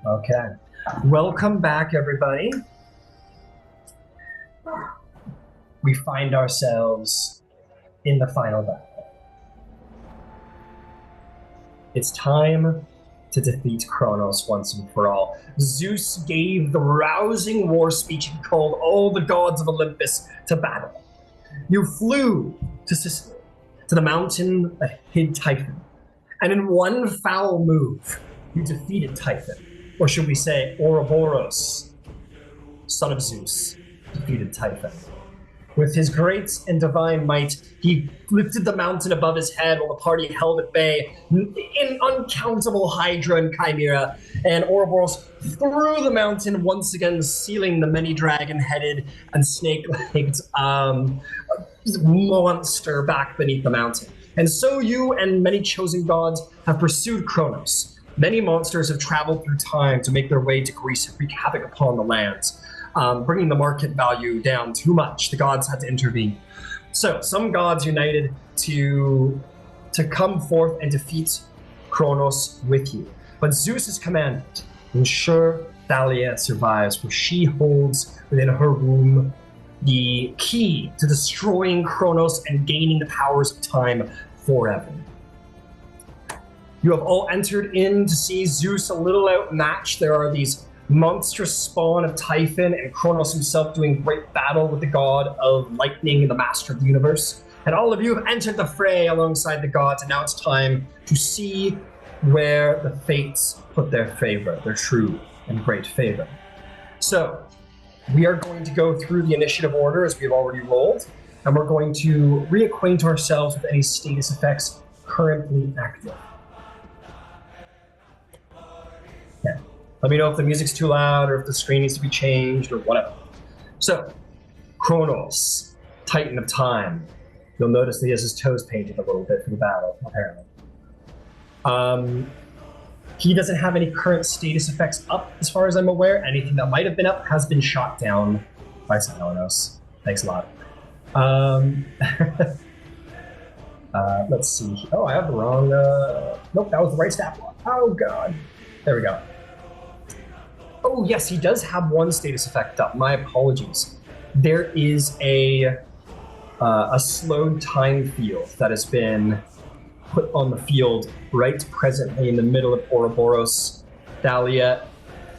Okay. Welcome back, everybody. We find ourselves in the final battle. It's time to defeat Kronos once and for all. Zeus gave the rousing war speech and called all the gods of Olympus to battle. You flew to Sicily, to the mountain that hid Typhon, and in one foul move, you defeated Typhon. Or should we say, Ouroboros, son of Zeus, defeated Typhon. With his great and divine might, he lifted the mountain above his head while the party held at bay in uncountable Hydra and Chimera, and Ouroboros threw the mountain once again, sealing the many dragon-headed and snake-legged monster back beneath the mountain. And so you and many chosen gods have pursued Kronos. Many monsters have traveled through time to make their way to Greece and wreak havoc upon the lands. Bringing the market value down too much. The gods had to intervene. So some gods united to come forth and defeat Kronos with you. But Zeus is commanded to ensure Thalia survives, for she holds within her womb the key to destroying Kronos and gaining the powers of time forever. You have all entered in to see Zeus a little outmatched. There are these monstrous spawn of Typhon and Kronos himself doing great battle with the god of lightning and the master of the universe. And all of you have entered the fray alongside the gods, and now it's time to see where the fates put their favor, their true and great favor. So, we are going to go through the initiative order as we've already rolled, and we're going to reacquaint ourselves with any status effects currently active. Yeah. Let me know if the music's too loud or if the screen needs to be changed or whatever. So, Kronos, Titan of Time. You'll notice that he has his toes painted a little bit for the battle, apparently. He doesn't have any current status effects up, as far as I'm aware. Anything that might have been up has been shot down by Xylonos. Thanks a lot. Let's see. Oh, I have the wrong... Nope, that was the right stat block. Oh, God. There we go. Oh, yes, he does have one status effect up. My apologies. There is a slowed time field that has been put on the field right presently in the middle of Ouroboros, Thalia,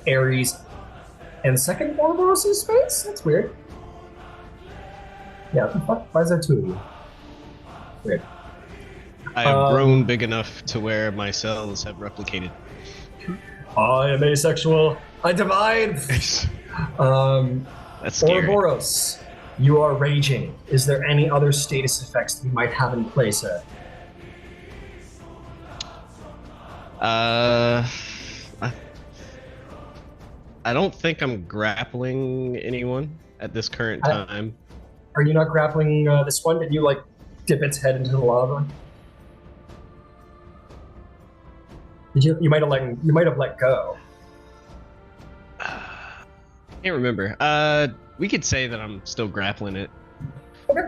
Ares, and second Ouroboros' space? That's weird. Yeah, what the fuck? Why is there two of you? Weird. I have grown big enough to where my cells have replicated. I am asexual. I divide. That's scary. Ouroboros, you are raging. Is there any other status effects that you might have in place? I don't think I'm grappling anyone at this current time. Are you not grappling this one? Did you like dip its head into the lava? Did you? You might have let go. Can't remember. We could say that I'm still grappling it. Okay.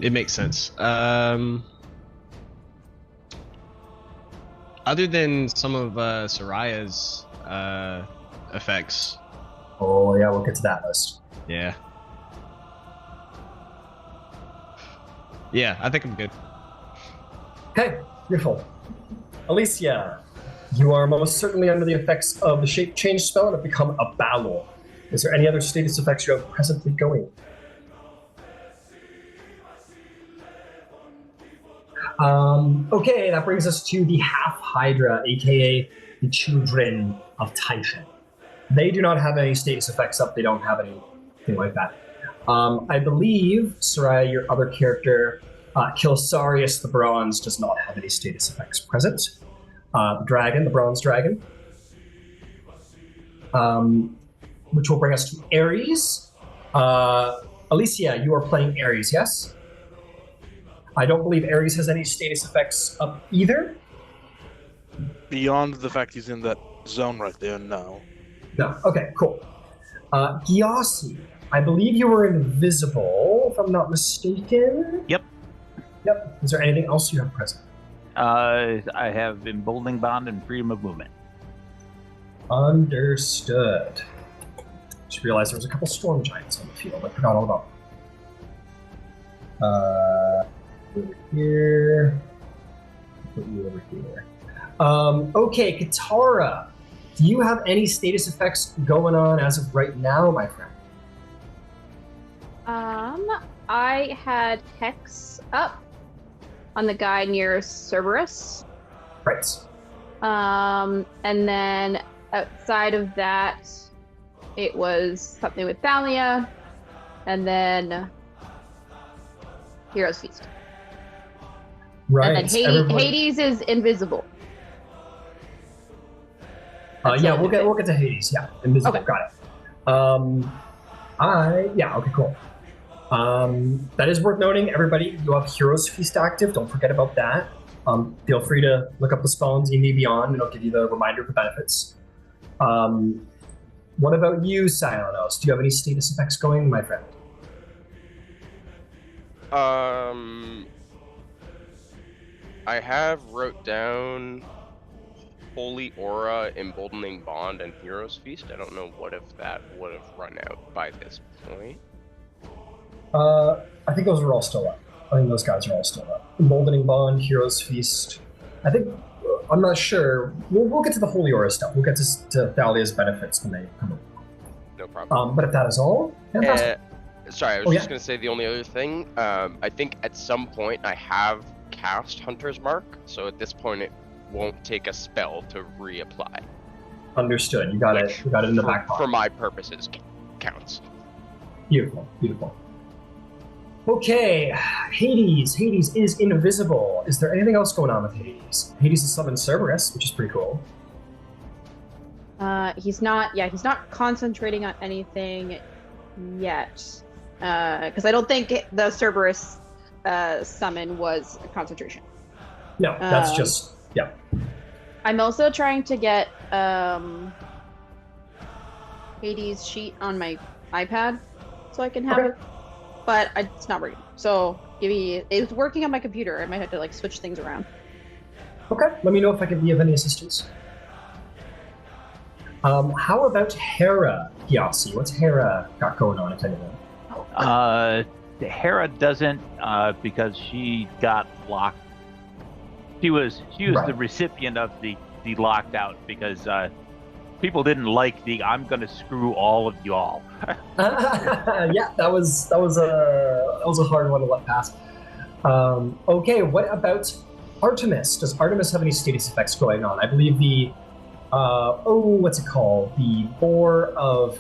It makes sense. Other than some of Soraya's effects. Oh yeah, we'll get to that list. Yeah. Yeah, I think I'm good. Okay, beautiful. Alicia, you are most certainly under the effects of the shape change spell and have become a Balor. Is there any other status effects you have presently going? Okay, that brings us to the Half Hydra, aka the Children of Typhon. They do not have any status effects up. They don't have anything like that. I believe, Soraya, your other character, Kilsarius the Bronze, does not have any status effects present. The dragon, the bronze dragon. Which will bring us to Ares. Alicia, you are playing Ares, yes? I don't believe Ares has any status effects up either. Beyond the fact he's in that zone right there, no. No, okay, cool. Gyasi, I believe you were invisible, if I'm not mistaken. Yep. Yep. Is there anything else you have present? I have emboldening bond and freedom of movement. Understood. Just realized there was a couple storm giants on the field. I forgot all about them. Over here. Put you over here. Okay, Katara. Do you have any status effects going on as of right now, my friend? I had Hex up on the guy near Cerberus. Right. And then outside of that, it was something with Thalia, and then Hero's Feast. Right. And then Hades is invisible. Yeah, we'll get to Hades. Yeah, invisible. Okay. Got it. Okay, cool. That is worth noting. Everybody, you have Hero's Feast active. Don't forget about that. Feel free to look up the spawns you may be on, and it'll give you the reminder of the benefits. What about you, Silenos? Do you have any status effects going, my friend? I have wrote down Holy Aura, Emboldening Bond, and Hero's Feast. I don't know what if that would have run out by this point. I think those are all still up. I think those guys are all still up. Emboldening Bond, Hero's Feast. I'm not sure. We'll get to the Holy Aura stuff. We'll get to Thalia's benefits when they come up. No problem. But if that is all, fantastic. Sorry, I was just going to say the only other thing. I think at some point I have cast Hunter's Mark, so at this point it won't take a spell to reapply. Understood. You got it. You got it in the back pocket. For my purposes, counts. Beautiful. Beautiful. Okay, Hades. Hades is invisible. Is there anything else going on with Hades? Hades has summoned Cerberus, which is pretty cool. He's not concentrating on anything yet. Because I don't think the Cerberus summon was a concentration. No, that's just, yeah. I'm also trying to get Hades sheet on my iPad so I can have it. But it's not working. So it's working on my computer. I might have to switch things around. Okay, let me know if I can be of any assistance. How about Hera, Gyasi? What's Hera got going on, if anything? Hera doesn't, because she got locked. She was right. The recipient of the locked out because people didn't like the "I'm gonna screw all of y'all." Yeah, that was a hard one to let pass. Okay, what about Artemis? Does Artemis have any status effects going on? I believe the what's it called? The Boar of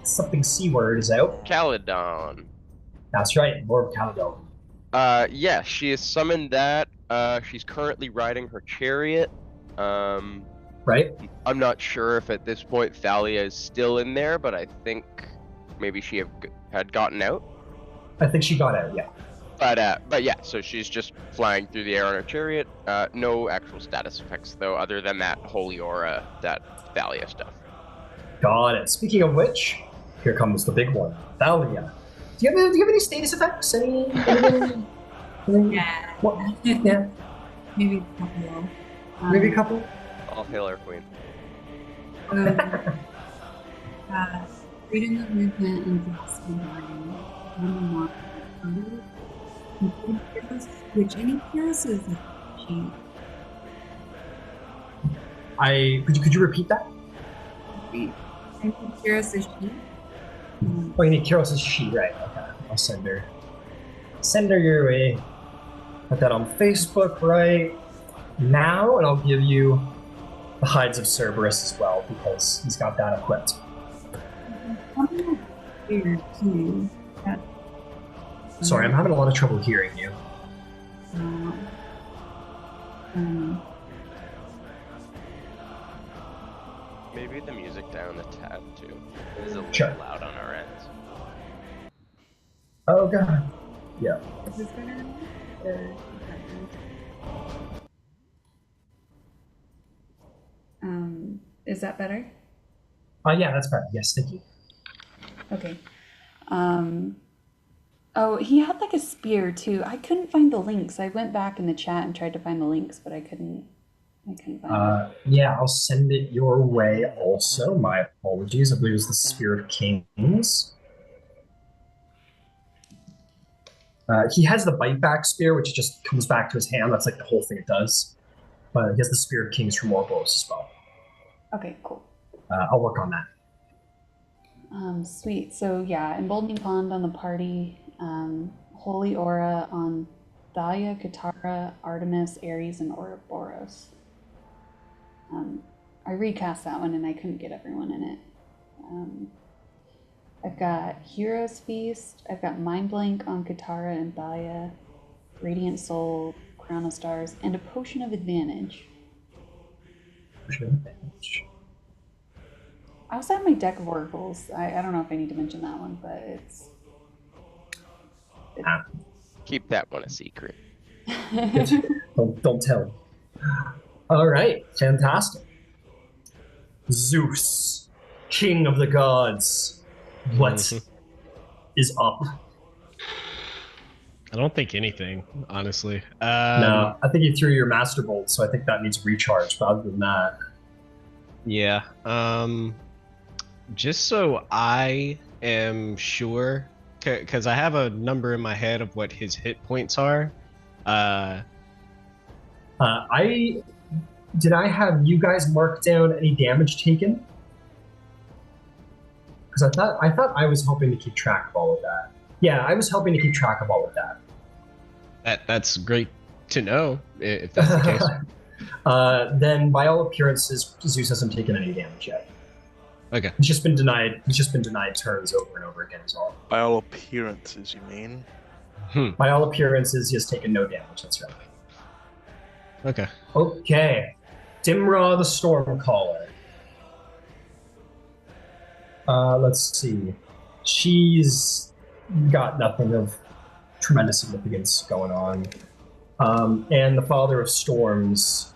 something C word is out. Caledon. That's right, Boar of Caledon. Yeah, she has summoned that. She's currently riding her chariot. Right. I'm not sure if at this point Thalia is still in there, but I think maybe she had gotten out. I think she got out, yeah. But yeah, so she's just flying through the air on her chariot. No actual status effects though, other than that Holy Aura, that Thalia stuff. Got it. Speaking of which, here comes the big one, Thalia. Do you have any status effects? Anything? Yeah. What? Yeah. Maybe a couple. Maybe a couple. All hail our queen. Freedom of movement and velocity line. Which any heroes is she? Could you repeat that? I think Kyros is she. Oh, you need Kyros' she, right? Okay, I'll send her. Send her your way. Put that on Facebook right now, and I'll give you the hides of Cerberus as well because he's got that equipped. Sorry, I'm having a lot of trouble hearing you. Maybe the music down a tad too. It is a little Sure. loud on our ends. Oh god. Yeah. Is this better? Is that better? Yeah, that's better. Yes, thank you. Okay. Oh, he had like a spear too. I couldn't find the links. I went back in the chat and tried to find the links, but I couldn't I couldn't find it. Yeah, I'll send it your way also. My apologies. I believe it's the Spear of Kings. He has the bite back spear, which just comes back to his hand. That's like the whole thing it does. But he has the Spear of Kings from Ouroboros as well. Okay, cool. I'll work on that. Sweet. So yeah, Emboldening Pond on the party, Holy Aura on Thalia, Katara, Artemis, Ares, and Ouroboros. I recast that one and I couldn't get everyone in it. I've got Hero's Feast, I've got Mind Blank on Katara and Thalia, Radiant Soul, Crown of Stars, and a Potion of Advantage. I also have my deck of oracles. I don't know if I need to mention that one, but it's Keep that one a secret. Don't tell him. All right, fantastic. Zeus, king of the gods. What is up? I don't think anything, honestly. No, I think you threw your Master Bolt, so I think that needs recharge. But other than that, Yeah. Just so I am sure, because I have a number in my head of what his hit points are. I have you guys mark down any damage taken? Because I thought I was hoping to keep track of all of that. Yeah, I was hoping to keep track of all of that. That's great to know, if that's the case. Then, by all appearances, Zeus hasn't taken any damage yet. Okay. He's just been denied turns over and over again. Is all. By all appearances, you mean? By all appearances, he has taken no damage. That's right. Okay. Okay. Dimra the Stormcaller. Let's see. She's got nothing of tremendous significance going on. And the Father of Storms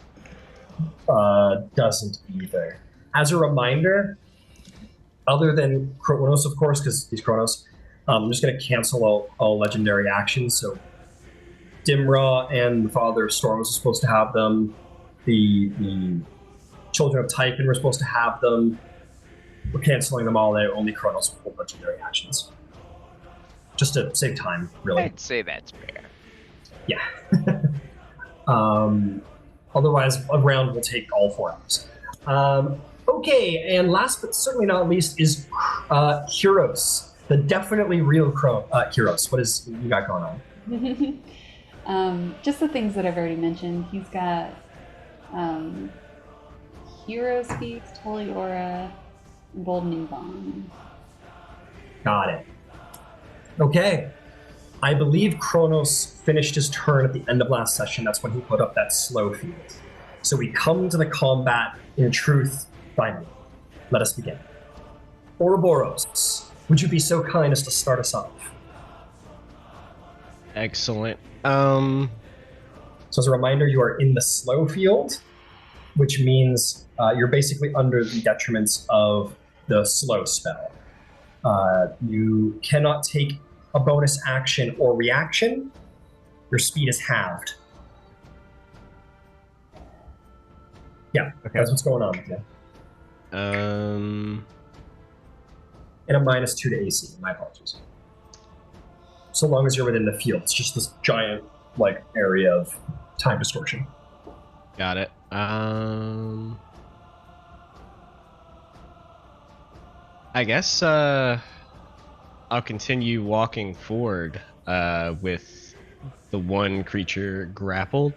doesn't either. As a reminder, other than Kronos, of course, because he's Kronos, I'm just going to cancel all legendary actions. So Dimra and the Father of Storms are supposed to have them. The Children of Typhon were supposed to have them. We're canceling them all out. Only Kronos will hold legendary actions. Just to save time, really. I'd say that's fair. Yeah. Otherwise, a round will take all 4 hours. Okay, and last but certainly not least is Heroes, the definitely real Heroes. What is you got going on? Just the things that I've already mentioned. He's got Hero's Feast, Holy Aura, Emboldening Bond. Got it. Okay. I believe Kronos finished his turn at the end of last session. That's when he put up that slow field. So we come to the combat in truth, finally. Let us begin. Ouroboros, would you be so kind as to start us off? Excellent. So as a reminder, you are in the slow field, which means you're basically under the detriments of the slow spell. You cannot take a bonus action or reaction. Your speed is halved. Yeah, okay. That's what's going on with you. And a -2 to AC. My apologies. So long as you're within the field, it's just this giant area of time distortion. Got it. I guess I'll continue walking forward with the one creature grappled.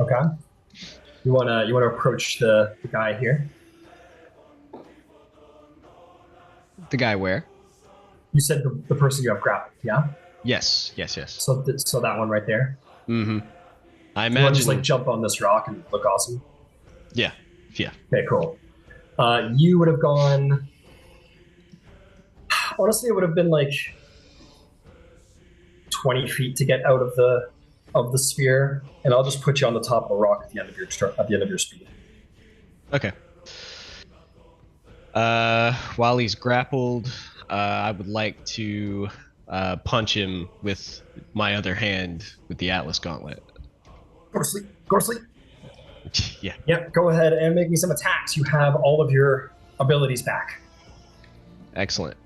Okay. You wanna approach the guy here? The guy where? You said the person you have grappled, yeah? Yes. So that one right there. Mm-hmm. I You want to imagine. just jump on this rock and look awesome. Yeah. Okay, cool. You would have gone. Honestly, it would have been 20 feet to get out of the sphere, and I'll just put you on the top of a rock at the end of your speed. Okay. While he's grappled, I would like to punch him with my other hand with the Atlas Gauntlet. Go to sleep. Go to sleep. Yeah. Yeah, go ahead and make me some attacks. You have all of your abilities back. Excellent.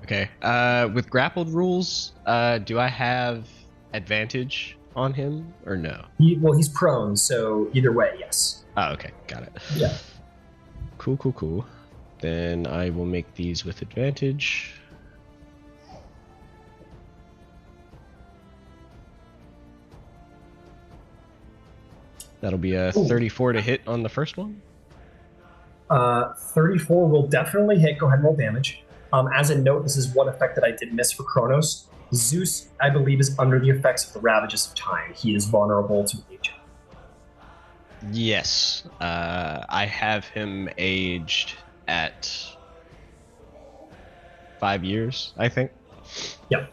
Okay. With grappled rules, do I have advantage on him or no? He's prone, so either way, yes. Oh, okay. Got it. Yeah. Cool. Then I will make these with advantage. That'll be a 34 to hit on the first one. 34 will definitely hit. Go ahead and roll damage. As a note, this is one effect that I did miss for Kronos. Zeus, I believe, is under the effects of the Ravages of Time. He is vulnerable to aging. Yes. I have him aged at 5 years, I think. Yep.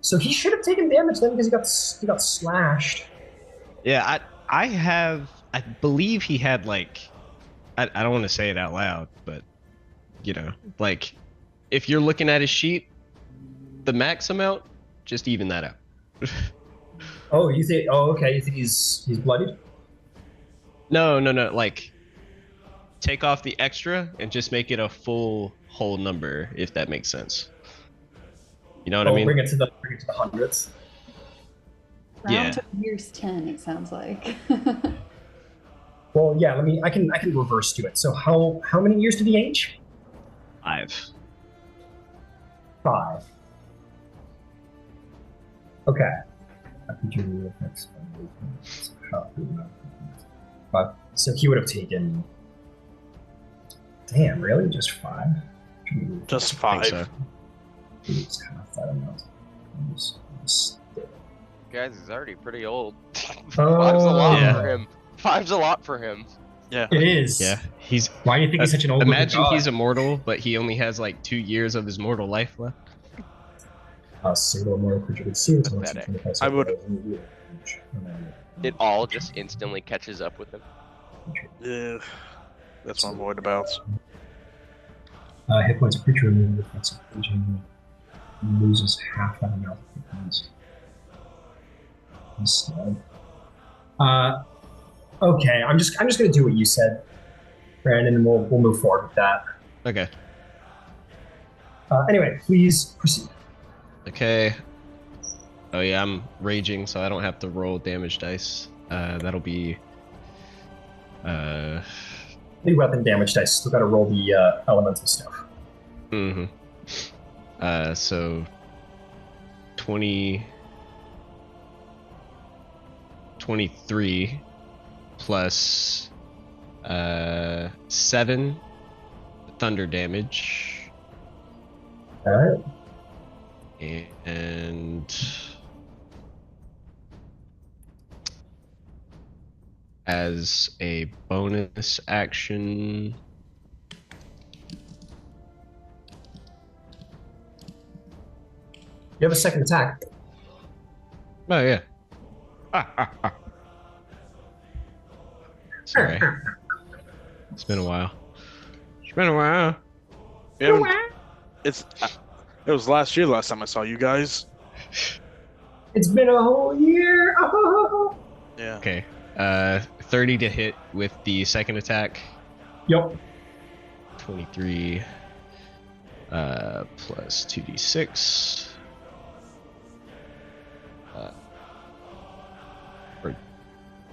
So he should have taken damage then because he got slashed. Yeah, I believe he had like, I don't want to say it out loud, but you know, like if you're looking at his sheet, the max amount, just even that out. Oh, you think? Oh, okay. You think he's bloodied? No. Like, take off the extra and just make it a full whole number, if that makes sense. You know what I mean? Bring it to the hundreds. Round to years 10, it sounds like. Well, yeah. I can reverse do it. So how many years did he age? 5. 5. Okay. So he would have taken. Damn, really? Just 5? Just I think 5. so. It's half that amount. Guys, he's already pretty old. Five's Oh, a lot Yeah. for him. 5's a lot for him. Yeah. It is. Yeah, he's. Why do you think he's such an old? Imagine he's immortal, but he only has like 2 years of his mortal life left. A single immortal creature with seals. Pathetic. It all just instantly catches up with him. Yeah. That's what I'm worried about. Hit points of creature removed with defensive aging loses half that amount of hit points. Instead. Okay, I'm just gonna do what you said, Brandon, and we'll move forward with that. Okay. Anyway, please proceed. Okay. Oh yeah, I'm raging, so I don't have to roll damage dice. That'll be. The weapon damage dice. Still gotta roll the elemental stuff. Mm-hmm. So 23 plus 7 thunder damage. Alright. And as a bonus action, You have a second attack. oh yeah. Sorry. It's been a while. It was last year last time I saw you guys. It's been a whole year. Yeah. Okay. 30 to hit with the second attack. Yep. 23 plus 2d6.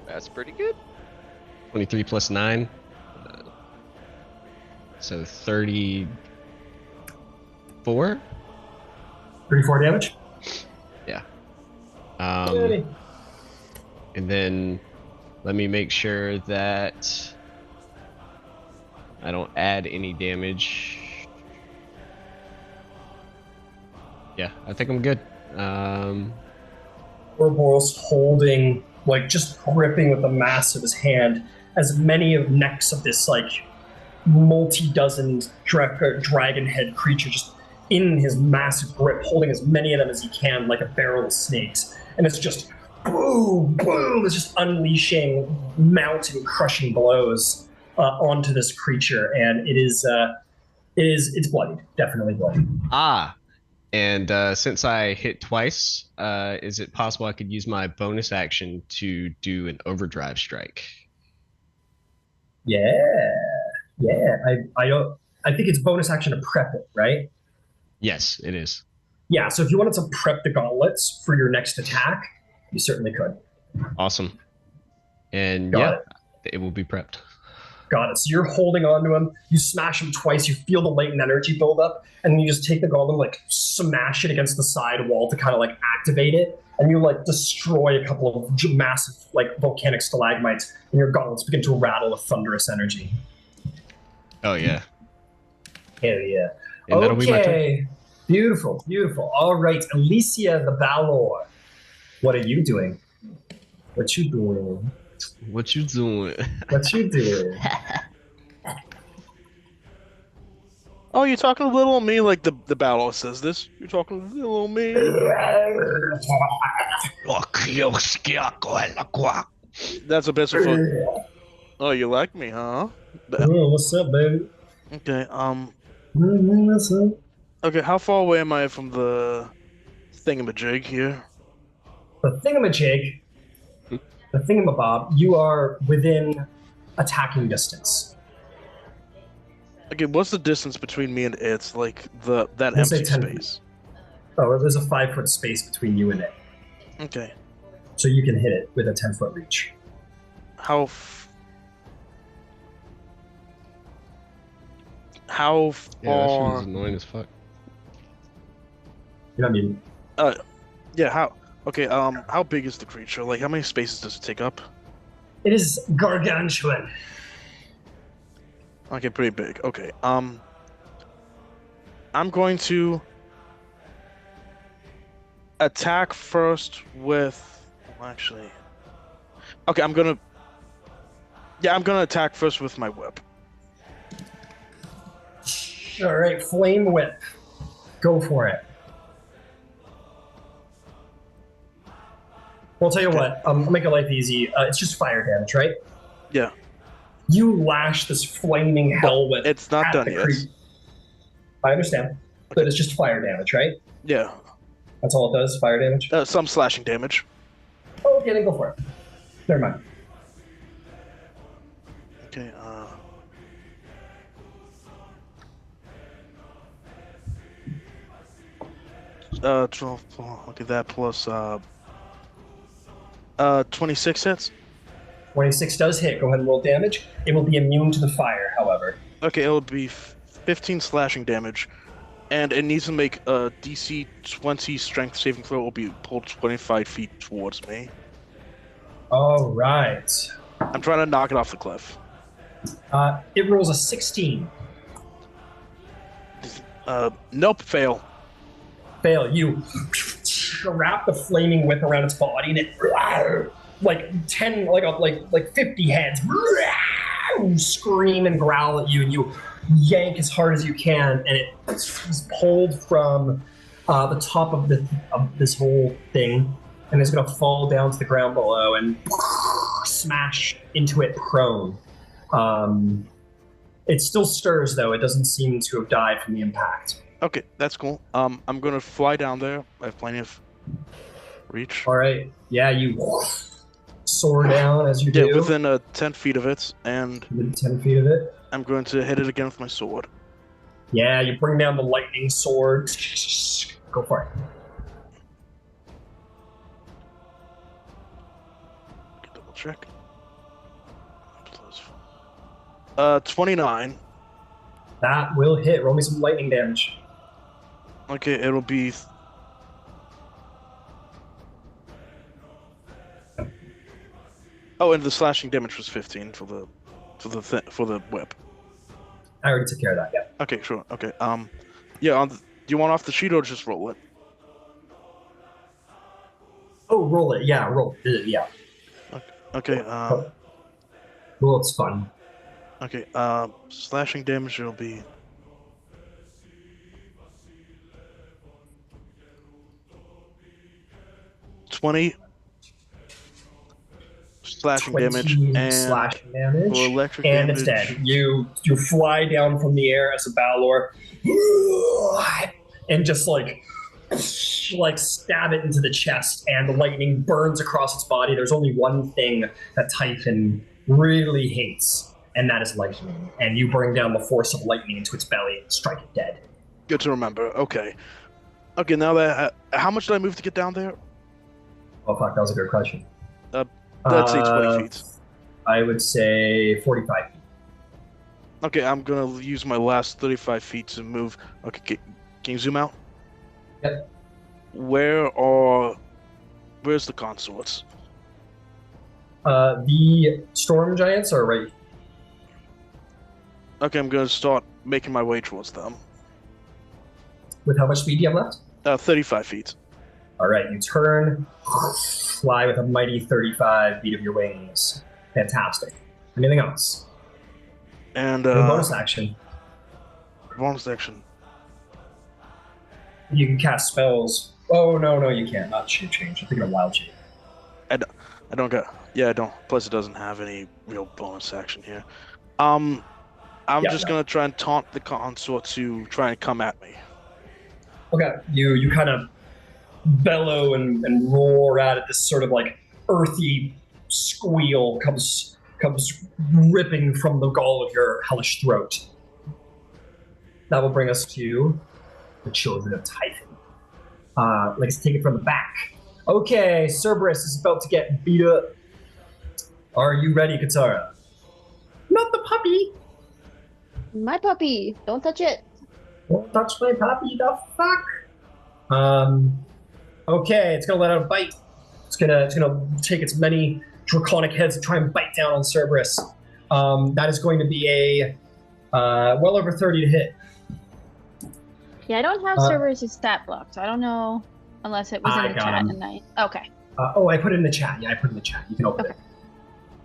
That's pretty good. 23 plus 9. So 34? 34 damage. Yeah. Goody. And then let me make sure that I don't add any damage. Yeah, I think I'm good. Ouroboros holding, like, just gripping with the mass of his hand as many of necks of this, like, multi-dozen dragon head creature just in his massive grip, holding as many of them as he can, like a barrel of snakes. And it's just boom, boom, it's just unleashing mountain crushing blows onto this creature. And it's bloodied, definitely bloodied. Ah, And since I hit twice, is it possible I could use my bonus action to do an overdrive strike? Yeah, yeah. I don't. I think it's bonus action to prep it, right? Yes, it is. Yeah. So if you wanted to prep the gauntlets for your next attack, you certainly could. Awesome. And Got yeah, it. it will be prepped. Got it. So you're holding on to him. You smash him twice. You feel the latent energy build up, and then you just take the golem, like smash it against the side wall to kind of like activate it, and you like destroy a couple of massive like volcanic stalagmites, and your gauntlets begin to rattle with thunderous energy. Oh yeah. Hell yeah. And that'll be my turn. Okay. Beautiful, beautiful. All right, Alicia the Balor. What are you doing? What you doing? What you doing? What you doing? Oh, you're talking to little me like the battle says this. You're talking to little me. That's a bit of Oh, you like me, huh? Oh, what's up, baby? Okay, What's up? okay, how far away am I from the thingamajig here? The thingamajig, the thingamabob, you are within attacking distance. Okay, what's the distance between me and it? Like that We'll say empty 10 space. Oh, there's a 5-foot space between you and it. Okay. So you can hit it with a 10-foot reach. How Yeah, that shit far? is annoying as fuck. You know what I mean? Yeah. How? Okay. How big is the creature? Like, how many spaces does it take up? It is gargantuan. Okay, pretty big. Okay. I'm going to attack first with. Well, actually. Okay, I'm gonna. Yeah, I'm gonna attack first with my whip. All right, flame whip. Go for it. Well, I'll tell you what. I'll make your life easy. It's just fire damage, right? Yeah. You lash this flaming hell whip. It's not at done the yet. I understand, but it's just fire damage, right? Yeah. That's all it does. Fire damage. Some slashing damage. Oh, okay, then go for it. Never mind. Okay. 12. Okay, that plus 26 hits. 26 does hit. Go ahead and roll damage. It will be immune to the fire, however. Okay, it'll be 15 slashing damage, and it needs to make a DC 20 strength saving throw. It will be pulled 25 feet towards me. All right. I'm trying to knock it off the cliff. It rolls a 16. Nope, fail. Fail. You wrap the flaming whip around its body, and it like 10, like 50 heads scream and growl at you, and you yank as hard as you can, and it's pulled from the top of this whole thing, and it's gonna fall down to the ground below and smash into it prone. It still stirs though. It doesn't seem to have died from the impact. Okay, that's cool. I'm gonna fly down there. I have plenty of reach. All right. Yeah, you soar down as you Yeah, do. within 10 feet of it, and Within 10 feet of it. I'm going to hit it again with my sword. Yeah, you bring down the lightning sword. Go for it. Double check. 29. That will hit. Roll me some lightning damage. Okay, it'll be. Oh, and the slashing damage was 15 for the whip. I already took care of that, yeah. Okay, sure. Okay. Yeah. Do you want off the sheet or just roll it? Oh, roll it. Yeah, roll it. Yeah. Okay. Roll it's fun. Okay. Slashing damage will be. $20 slashing damage 20 and slashing damage. for electric and damage. it's dead. You fly down from the air as a Balor and just like like stab it into the chest, and the lightning burns across its body. There's only one thing that Typhon really hates, and that is lightning. And you bring down the force of lightning into its belly and strike it dead. Good to remember. Okay. Okay, now that how much did I move to get down there? Oh fuck, that was a good question. Let's say 20 feet. I would say 45 feet. Okay, I'm gonna use my last 35 feet to move. Okay, can you zoom out? Yep. Where's the consorts? The storm giants are right. Okay, I'm gonna start making my way towards them. With how much speed do you have left? 35 feet. All right, you turn, fly with a mighty 35 beat of your wings. Fantastic. Anything else? And Your bonus action. bonus action. You can cast spells. Oh no, you can't. Not shape change. I'm thinking of wild shape. I don't get. Yeah, I don't. Plus, it doesn't have any real bonus action here. I'm just gonna try and taunt the consort to try and come at me. Okay, you kind of bellow and roar out at this sort of like earthy squeal comes ripping from the gall of your hellish throat. That will bring us to the children of Typhon. Let's take it from the back. Okay, Cerberus is about to get beat up. Are you ready, Katara? Not the puppy. My puppy. Don't touch it. Don't touch my puppy, the fuck? Okay, it's gonna let out a bite. It's gonna take its many draconic heads to try and bite down on Cerberus. That is going to be a well over 30 to hit. Yeah, I don't have Cerberus' stat block, so I don't know unless it was in the chat and okay. I put it in the chat. Yeah, I put it in the chat. You can open it.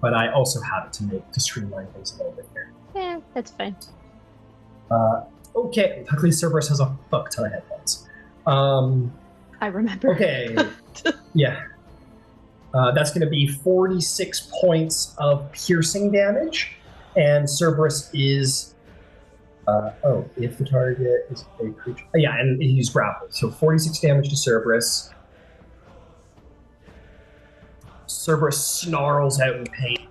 But I also have it to streamline things a little bit here. Yeah, that's fine. Okay, luckily Cerberus has a fuck ton of headphones. I remember. Okay, yeah. That's going to be 46 points of piercing damage, and Cerberus is. If the target is a creature. Yeah, and he's grappled. So 46 damage to Cerberus. Cerberus snarls out in pain,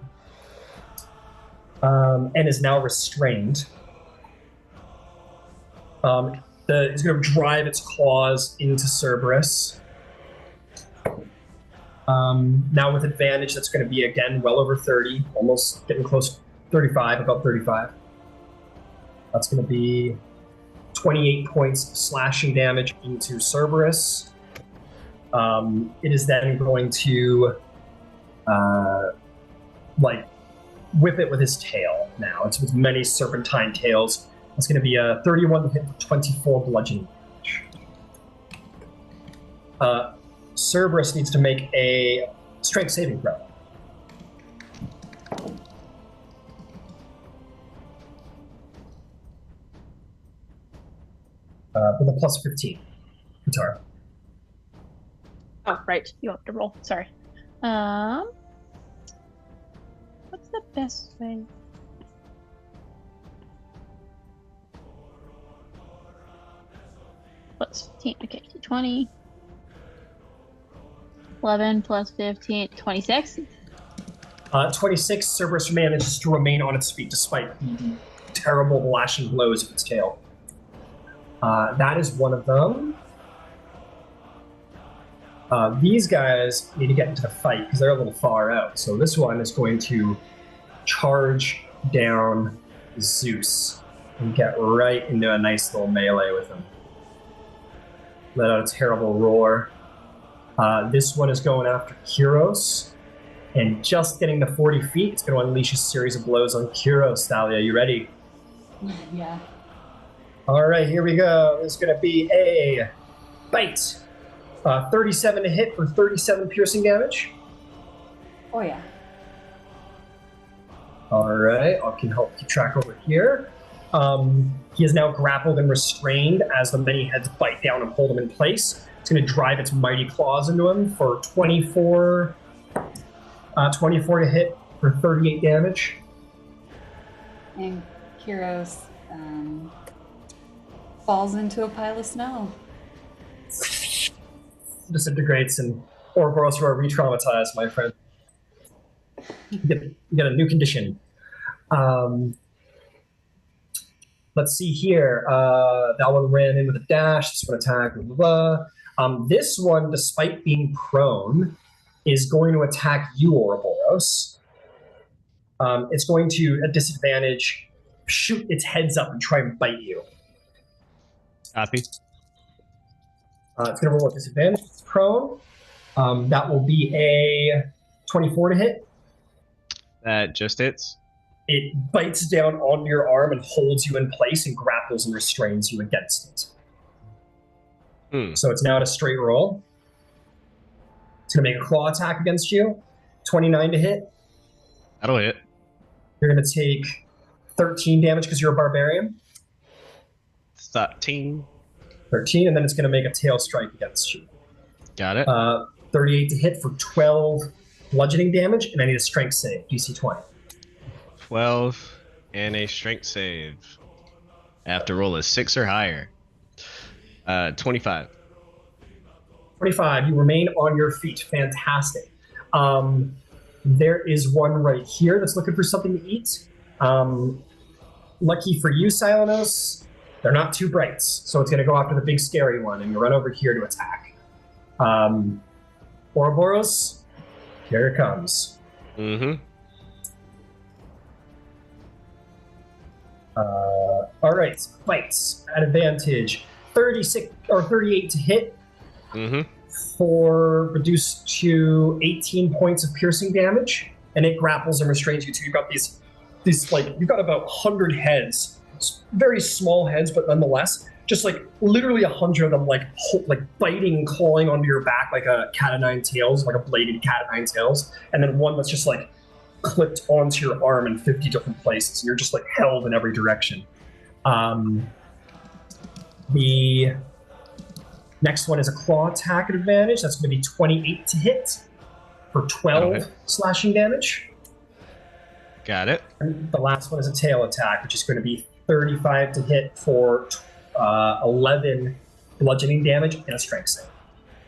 and is now restrained. It's going to drive its claws into Cerberus. Now with advantage, that's going to be, again, well over 30, almost getting close, 35, about 35. That's going to be 28 points of slashing damage into Cerberus. It is then going to, whip it with his tail now. It's with many serpentine tails. It's going to be a 31 hit for 24 bludgeoning damage. Cerberus needs to make a strength saving throw. With a plus 15. Katara. Oh, right. You have to roll. Sorry. What's the best way? Plus 15. Okay, 20. 11 plus 15, 26. 26, Cerberus manages to remain on its feet despite the terrible lashing blows of its tail. That is one of them. These guys need to get into the fight because they're a little far out. So this one is going to charge down Zeus and get right into a nice little melee with him. Let out a terrible roar. This one is going after Kyros, and just getting to 40 feet, it's going to unleash a series of blows on Kyros. Thalia, you ready? Yeah. All right, here we go. This is going to be a bite. 37 to hit for 37 piercing damage. Oh, yeah. All right, I can help keep track over here. He is now grappled and restrained as the many heads bite down and hold him in place. It's going to drive its mighty claws into him for 24 to hit for 38 damage. And Kyros falls into a pile of snow. disintegrates, and Ouroboros, you are re-traumatized, my friend. You get a new condition. Let's see here. That one ran in with a dash. This one attacked. Blah, blah, blah. This one, despite being prone, is going to attack you, Ouroboros. It's going to, at disadvantage, shoot its heads up and try and bite you. Copy. It's going to roll at disadvantage. It's prone. That will be a 24 to hit. That just hits. It bites down onto your arm and holds you in place and grapples and restrains you against it. So it's now at a straight roll. It's going to make a claw attack against you. 29 to hit. That'll hit. You're going to take 13 damage because you're a barbarian. 13. 13, and then it's going to make a tail strike against you. Got it. 38 to hit for 12 bludgeoning damage, and I need a strength save, DC 20. 12 and a strength save. I have to roll a 6 or higher. 25. 25, you remain on your feet. Fantastic. There is one right here that's looking for something to eat. Lucky for you, Silenos, they're not too bright, so it's going to go after the big scary one, and you run over here to attack. Ouroboros, here it comes. Mm-hmm. All right, bites at advantage. 36 or 38 to hit. Mm-hmm. For reduced to 18 points of piercing damage, and it grapples and restrains you too. You've got these like, you've got about 100 heads, very small heads, but nonetheless, just like literally 100 of them, like biting and clawing onto your back like a cat of nine tails, like a bladed cat of nine tails, and then one that's just like clipped onto your arm in 50 different places, and you're just like held in every direction. The next one is a claw attack at advantage. That's going to be 28 to hit for 12 slashing damage. Got it. And the last one is a tail attack, which is going to be 35 to hit for 11 bludgeoning damage and a strength save.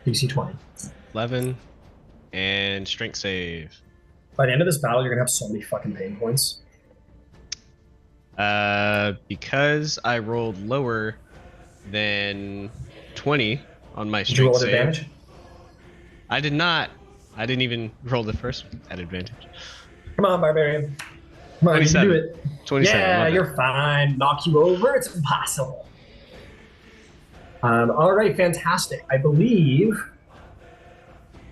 DC 20. 11 and strength save. By the end of this battle, you're going to have so many fucking pain points. Because I rolled lower than 20 on my Did you roll strength at save. advantage? I did not. I didn't even roll the first one at advantage. Come on, barbarian. Come on, you can do it. 27. Yeah, you're fine. Knock you over. It's impossible. All right, fantastic. I believe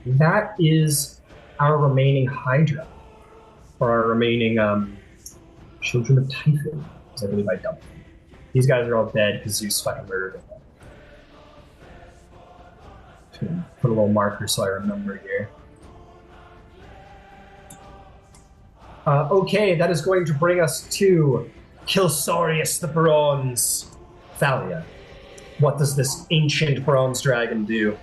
that is our remaining Hydra, or our remaining Children of Typhon, because I believe I dumped them. These guys are all dead because Zeus fucking murdered them. Put a little marker so I remember here. Okay, that is going to bring us to Kilsorius the Bronze. Thalia, what does this ancient bronze dragon do?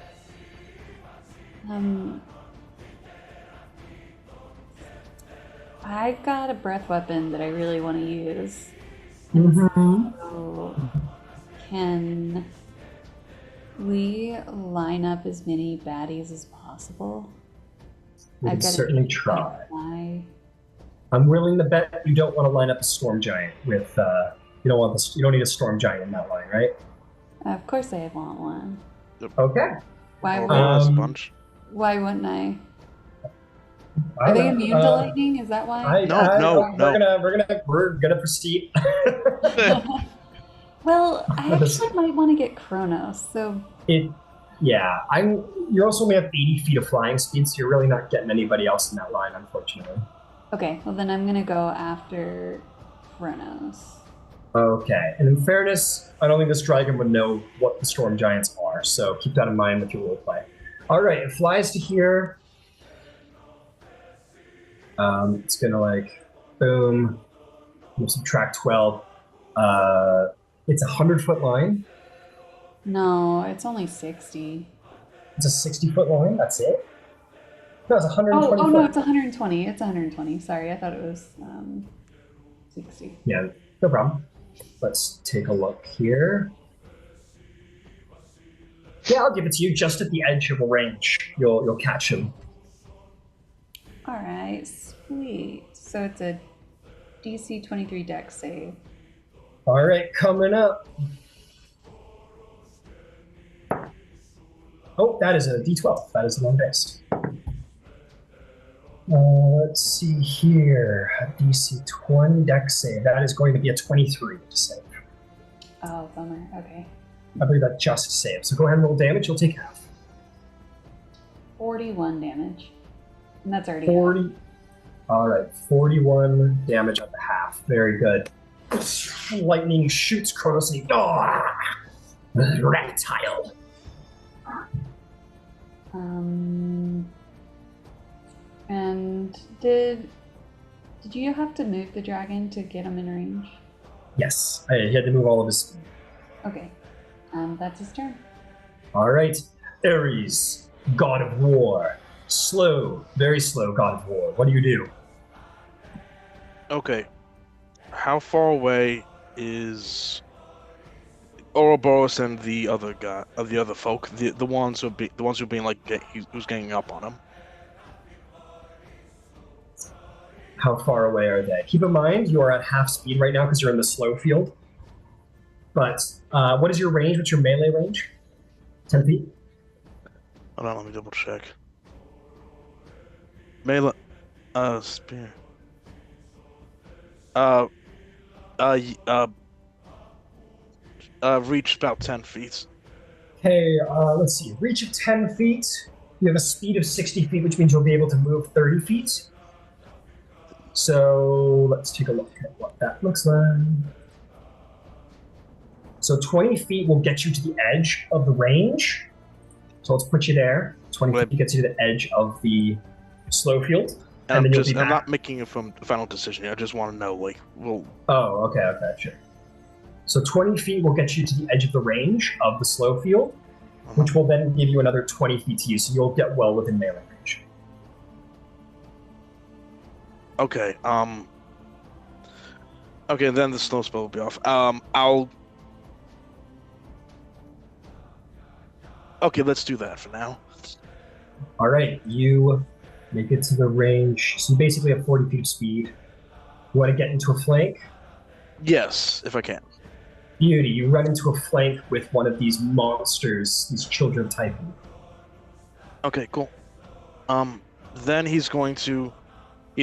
I got a breath weapon that I really want to use. So can we line up as many baddies as possible? We can certainly try. Fly. I'm willing to bet you don't want to line up a storm giant with. You don't need a storm giant in that line, right? Of course, I want one. Okay. Why? Why wouldn't I? Are they immune to lightning? Is that why? No. We're gonna proceed. Well, I actually might want to get Kronos. So you also only have 80 feet of flying speed, so you're really not getting anybody else in that line, unfortunately. Okay, well then I'm gonna go after Kronos. Okay, and in fairness, I don't think this dragon would know what the storm giants are, so keep that in mind with your roleplay. All right, it flies to here. It's gonna like, boom, we'll subtract 12. It's a 100-foot line. No, it's only 60. It's a 60-foot line, that's it? No, it's 120 Oh foot. no, it's 120. It's 120. Sorry, I thought it was 60. Yeah, no problem. Let's take a look here. Yeah, I'll give it to you. Just at the edge of a range, you'll catch him. All right, sweet. So it's a DC 23 dex save. All right, coming up. Oh, that is a D12. That is the long base. Let's see here. DC 20 dex save. That is going to be a 23 to save. Oh, bummer. Okay. I believe that just saved. So go ahead and roll damage. You'll take half. 41 damage. And that's already 40. All right, 41 damage at the half. Very good. Lightning shoots Kronos and he... Oh, reptile. And did you have to move the dragon to get him in range? Yes, he had to move all of his speed. Okay. That's his turn. All right, Ares, god of war. Slow, very slow god of war. What do you do? Okay. How far away is Ouroboros and the other guy, the other folk, the ones who being like who's ganging up on him? How far away are they? Keep in mind, you are at half speed right now because you're in the slow field. But what is your range? What's your melee range? 10 feet? Hold on, let me double check. Melee, spear. Reach about 10 feet. Okay, let's see. Reach of 10 feet. You have a speed of 60 feet, which means you'll be able to move 30 feet. So let's take a look at what that looks like. So 20 feet will get you to the edge of the range. So let's put you there. 20 feet gets you to the edge of the slow field. And then I'm not making a final decision here. I just want to know, like, well. Oh, okay, sure. So 20 feet will get you to the edge of the range of the slow field, which will then give you another 20 feet to use, so you'll get well within melee range. Okay, okay, then the slow spell will be off. Okay, let's do that for now. All right, you make it to the range. So you basically have 40 feet of speed. You want to get into a flank? Yes, if I can. Beauty, you run into a flank with one of these monsters, these children of Typhon. Okay, cool. Then he's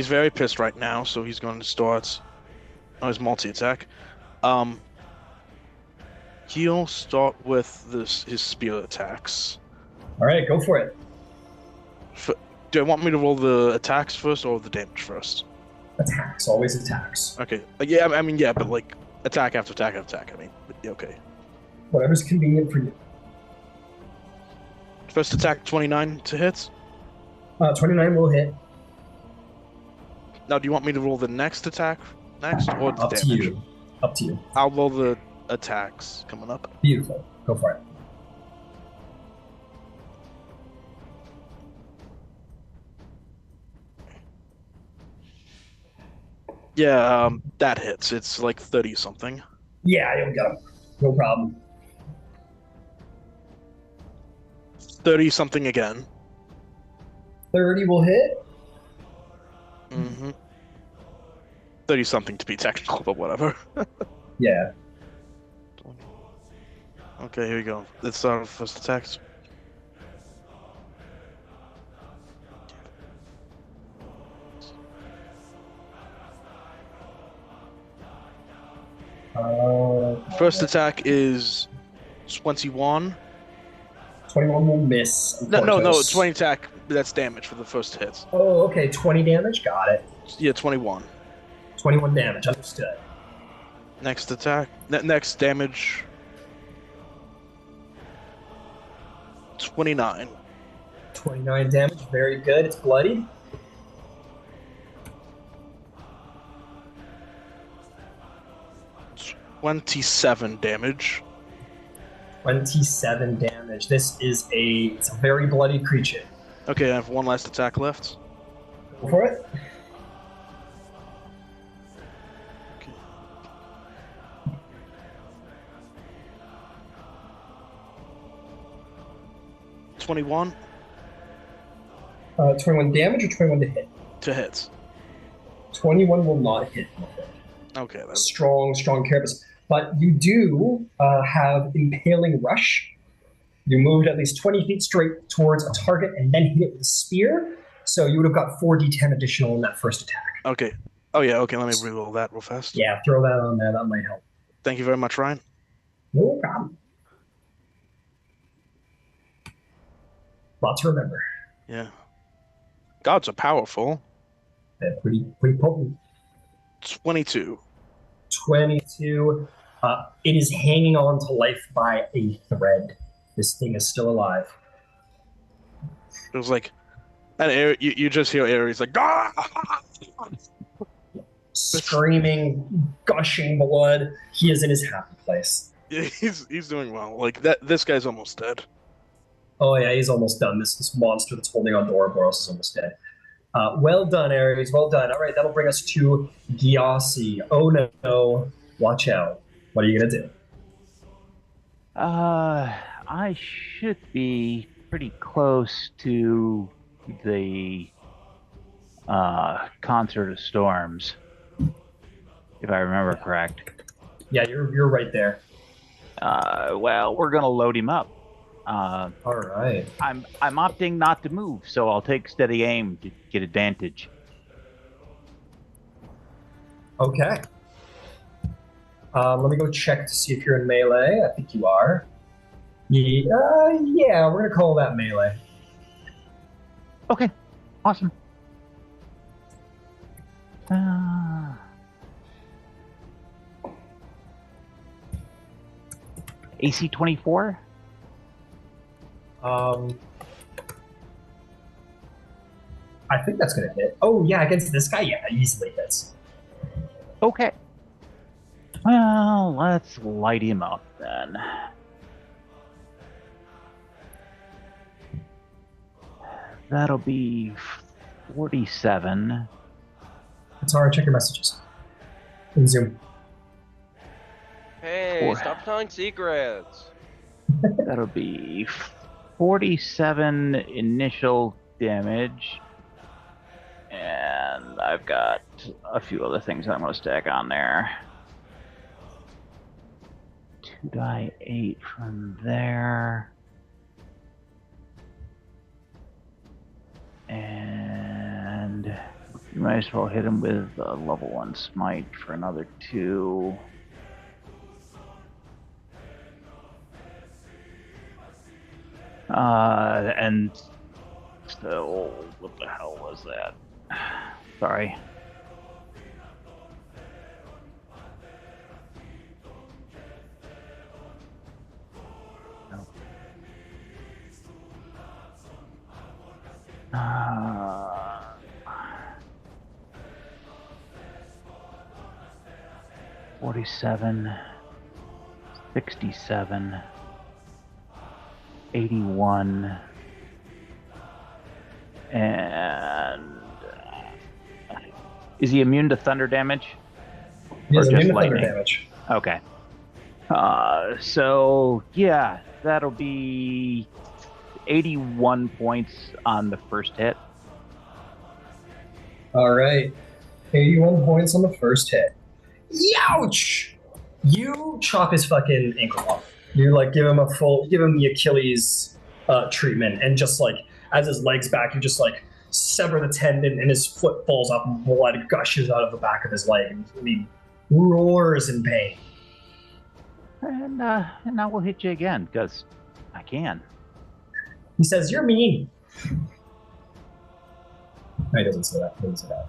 very pissed right now, so he's going to start on his multi-attack. He'll start with his spear attacks. All right, go for it. Do I want me to roll the attacks first or the damage first? Attacks, always attacks. Okay. Yeah, I mean, yeah, but like attack after attack after attack. I mean, yeah, okay. Whatever's convenient for you. First attack, 29 to hit. 29 will hit. Now, do you want me to roll the next attack next or the Up damage? to you. Up to you. I'll roll the attacks coming up. Beautiful. Go for it. Yeah, that hits. It's like 30 something. Yeah, you'll get him. No problem. 30 something again. 30 will hit. Mm-hmm. 30 something to be technical, but whatever. Yeah. Okay, here we go. Let's start with first attacks. First attack is 21. 21 will miss. No, 20 attack. That's damage for the first hit. Oh, okay. 20 damage. Got it. Yeah, 21. 21 damage. Understood. Next attack. Next damage. 29. 29 damage. Very good. It's bloody. $27 damage. 27 damage. It's a very bloody creature. Okay, I have one last attack left. Go for it. Okay. 21 21 damage or 21 to hit? to hit. 21 will not hit. Okay, then. Strong carapace. But you do have Impaling Rush. You moved at least 20 feet straight towards a target and then hit it with a spear. So you would have got 4d10 additional in that first attack. Okay. Oh, yeah, okay, let me reroll that real fast. Yeah, throw that on there. That might help. Thank you very much, Ryan. No problem. Lot to remember. Yeah. Gods are powerful. Yeah, pretty potent. 22. 22. It is hanging on to life by a thread. This thing is still alive. It was like, and you just hear Ares like, "Ah!" Screaming, gushing blood. He is in his happy place. Yeah, he's doing well. Like that, this guy's almost dead. Oh yeah, he's almost done. This monster that's holding on to Ouroboros is almost dead. Well done, Ares. Well done. All right, that'll bring us to Gyasi. Oh no, watch out. What are you gonna do? I should be pretty close to the Concert of Storms, if I remember correct. Yeah, you're right there. Well, we're gonna load him up. All right. I'm opting not to move, so I'll take steady aim to get advantage. Okay. Let me go check to see if you're in melee. I think you are. Yeah, we're gonna call that melee. Okay, awesome. AC 24. I think that's gonna hit. Oh yeah, against this guy, yeah, easily hits. Okay. Well, let's light him up then. That'll be 47. It's alright, check your messages. In Zoom. Hey, stop telling secrets. That'll be 47 initial damage. And I've got a few other things I'm going to stack on there. 2d8 from there. And you might as well hit him with a level 1 smite for another 2. And still, what the hell was that? Sorry. No. 47, 67, 81, and is he immune to thunder damage? He's Or immune just to thunder lightning? damage. Okay. So yeah, that'll be 81 points on the first hit. Alright. 81 points on the first hit. Youch! You chop his fucking ankle off. You like give him the Achilles treatment, and just like as his legs back, you just like sever the tendon and his foot falls off and blood gushes out of the back of his leg and he roars in pain. And I will hit you again because I can. He says, "You're mean." No, he doesn't say that. He doesn't say that.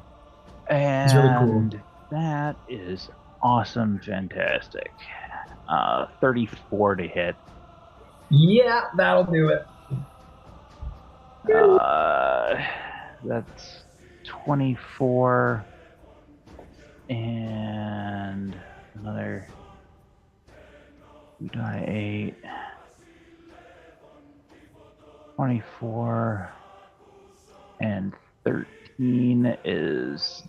And He's really cool. That is awesome, fantastic. 34 to hit. Yeah, that'll do it. That's 24 and another 2d8. 24 and 13 is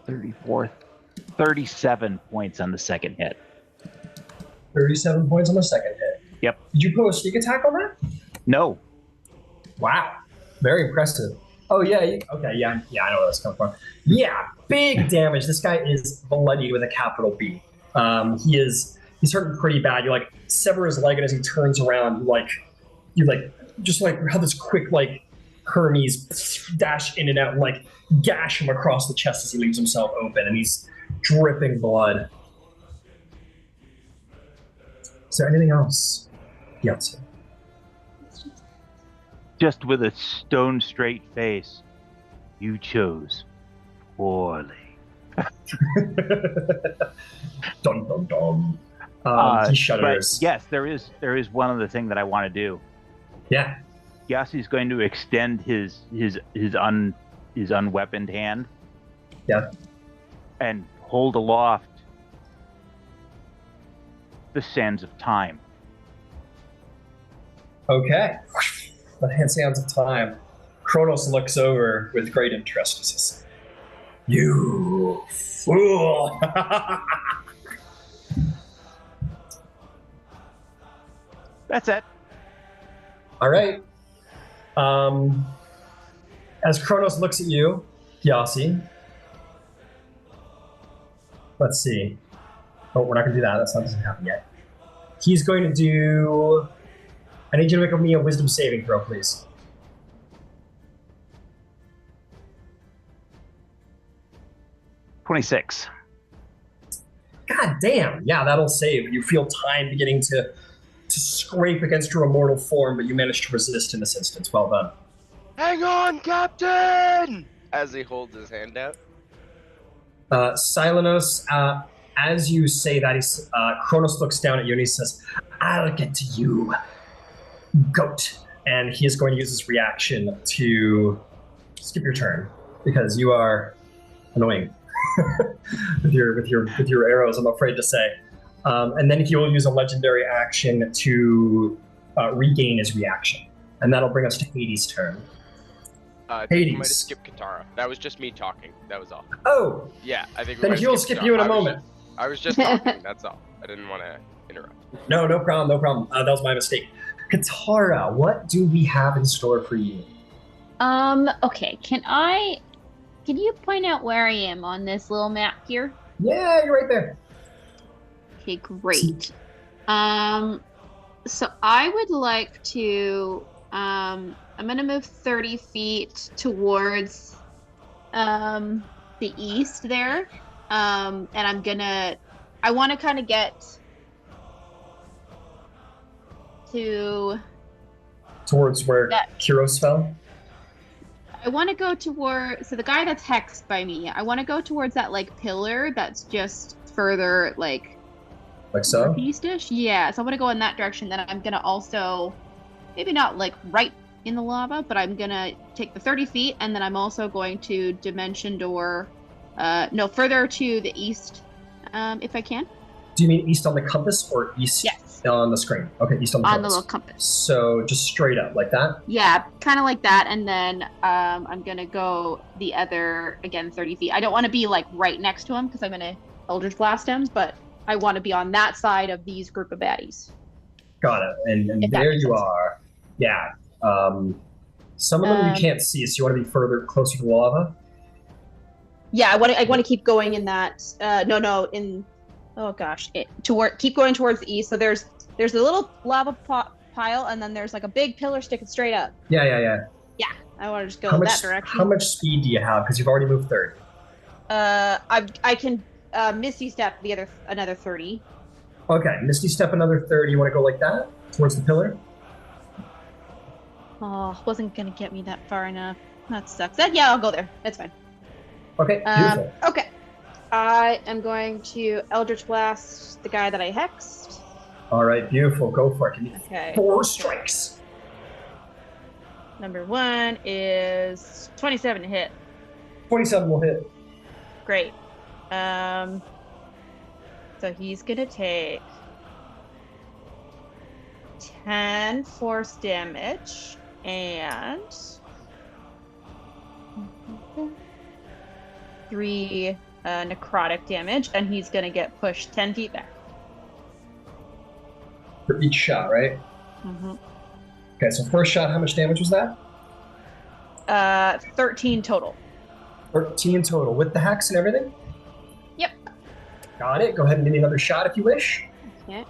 34. 37 points on the second hit. 37 points on the second hit. Yep. Did you put a sneak attack on that? No. Wow, very impressive. Oh yeah, okay, yeah, I know where that's coming from. Yeah, big damage. This guy is bloodied with a capital B. He's hurting pretty bad. You like sever his leg, and as he turns around, you just like have this quick like Hermes dash in and out, and like gash him across the chest as he leaves himself open, and he's dripping blood. Is there anything else? Yes. Just with a stone straight face, you chose poorly. Dun dun dun. He shudders. But yes, there is one other thing that I want to do. Yeah. Yassi's going to extend his unweaponed hand. Yeah. And hold aloft the sands of time. Okay. The sands of time. Kronos looks over with great interest and says, "You fool!" That's it. All right. As Kronos looks at you, Yassi. Let's see. Oh, we're not going to do that. That doesn't happen yet. He's going to do... I need you to make me a wisdom saving throw, please. $26. God damn. Yeah, that'll save. You feel time beginning to scrape against your immortal form, but you manage to resist in this instance. Well done. Hang on, Captain! As he holds his hand out. Silenos, as you say that, Kronos looks down at you and he says, "I'll get to you, goat." And he is going to use his reaction to skip your turn because you are annoying with your arrows, I'm afraid to say. And then he will use a legendary action to regain his reaction, and that'll bring us to Hades' turn. I think Hades. we might have skipped Katara. That was just me talking. That was all. Oh, Yeah, I think we then might he'll have skip skipped you in a Katara. moment. I was just talking. That's all. I didn't want to interrupt. No problem. That was my mistake. Katara, what do we have in store for you? Okay, can you point out where I am on this little map here? Yeah, you're right there. Okay, great. So I would like to, I'm gonna move 30 feet towards, the east there. And I want to kind of get towards where Kyros fell? I want to go so the guy that's hexed by me, I want to go towards that, like, pillar that's just further, like so? Northeast-ish? Yeah, so I want to go in that direction. Then I'm going to also, maybe not, like, right in the lava, but I'm going to take the 30 feet, and then I'm also going to dimension door, further to the east, if I can. Do you mean east on the compass or east on the screen? Okay, east on the compass. On the little compass. So just straight up, like that? Yeah, kind of like that. And then I'm going to go the other, again, 30 feet. I don't want to be, like, right next to him because I'm going to Eldritch Blast him, but I want to be on that side of these group of baddies. Got it. And there you are. Yeah. Some of them you can't see, so you want to be closer to the lava? Yeah, I want to keep going in that. Keep going towards the east. So there's a little lava pile, and then there's like a big pillar sticking straight up. Yeah. Yeah, I want to just go in that direction. How much speed do you have? Because you've already moved 30. I can Misty Step another 30. Okay, Misty Step another 30. You want to go like that towards the pillar? Oh, wasn't gonna get me that far enough. That sucks. Yeah, I'll go there. That's fine. Okay, beautiful. Okay. I am going to Eldritch Blast the guy that I hexed. All right, beautiful. Go for it. Give me 4 strikes. Number 1 is 27 to hit. 27 will hit. Great. So he's gonna take 10 force damage and 3 necrotic damage, and he's gonna get pushed 10 feet back. For each shot, right? Mm-hmm. Okay, so first shot, how much damage was that? 13 total. 13 total with the hex and everything? Yep. Got it. Go ahead and give me another shot if you wish. Okay.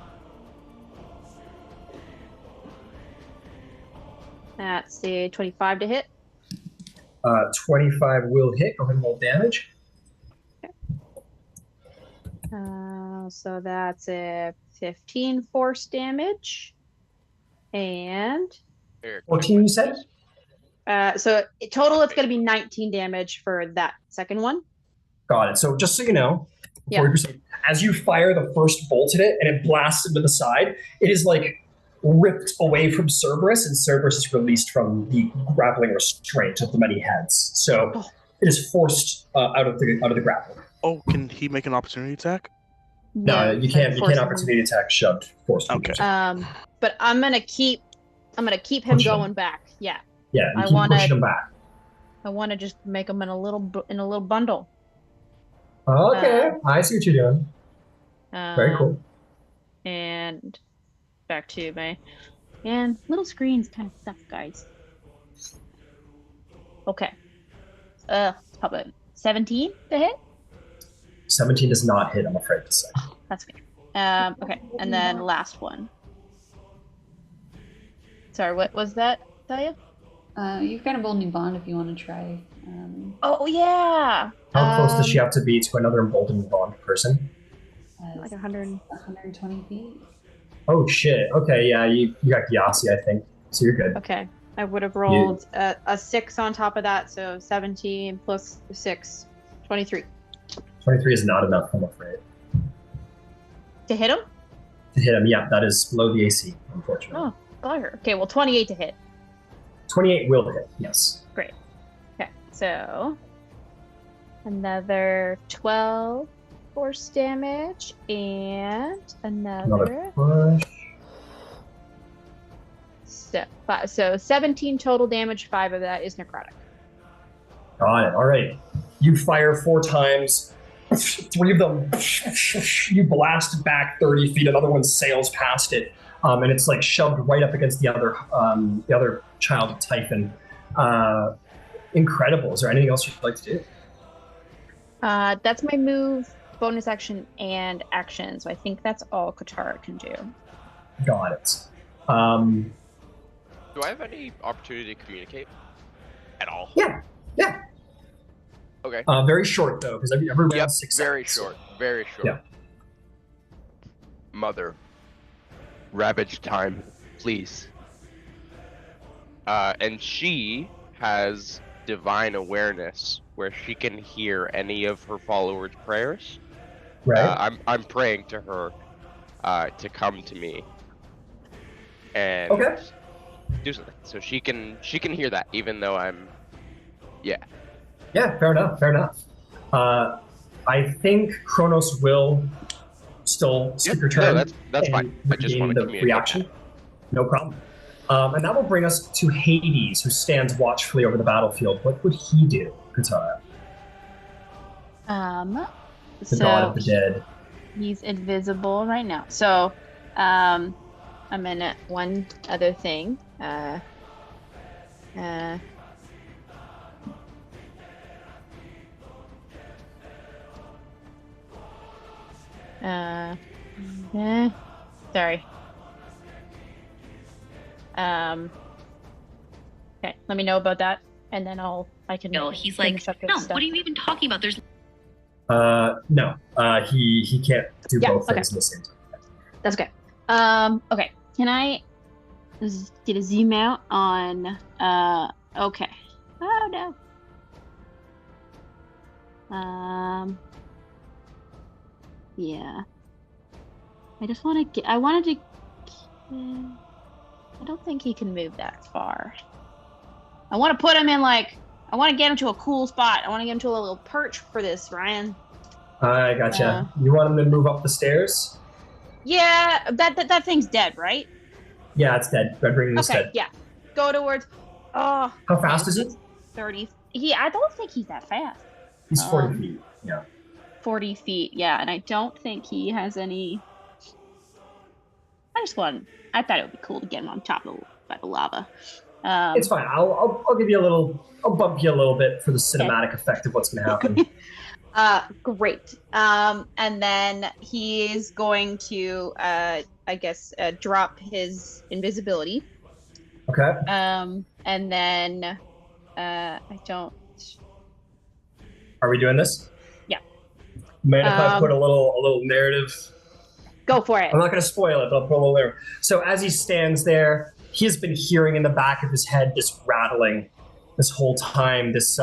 That's a 25 to hit. 25 will hit. Go ahead and roll damage. So that's a 15 force damage. And Here, 14, you said? so total it's going to be 19 damage for that second one. Got it. So just so you know, before Yeah. we proceed, as you fire the first bolt at it and it blasts into the side, it is like ripped away from Cerberus, and Cerberus is released from the grappling restraint of the many heads. So it is forced out of the grapple. Oh, can he make an opportunity attack? No, you can't. You can't opportunity attack shoved forced. Okay. But I'm gonna keep him Push him. going back. Yeah. Yeah, you I keep wanna- pushing him back. I want to just make him in a little bundle. Okay, I see what you're doing. Very cool. And back to my little screens kind of suck, guys. Okay. Probably 17 to hit. 17 does not hit, I'm afraid to say. That's good. Okay, and then last one. Sorry, what was that, Dahlia? You've got a emboldening bond if you want to try. Oh yeah. How close does she have to be to another emboldened bond person? Like 100. 120 feet. Oh shit. Okay, yeah, you got Gyasi, I think. So you're good. Okay, I would have rolled a 6 on top of that, so 17 plus 6, 23. 23 is not enough, I'm afraid. To hit him? To hit him, yeah, that is below the AC, unfortunately. Oh, bugger. Okay, well, 28 to hit. 28 will hit, yes. Great. Okay, so another 12 force damage and another push. so 17 total damage. 5 of that is necrotic. Got it. All right. You fire 4 times. 3 of them, you blast back 30 feet. Another one sails past it, and it's like shoved right up against the other child of Typhon. Incredible. Is there anything else you'd like to do? That's my move, bonus action, and action. So I think that's all Katara can do. Got it. Do I have any opportunity to communicate at all? Yeah. Okay. Very short though, because every round 6 very seconds. short. Very short. Yeah. Mother. Ravage time, please. And she has divine awareness where she can hear any of her followers' prayers. Right. I'm praying to her to come to me and do something. So she can hear that even though I'm Yeah, fair enough. I think Kronos will still skip your turn. No, that's fine. I just want to communicate reaction. that. No problem. And that will bring us to Hades, who stands watchfully over the battlefield. What would he do, Katara? The god of the dead. He's invisible right now. So, I'm in one other thing. Sorry. Okay, let me know about that, and then I can. No, he's like, finish up this no, stuff. what are you even talking about? There's No. He can't do both things at the same time. That's okay. Okay. Can I get a zoom out on? Okay. Oh no. Yeah. I just want to get. I wanted to. I don't think he can move that far. I want to put him in I want to get him to a cool spot. I want to get him to a little perch for this, Ryan. I gotcha. You want him to move up the stairs? Yeah, that thing's dead, right? Yeah, it's dead. Red Ring is dead. Yeah. Go towards. Oh. How fast is it? 30. I don't think he's that fast. He's 40 feet. Yeah. 40 feet, yeah, and I don't think he has any. I thought it would be cool to get him on top of the lava. It's fine. I'll give you a little. I'll bump you a little bit for the cinematic effect of what's going to happen. Great. And then he's going to, I guess, drop his invisibility. Okay. And then, I don't. Are we doing this? Yeah. Mind if I put a little narrative? Go for it. I'm not going to spoil it, but I'll put a little there. So as he stands there, he has been hearing in the back of his head this rattling this whole time. This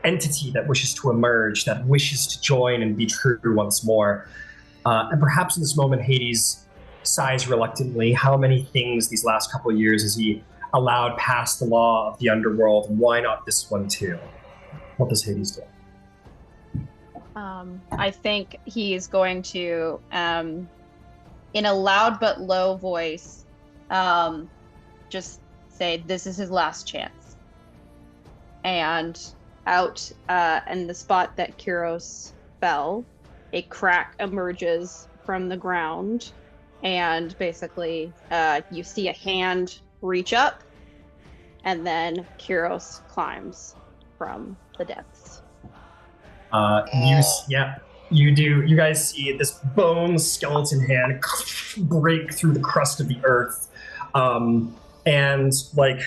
entity that wishes to emerge, that wishes to join and be true once more. And perhaps in this moment, Hades sighs reluctantly. How many things these last couple of years has he allowed past the law of the underworld? And why not this one too? What does Hades do? I think he's going to, in a loud but low voice, just say, this is his last chance. And out in the spot that Kyros fell, a crack emerges from the ground, and basically you see a hand reach up, and then Kyros climbs from the depths. You do. You guys see this bone skeleton hand break through the crust of the earth, and like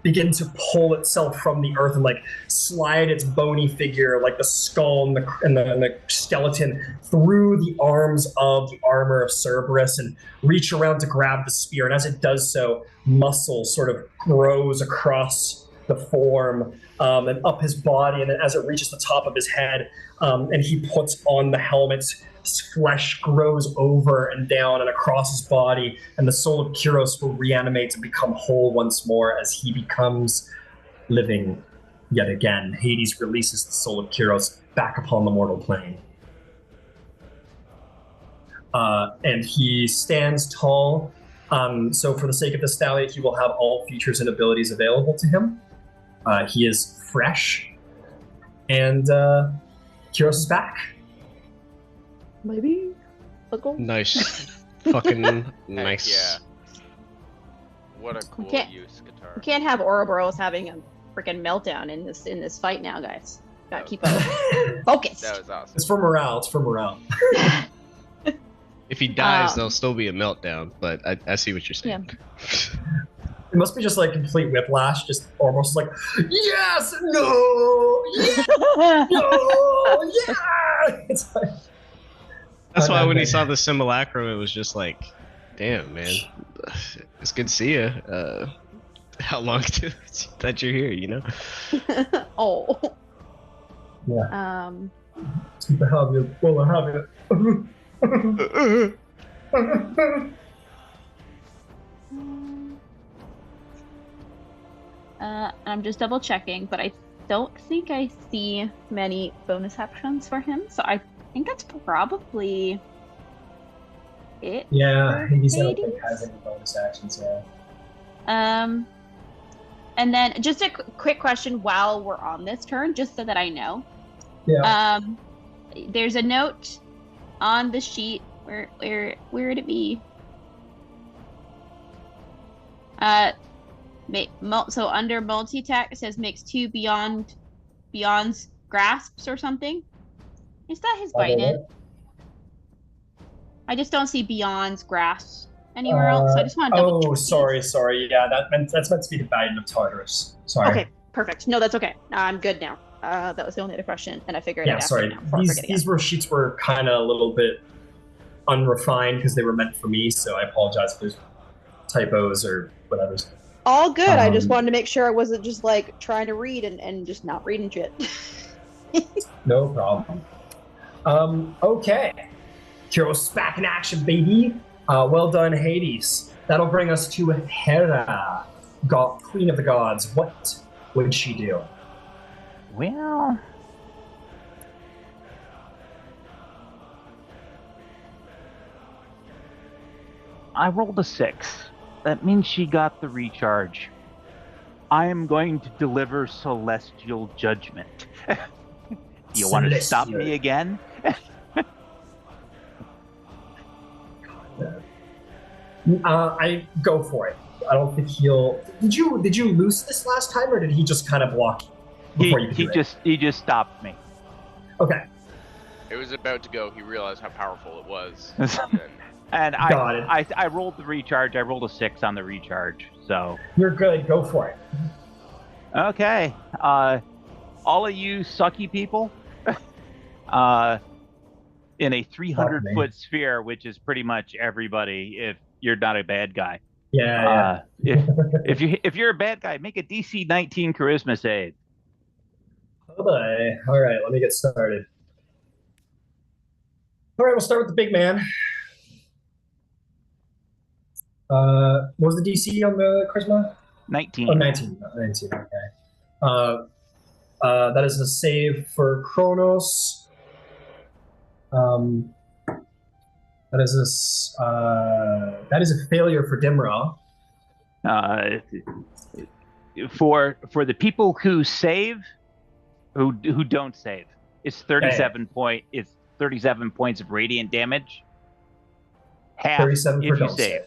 begin to pull itself from the earth and like slide its bony figure, like the skull and the skeleton, through the arms of the armor of Cerberus and reach around to grab the spear. And as it does so, muscle sort of grows across the form and up his body, and then as it reaches the top of his head, and he puts on the helmet, flesh grows over and down and across his body, and the soul of Kyros will reanimate and become whole once more as he becomes living yet again. Hades releases the soul of Kyros back upon the mortal plane. And he stands tall. So for the sake of the stallion, he will have all features and abilities available to him. He is fresh, and Kyros is back. Maybe. Nice. Fucking nice. Yeah. What a cool use guitar. We can't have Ouroboros having a freaking meltdown in this fight now, guys. Gotta keep up. Focused. That was awesome. It's for morale. If he dies, there'll still be a meltdown, but I see what you're saying. Yeah. It must be just like complete whiplash, just almost like, yes, no, yeah, no, yeah. It's like, That's why when he saw the simulacrum, it was just like, damn, man, it's good to see you. How long that you're here, you know? Oh. Yeah. It's good to have you. Well, I have you. I'm just double checking, but I don't think I see many bonus actions for him, so I think that's probably it. Yeah, Hades I don't think has any bonus actions, yeah. And then just a quick question while we're on this turn, just so that I know. Yeah. There's a note on the sheet. Where would it be? So under multi-attack, it says makes 2 beyond's grasps or something. Is that his Biden? I just don't see beyond's grasps anywhere else. So I just want to double check. Sorry. Yeah, that's meant to be the Biden of Tartarus. Sorry. Okay, perfect. No, that's okay. I'm good now. That was the only other question, and I figured it out. Yeah, sorry. These sheets were kind of a little bit unrefined because they were meant for me, so I apologize if there's typos or whatever. All good. I just wanted to make sure I wasn't just like trying to read and just not reading shit. No problem. Okay. Kyros back in action, baby. Well done, Hades. That'll bring us to Hera, Queen of the Gods. What would she do? Well, I rolled a 6. That means she got the recharge. I am going to deliver celestial judgment. You want to stop me again? I go for it. I don't think he'll. Did you loose this last time, or did he just kind of block you before you could do it? He just stopped me. Okay. It was about to go. He realized how powerful it was. And then, And Got it. I rolled the recharge. I rolled a 6 on the recharge. So You're good. Go for it. okay, all of you sucky people, in a 300-foot sphere, which is pretty much everybody. If you're not a bad guy, Yeah. if you're a bad guy, make a DC 19 charisma save. All right. Let me get started. All right. We'll start with the big man. What was the DC on the charisma? 19. Oh, 19. 19. Okay. That is a save for Kronos. That is a failure for Dimra. For the people who save, who don't save, it's 37 it's 37 points of radiant damage. Half 37 for if you don't save. save.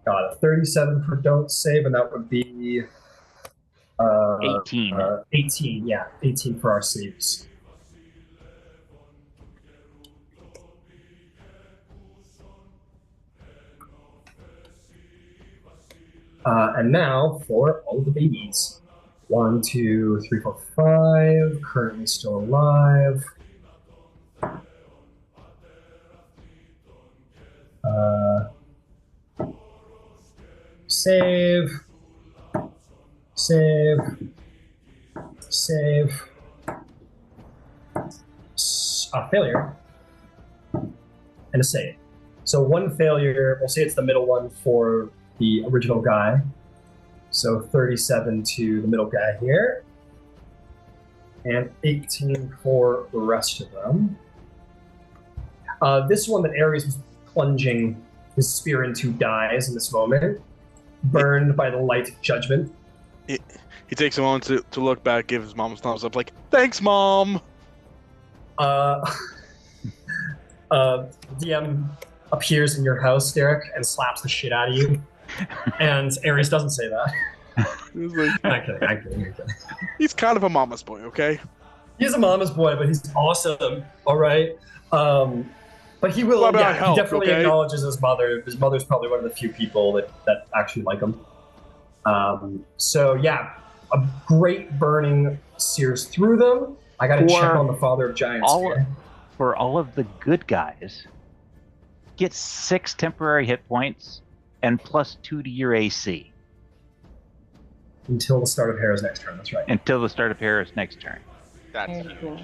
Got it. 37 for don't save, and that would be 18. 18. Yeah, 18 for our saves. And now for all of the babies. 1, 2, 3, 4, 5. Currently still alive. Save. Failure. And a save. So one failure, we'll say it's the middle one for the original guy. So 37 to the middle guy here. And 18 for the rest of them. This one that Ares was plunging his spear into dies in this moment, burned by the light of judgment. He takes a moment to look back, give his mom a thumbs up, like, "Thanks, Mom." DM appears in your house, Derek, and slaps the shit out of you. And Ares doesn't say that. He's like, I'm kidding. he's kind of a mama's boy, okay? He's a mama's boy, but he's awesome. All right. But he will. What about He help, definitely okay? acknowledges his mother. His mother's probably one of the few people that actually like him. So yeah, a great burning sears through them. I got to check on the father of giants here. For all of the good guys, get 6 temporary hit points and +2 to your AC. Until the start of Hera's next turn, that's right. Until the start of Hera's next turn. that's Very huge. cool.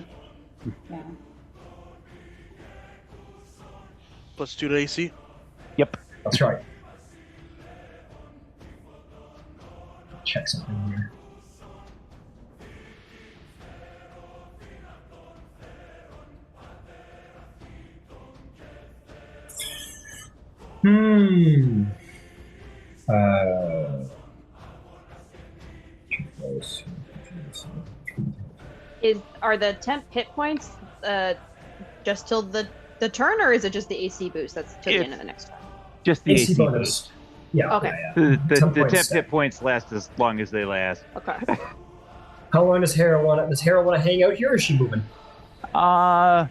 Yeah. +2 to AC. Yep. That's right. Check something here. Are the temp hit points just till the turn, or is it just the AC boost that's till the end of the next turn? Just the AC bonus. boost. Yeah. Okay. Yeah. The Temp temp points hit points last as long as they last. Okay. How long does Hera want to? Does Hera want to hang out here, or is she moving? I'm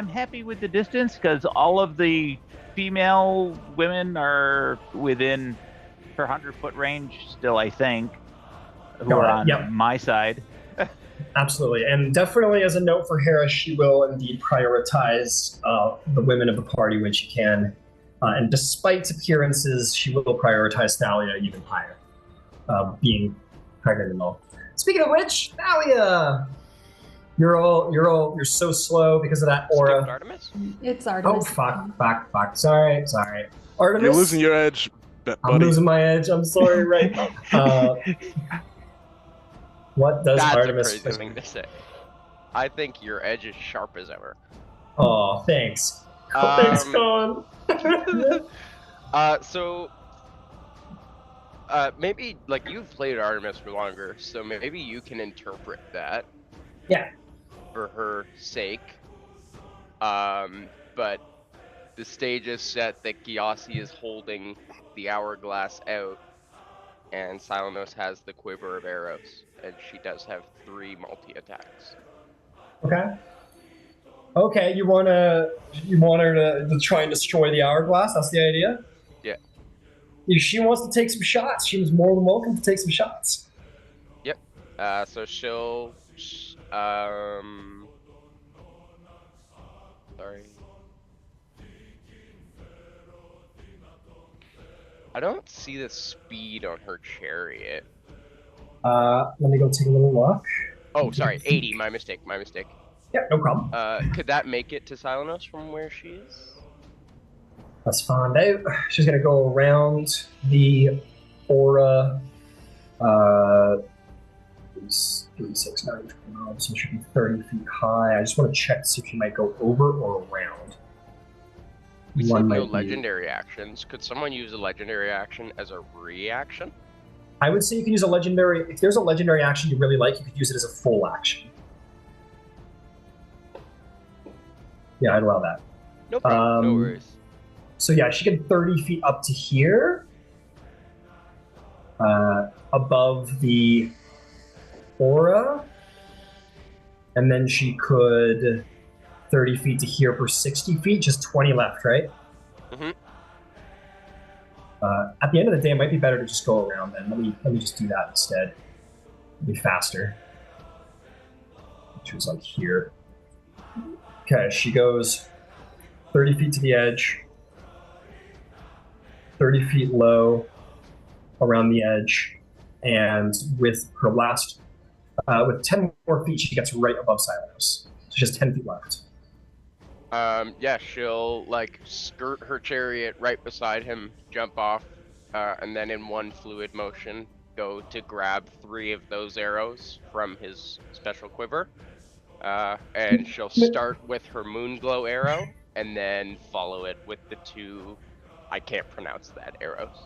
happy with the distance because all of the female women are within her 100-foot range still, I think, who are on my side. Absolutely, and definitely as a note for Hera, she will indeed prioritize the women of the party when she can. And despite appearances, she will prioritize Thalia even higher, being pregnant and all. Speaking of which, Thalia, you're so slow because of that aura. Skipped Artemis? It's Artemis. Oh fuck. Sorry. Artemis, You're losing your edge, buddy. I'm losing my edge. I'm sorry. Right. What does That's Artemis a crazy thing to say. I think your edge is sharp as ever. Oh, thanks. Thanks, Colin. Maybe like you've played Artemis for longer, so maybe you can interpret that. Yeah. For her sake. But the stage is set that Gyasi is holding the hourglass out, and Silenos has the quiver of arrows, and she does have 3 multi-attacks. Okay. Okay, you want her to try and destroy the hourglass? That's the idea? Yeah. If she wants to take some shots, she was more than welcome to take some shots. Yep. So she'll, sorry. I don't see the speed on her chariot. Let me go take a little look. Oh, sorry, 80. My mistake. Yeah, no problem. Could that make it to Silenos from where she is? Let's find out. She's gonna go around the aura. 3, 6, 9, 12, so it should be 30 feet high. I just want to check to see if she might go over or around. We said One no might be- legendary actions. Could someone use a legendary action as a reaction? I would say you can use a legendary. If there's a legendary action you really like, you could use it as a full action. Yeah, I'd allow that. No problem. No Um, worries. So yeah, she can 30 feet up to here, above the aura, and then she could 30 feet to here for 60 feet, just 20 left, right? Mhm. At the end of the day, it might be better to just go around then. Let me just do that instead. It'll be faster. Which was like here. Okay, she goes 30 feet to the edge, 30 feet low around the edge, and with her last, with 10 more feet, she gets right above Silenos. So just 10 feet left. Yeah, she'll like skirt her chariot right beside him, jump off, and then in one fluid motion go to grab 3 of those arrows from his special quiver. And she'll start with her Moonglow arrow, and then follow it with the 2, I can't pronounce that, arrows.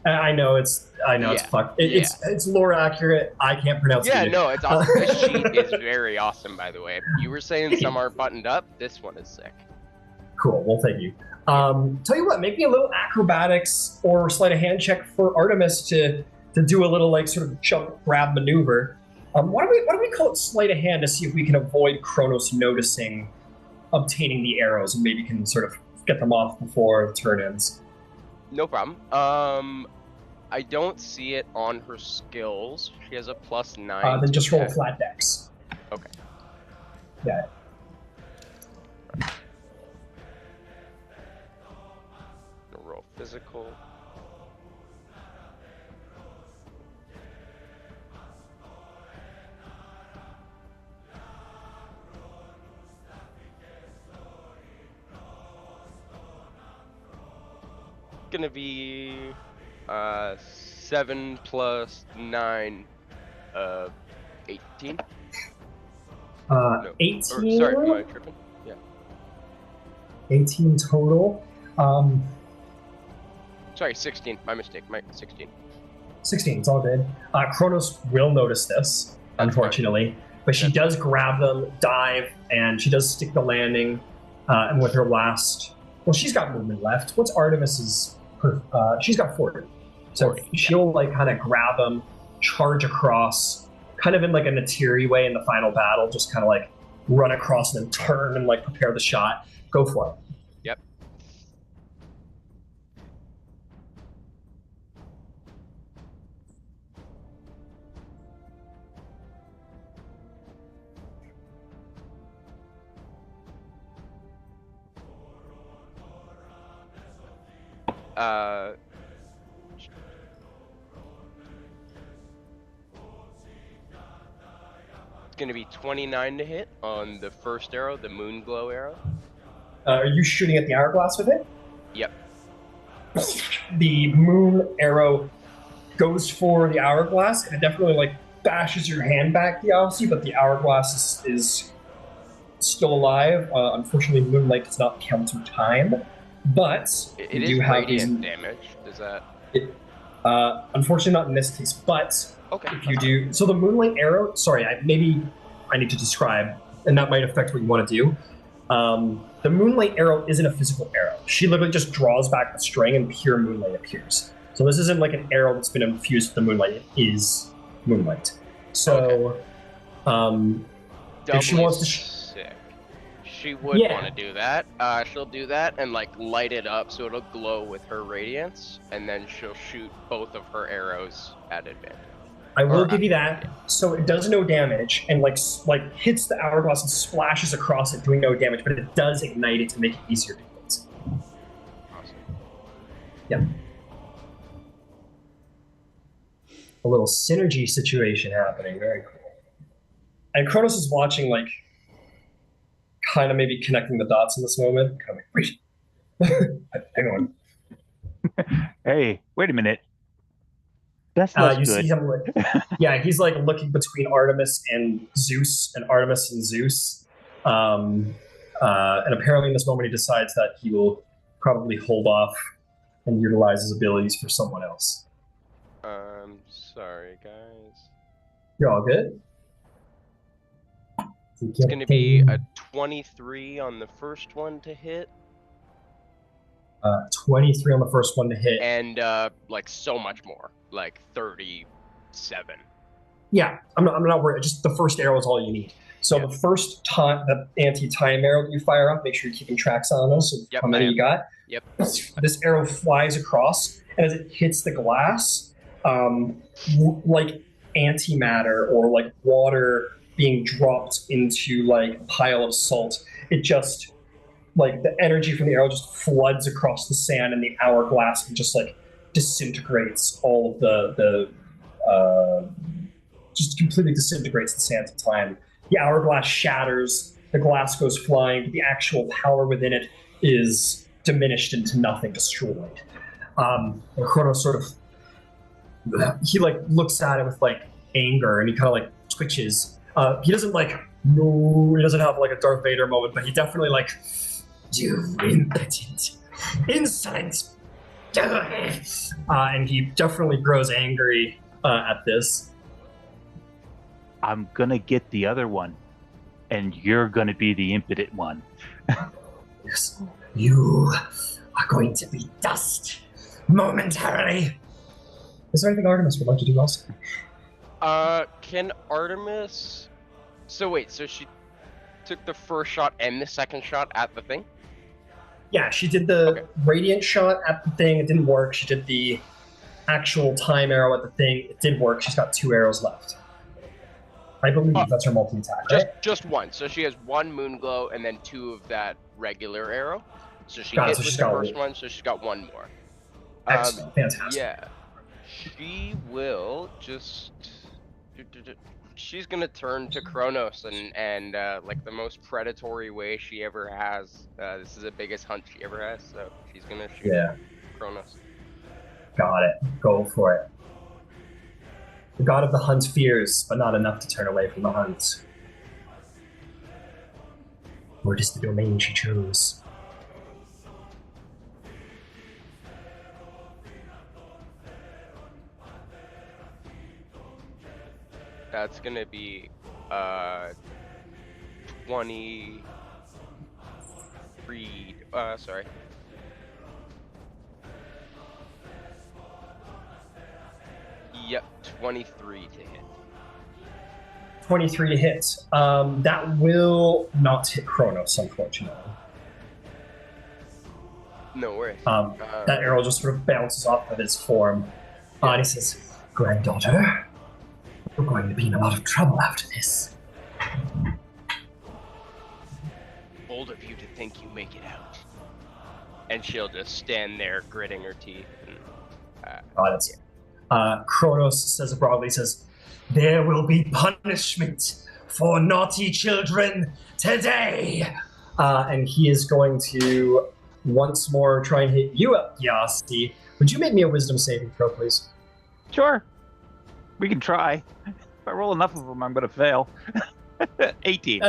I know it's Yeah, fucked. It's lore accurate. I can't pronounce it. Yeah, either. no, it's awesome. This sheet is very awesome, by the way. You were saying some aren't buttoned up. This one is sick. Cool. Well, thank you. Tell you what, make me a little acrobatics or sleight of hand check for Artemis to do a little like sort of jump grab maneuver. Why don't we call it sleight of hand to see if we can avoid Kronos noticing obtaining the arrows and maybe can sort of get them off before the turn ends. No problem. I don't see it on her skills. She has a +9. Then to just roll a attack. flat dex. Okay. Yeah. Roll physical. Gonna be 7 + 9, 18. No. 18. Or, sorry, am I tripping? Yeah. 18 total. Sorry, 16. My mistake. 16. 16, it's all good. Kronos will notice this, unfortunately, but she does grab them, dive, and she does stick the landing. And with her last, well, she's got movement left. What's Artemis's? She's got 40. So 40, she'll like kind of grab them, charge across, kind of in like a Natiri way in the final battle, just kind of like run across and then turn and like prepare the shot. Go for it. Yep. It's gonna be 29 to hit on the first arrow, the Moonglow arrow. Are you shooting at the hourglass with it? Yep. The moon arrow goes for the hourglass, and it definitely like bashes your hand back, obviously, but the hourglass is still alive. Unfortunately, moonlight does not counter time, but It you is do have these. radiant damage. Does that? Unfortunately, not in this case, but Okay. if you do, so the moonlight arrow. Sorry, maybe I need to describe, and that might affect what you want to do. the moonlight arrow isn't a physical arrow. She literally just draws back the string and pure moonlight appears. So this isn't like an arrow that's been infused with the moonlight. It is moonlight. So, if she Doubly wants to, sick. She would Yeah. want to do that. She'll do that and like light it up so it'll glow with her radiance, and then she'll shoot both of her arrows at advantage. I will Or, give you that. So it does no damage and like hits the hourglass and splashes across it, doing no damage, but it does ignite it to make it easier to hit. Awesome. Yep. A little synergy situation happening. Very cool. And Kronos is watching, like, kind of maybe connecting the dots in this moment. Kind of like, wait. Hang on. Hey, wait a minute. That's not You good. see him, like, yeah, he's like looking between Artemis and Zeus, and Artemis and Zeus. And apparently in this moment he decides that he will probably hold off and utilize his abilities for someone else. Sorry, guys. You're all good? It's going to be a 23 on the first one to hit. 23 on the first one to hit. And, like, so much more. Like, 37. Yeah, I'm not worried. Just the first arrow is all you need. So the first time, the anti-time arrow that you fire up, make sure you're keeping tracks on those. So Yep, how many I am. you got? Yep. This arrow flies across, and as it hits the glass, like antimatter or like water being dropped into like a pile of salt, it just, like, the energy from the arrow just floods across the sand, and the hourglass just like disintegrates all of the just completely disintegrates the sands of time. The hourglass shatters, the glass goes flying, but the actual power within it is diminished into nothing, destroyed. And Kronos sort of, he like looks at it with like anger, and he kind of like twitches. He doesn't like, no, he doesn't have like a Darth Vader moment, but he definitely like, you impotent, insolent. And he definitely grows angry at this. I'm gonna get the other one, and you're gonna be the impotent one. Yes, you are going to be dust momentarily. Is there anything Artemis would like to do also? Can Artemis... So wait, so she took the first shot and the second shot at the thing? Yeah, she did the radiant shot at the thing. It didn't work. She did the actual time arrow at the thing. It did work. She's got 2 arrows left. I believe that's her multi-attack, right? Just one. So she has 1 moon glow and then 2 of that regular arrow. So she Got it, hit so with she's the got first 1. one, so she's got 1 more. Excellent. Fantastic. Yeah. She will just... She's gonna turn to Kronos and like the most predatory way she ever has. This is the biggest hunt she ever has, so she's gonna shoot Kronos. Got it. Go for it. The god of the hunt fears, but not enough to turn away from the hunt. What is the domain she chose? That's gonna be 23. Sorry. Yep, 23 to hit. 23 to hit. That will not hit Kronos, unfortunately. No worries. That arrow just sort of bounces off of his form. And he says, "Granddaughter, we're going to be in a lot of trouble after this." Bold of you to think you make it out. And she'll just stand there gritting her teeth. And, Got it. Kronos says broadly, says, "There will be punishment for naughty children today." And he is going to once more try and hit you up, Yasti. Would you make me a wisdom saving throw, please? Sure. We can try. If I roll enough of them, I'm going to fail. 18.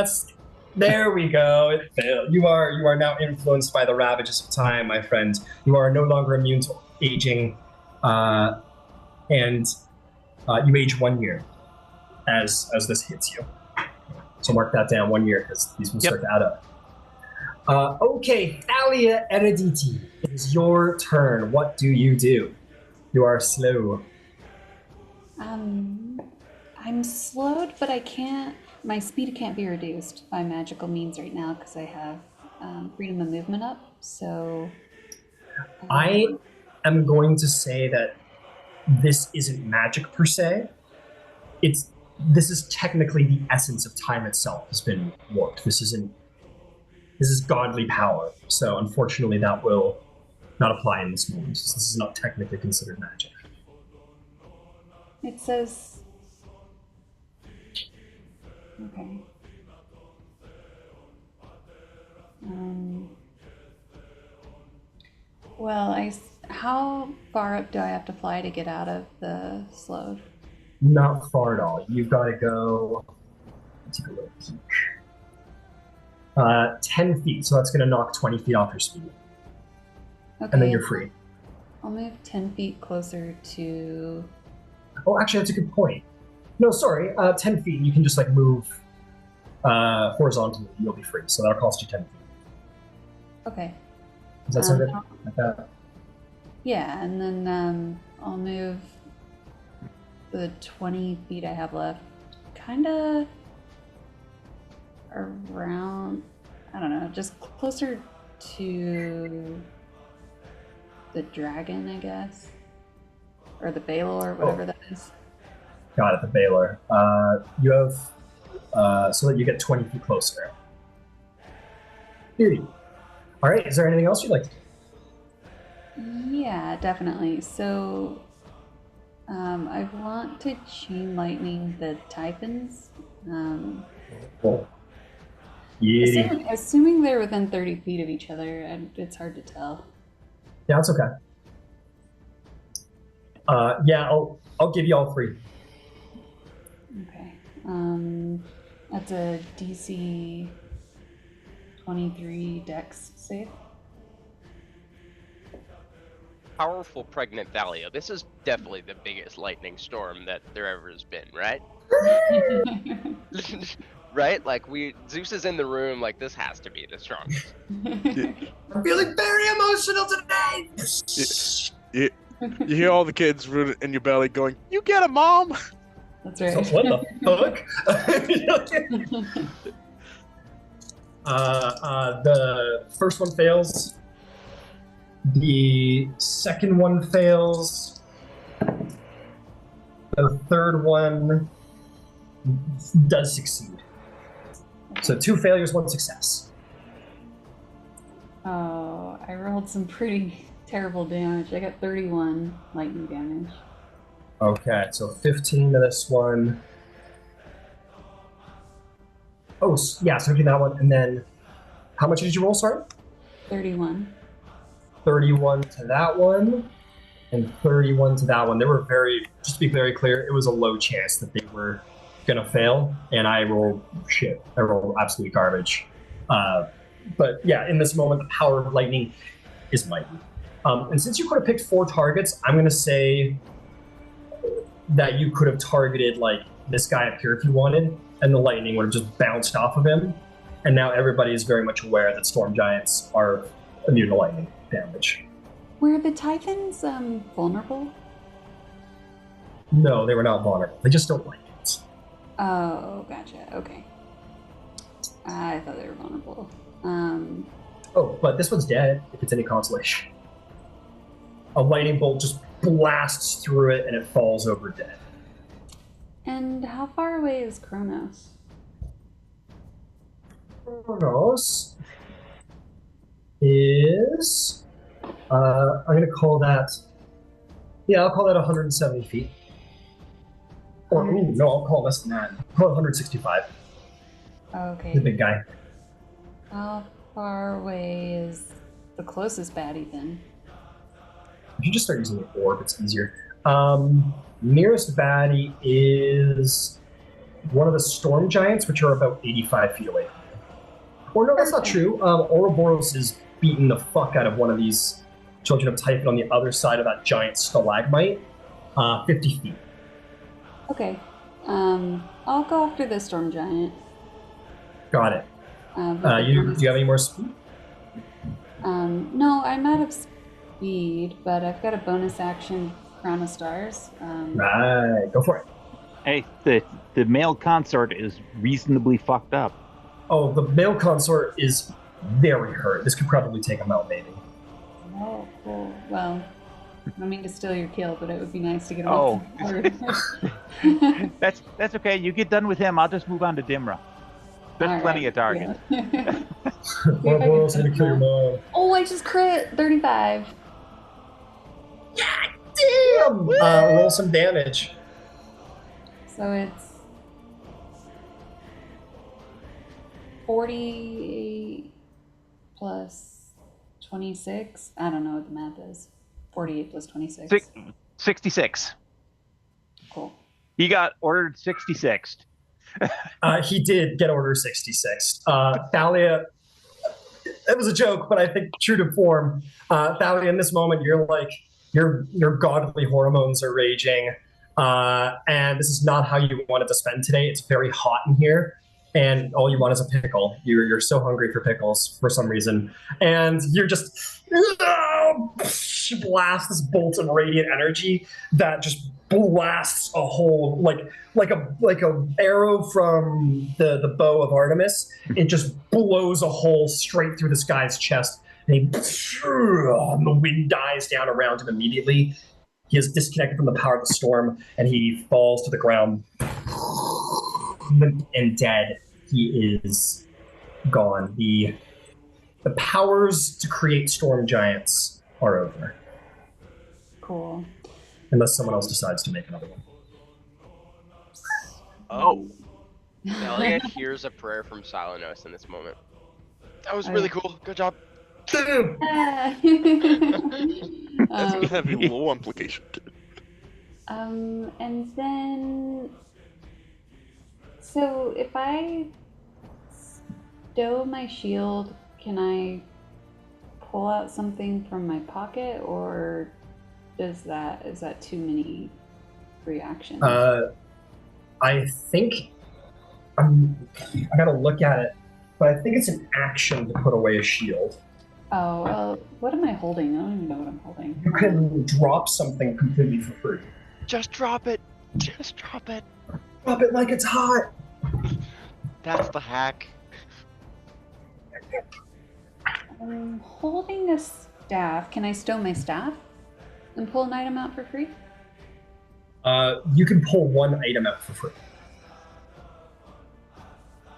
There we go. It failed. You are now influenced by the ravages of time, my friend. You are no longer immune to aging, and you age 1 year as this hits you. So mark that down, 1 year, because these will start to add up. Okay, Thalia Erediti, it is your turn. What do? You are slow. I'm slowed, but I can't. My speed can't be reduced by magical means right now because I have freedom of movement up. So I am going to say that this isn't magic per se. This is technically the essence of time itself has been warped. This is godly power. So unfortunately, that will not apply in this moment. This is not technically considered magic. it says. Okay. Well, how far up do I have to fly to get out of the slowed? Not far at all. You've got to go. Take a little peek. 10 feet, so that's going to knock 20 feet off your speed. Okay. And then you're free. I'll move 10 feet closer to. Oh, actually, that's a good point. No, sorry. 10 feet, you can just like move horizontally. You'll be free. So that'll cost you 10 feet. Okay. Does that sound good? Like that? Yeah, and then I'll move the 20 feet I have left kind of around, I don't know, just closer to the dragon, I guess. Or the Baylor, whatever that is. Got it, the Baylor. You have, so that you get 20 feet closer. Beauty. All right, is there anything else you'd like to do? Yeah, definitely. So, I want to chain lightning the Typhons. Cool. Yeah. Assuming they're within 30 feet of each other, it's hard to tell. Yeah, it's okay. Yeah, I'll give you all three. Okay. That's a DC 23 Dex save. Powerful pregnant Thalia. This is definitely the biggest lightning storm that there ever has been, right? Right? Like Zeus is in the room, like this has to be the strongest. I'm feeling very emotional today. You hear all the kids in your belly going, "You get it, Mom!" That's right. So what the fuck? The first one fails. The second one fails. The third one does succeed. So 2 failures, 1 success. Oh, I rolled some pretty terrible damage. I got 31 lightning damage. Okay, so 15 to this one. Oh, yeah, so 15 that one. And then, how much did you roll, sorry? 31. 31 to that one, and 31 to that one. They were just to be very clear, it was a low chance that they were gonna fail, and I rolled shit. I rolled absolute garbage. But yeah, in this moment, the power of lightning is mighty. And since you could have picked 4 targets, I'm gonna say that you could have targeted like this guy up here if you wanted, and the lightning would have just bounced off of him. And now everybody is very much aware that storm giants are immune to lightning damage. Were the Typhons vulnerable? No, they were not vulnerable. They just don't like it. Oh, gotcha. Okay. I thought they were vulnerable. Oh, but this one's dead, if it's any consolation. A lightning bolt just blasts through it and it falls over dead. And how far away is Kronos? Kronos is... I'm going to call that... Yeah, I'll call that 170 feet. Or, ooh, no, I'll call it less than that. I'll call it 165. Okay. The big guy. How far away is the closest baddie then? You should just start using the orb, it's easier. Nearest baddie is one of the storm giants, which are about 85 feet away. Or no, that's not true. Ouroboros is beating the fuck out of one of these children of Typhon on the other side of that giant stalagmite. 50 feet. Okay. I'll go after the storm giant. Got it. With the Do bonus- you have any more speed? No, I'm out of speed, but I've got a bonus action, Crown of Stars. Right, go for it. Hey, the male consort is reasonably fucked up. Oh, the male consort is very hurt. This could probably take him out, maybe. Oh, cool. Well, I don't mean to steal your kill, but it would be nice to get him Oh. off the board. That's okay. You get done with him. I'll just move on to Dimra. There's All plenty right, of targets. yeah. What else gonna kill your mom? Oh, I just crit 35. Damn! Roll some damage. So it's 48 plus 26. I don't know what the math is. 48 plus 26. 66. Cool. He got ordered 66th. He did get order 66. Thalia, it was a joke, but I think true to form, Thalia, in this moment, you're like, your godly hormones are raging, and this is not how you wanted to spend today. It's very hot in here, and all you want is a pickle. You're so hungry for pickles for some reason, and you're just blast this bolt of radiant energy that just blasts a hole like a arrow from the bow of Artemis. It just blows a hole straight through this guy's chest, and the wind dies down around him immediately. He is disconnected from the power of the storm, and he falls to the ground and dead. He is gone. The powers to create storm giants are over, Cool. unless someone else decides to make another one. Oh. Thalia hears a prayer from Silenos in this moment. That was really cool. Good job. Ah. That's gonna have a low implication. And then, so if I stow my shield, can I pull out something from my pocket, or is that too many reactions? I think I gotta look at it, but I think it's an action to put away a shield. Oh, well, what am I holding? I don't even know what I'm holding. You can drop something completely for free. Just drop it. Just drop it. Drop it like it's hot. That's the hack. I'm holding a staff. Can I stow my staff and pull an item out for free? You can pull one item out for free.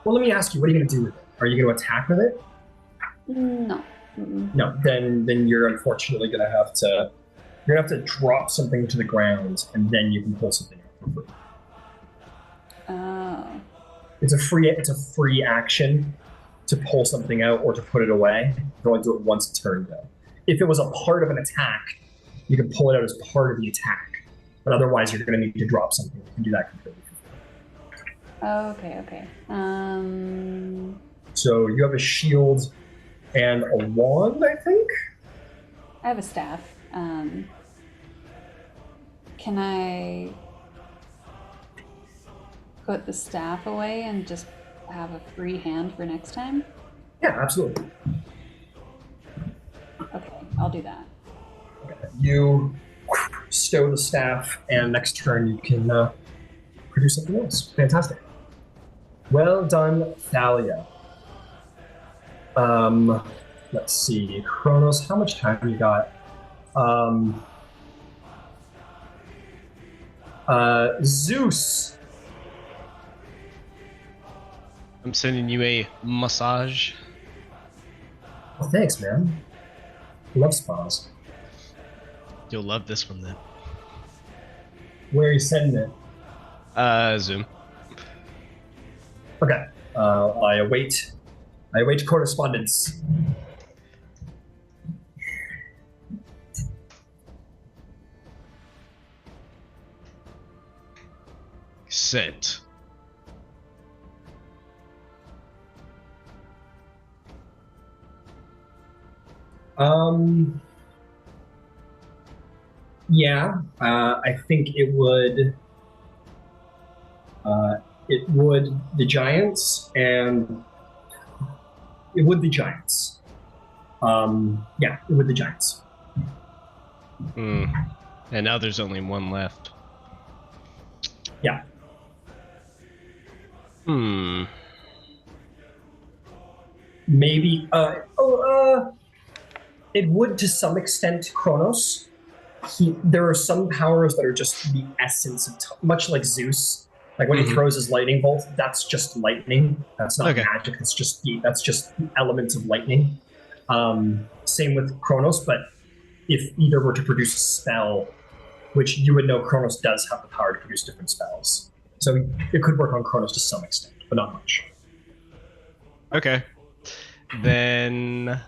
Well, let me ask you, what are you going to do with it? Are you going to attack with it? No. Mm-mm. No. Then you're unfortunately going to have to drop something to the ground, and then you can pull something out for free. Oh. It's a free action to pull something out or to put it away. You can only do it once a turn, though. If it was a part of an attack, you can pull it out as part of the attack. But otherwise, you're going to need to drop something. You can do that completely. Okay. So you have a shield and a wand, I think? I have a staff. Can I put the staff away and just have a free hand for next time? Yeah, absolutely. Okay, I'll do that. You stow the staff, and next turn you can produce something else. Fantastic. Well done, Thalia. Let's see. Kronos, how much time you got? Zeus. I'm sending you a massage. Oh, thanks, man. Love spas. You'll love this one then. Where are you sending it? Zoom. Okay. I await correspondence. Sent. Yeah, I think it would. The giants and it would the giants. Yeah, it would the giants. Hmm. And now there's only one left. Yeah. Hmm. Maybe. It would to some extent Kronos. There are some powers that are just the essence of much like Zeus. Like when he throws his lightning bolt, that's just lightning. That's not magic. That's just the elements of lightning. Same with Kronos, but if either were to produce a spell, which you would know Kronos does have the power to produce different spells. So it could work on Kronos to some extent, but not much. Okay. Then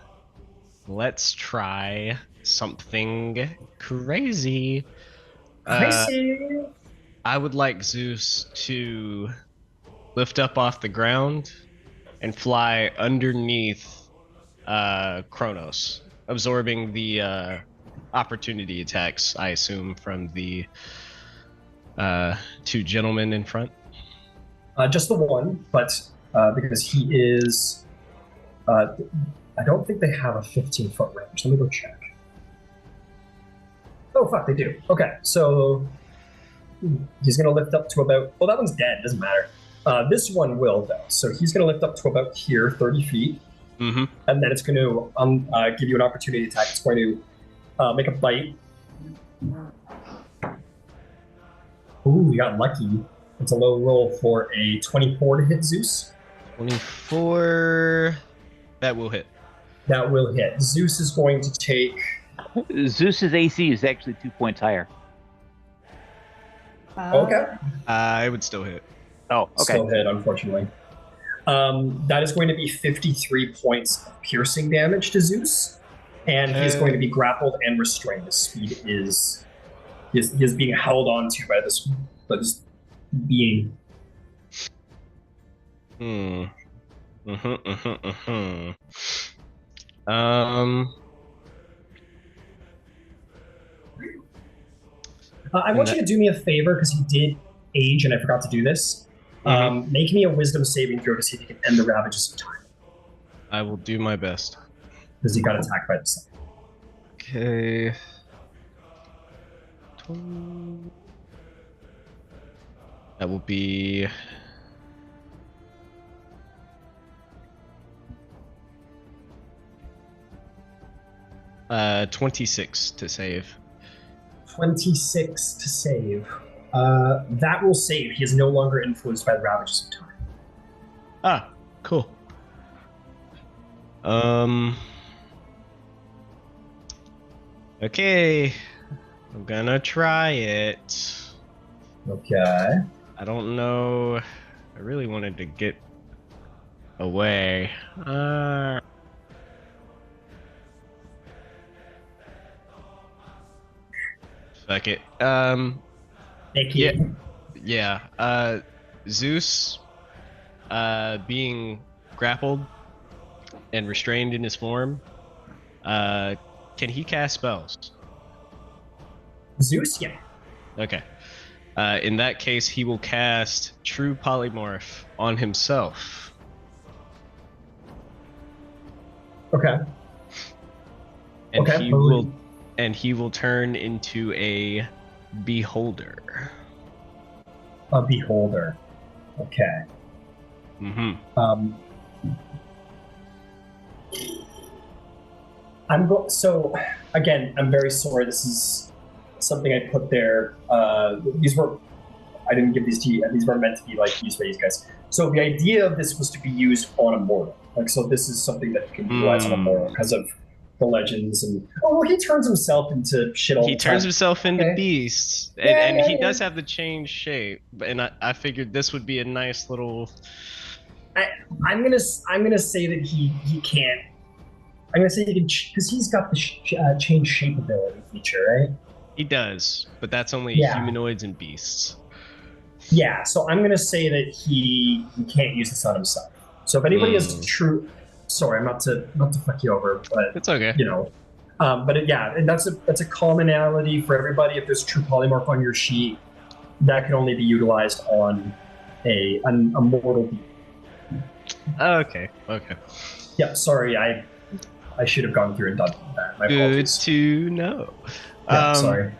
let's try something crazy. Crazy. I would like Zeus to lift up off the ground and fly underneath Kronos, absorbing the opportunity attacks, I assume, from the two gentlemen in front. Just the one, but because he is... I don't think they have a 15-foot range. Let me go check. Oh, fuck, they do. Okay, so he's going to lift up to about... Oh, that one's dead. Doesn't matter. This one will, though. So he's going to lift up to about here, 30 feet. And then it's going to give you an opportunity attack. It's going to make a bite. Ooh, you got lucky. It's a low roll for a 24 to hit Zeus. 24... That will hit. That will hit. Zeus is going to take... Zeus's AC is actually 2 points higher. Okay. It would still hit. Oh, okay. Still hit, unfortunately. That is going to be 53 points of piercing damage to Zeus, and he's going to be grappled and restrained. His speed is being held onto by this being. I want you to do me a favor because he did age, and I forgot to do this. Make me a wisdom saving throw to see if you can end the ravages of time. I will do my best. Because he got attacked by the sun. Okay. That will be... 26 to save. 26 to save. That will save. He is no longer influenced by the ravages of time. Ah, cool. Okay. I'm gonna try it. Okay. I don't know. I really wanted to get away. Fuck it. Thank you. Yeah. Zeus, being grappled and restrained in his form, can he cast spells? Zeus, yeah. Okay. In that case, he will cast True Polymorph on himself. Okay. And okay. he will turn into a beholder. A beholder. Okay. So again, I'm very sorry. This is something I put there. I didn't give these to you. These were meant to be like used by these guys. So the idea of this was to be used on a mortal. So this is something that you can utilize on a mortal because of the legends and he turns himself into shit all the time. He turns himself into beasts, and he does have the change shape. And I figured this would be a nice little. I'm gonna say that he can't. I'm gonna say he can because he's got the change shape ability feature, right? He does, but that's only humanoids and beasts. Yeah, so I'm gonna say that he can't use this on himself. So if anybody has true, sorry, not to fuck you over, but it's okay. And that's a commonality for everybody. If there's true polymorph on your sheet, that can only be utilized on a mortal being. Okay. Yeah, sorry, I should have gone through and done that. My Good apologies. to know. Yeah, sorry.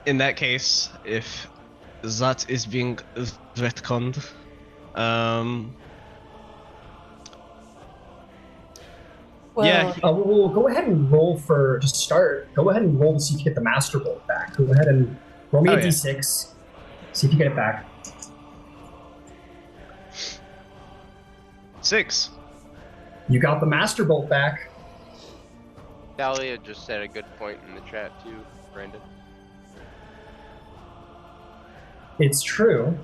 In that case, if that is being retconned, Well, yeah, We'll go ahead and roll to start. Go ahead and roll to see if you get the Master Bolt back. Go ahead and roll me Oh, a yeah. d6. See if you get it back. 6. You got the Master Bolt back. Dahlia just said a good point in the chat too, Brandon. It's true.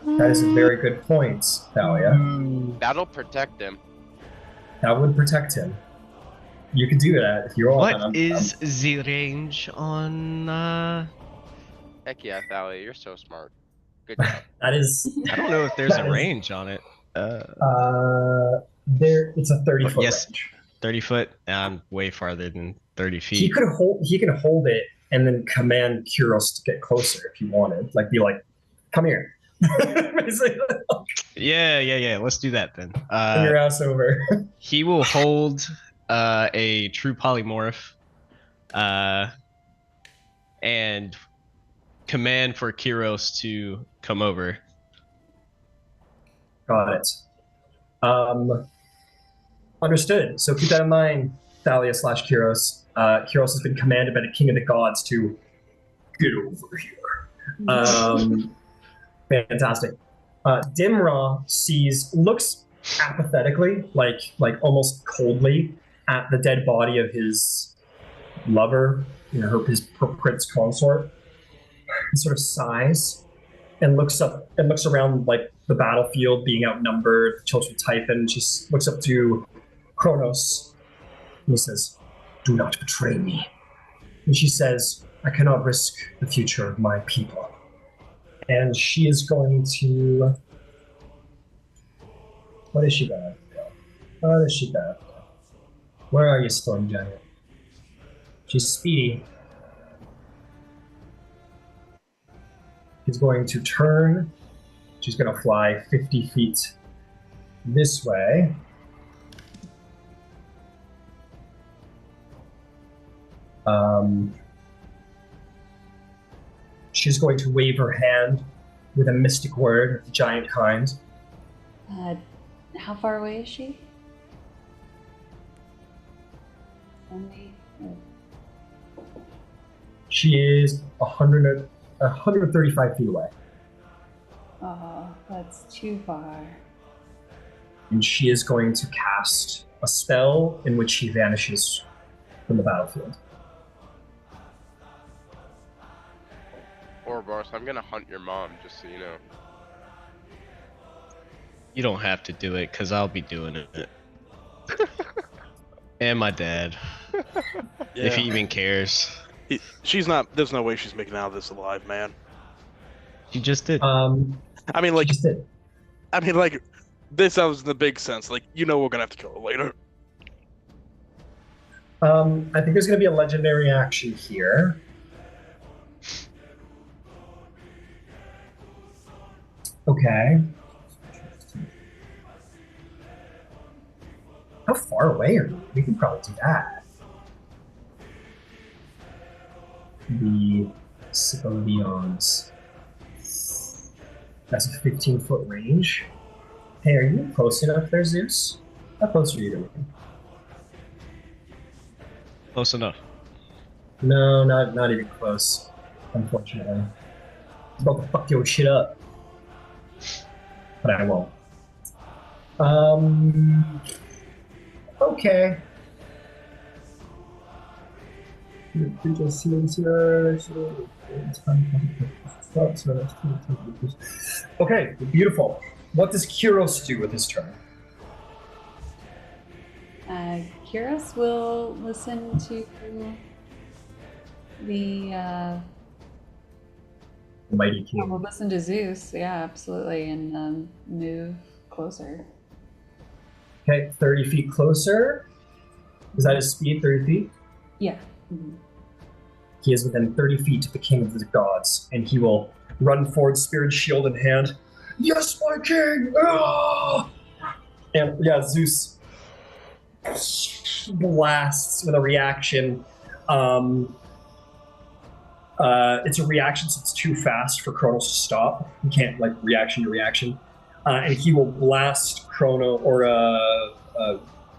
That is a very good point, Thalia. That'll protect him. That would protect him. You could do that if you're all. What is the range on? Heck yeah, Thalia, you're so smart. Good job. That is. I don't know if there's That a is- range on it. There. It's a 30-foot Yes. range. 30 foot. I'm way farther than 30 feet. He could hold it and then command Kuros to get closer if you wanted. Like, be like, "Come here." Basically, Yeah. Let's do that then. bring your ass over. He will hold a true polymorph, and command for Kiros to come over. Got it. Understood. So keep that in mind, Thalia / Kuros. Kuros has been commanded by the King of the Gods to get over here. Fantastic. Dimra looks apathetically, like almost coldly, at the dead body of his lover, his prince consort, and sort of sighs and looks around like the battlefield, being outnumbered, children of Typhon. She looks up to Kronos and he says, "Do not betray me." And she says, "I cannot risk the future of my people." And she is going to. What is she gonna do? Where are you, Storm Giant? She's speedy. She's going to turn. She's going to fly 50 feet this way. She's going to wave her hand with a mystic word of the giant kind. How far away is she? She is 135 feet away. Oh, that's too far. And she is going to cast a spell in which she vanishes from the battlefield. Ouroboros, I'm gonna hunt your mom, just so you know. You don't have to do it, because I'll be doing it. And my dad. If he even cares. She's not. There's no way she's making out of this alive, man. She just did. I mean, like, Just did. this sounds in the big sense. Like, we're gonna have to kill her later. I think there's going to be a legendary action here. Okay. How far away are you? We can probably do that. The Sicilians. That's a 15-foot range. Hey, are you close enough there, Zeus? How close are you to me? Close enough. No, not even close, unfortunately. I'm about to fuck your shit up. But I won't. Okay. Okay, beautiful. What does Kuros do with his turn? Kuros will listen to the Mighty King. we'll listen to Zeus, yeah, absolutely, and move closer. Okay, 30 feet closer. Is that his speed, 30 feet? Yeah. Mhm. He is within 30 feet of the King of the Gods, and he will run forward, spirit shield in hand. Yes, my king! Ah! And yeah, Zeus blasts with a reaction. It's a reaction, so it's too fast for Kronos to stop. He can't like reaction to reaction, and he will blast Chrono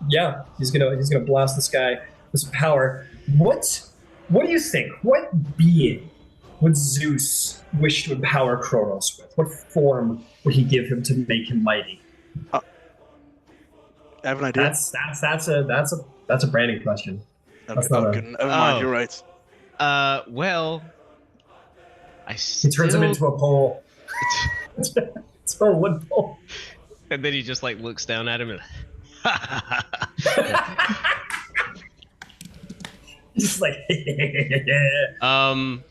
yeah, he's gonna blast this guy with some power. What do you think? What being would Zeus wish to empower Kronos with? What form would he give him to make him mighty? I have an idea. That's a branding question. That's not okay, never mind. You're right. Well, He turns him into a pole. It's a wood pole. And then he just like looks down at him and Just like I'm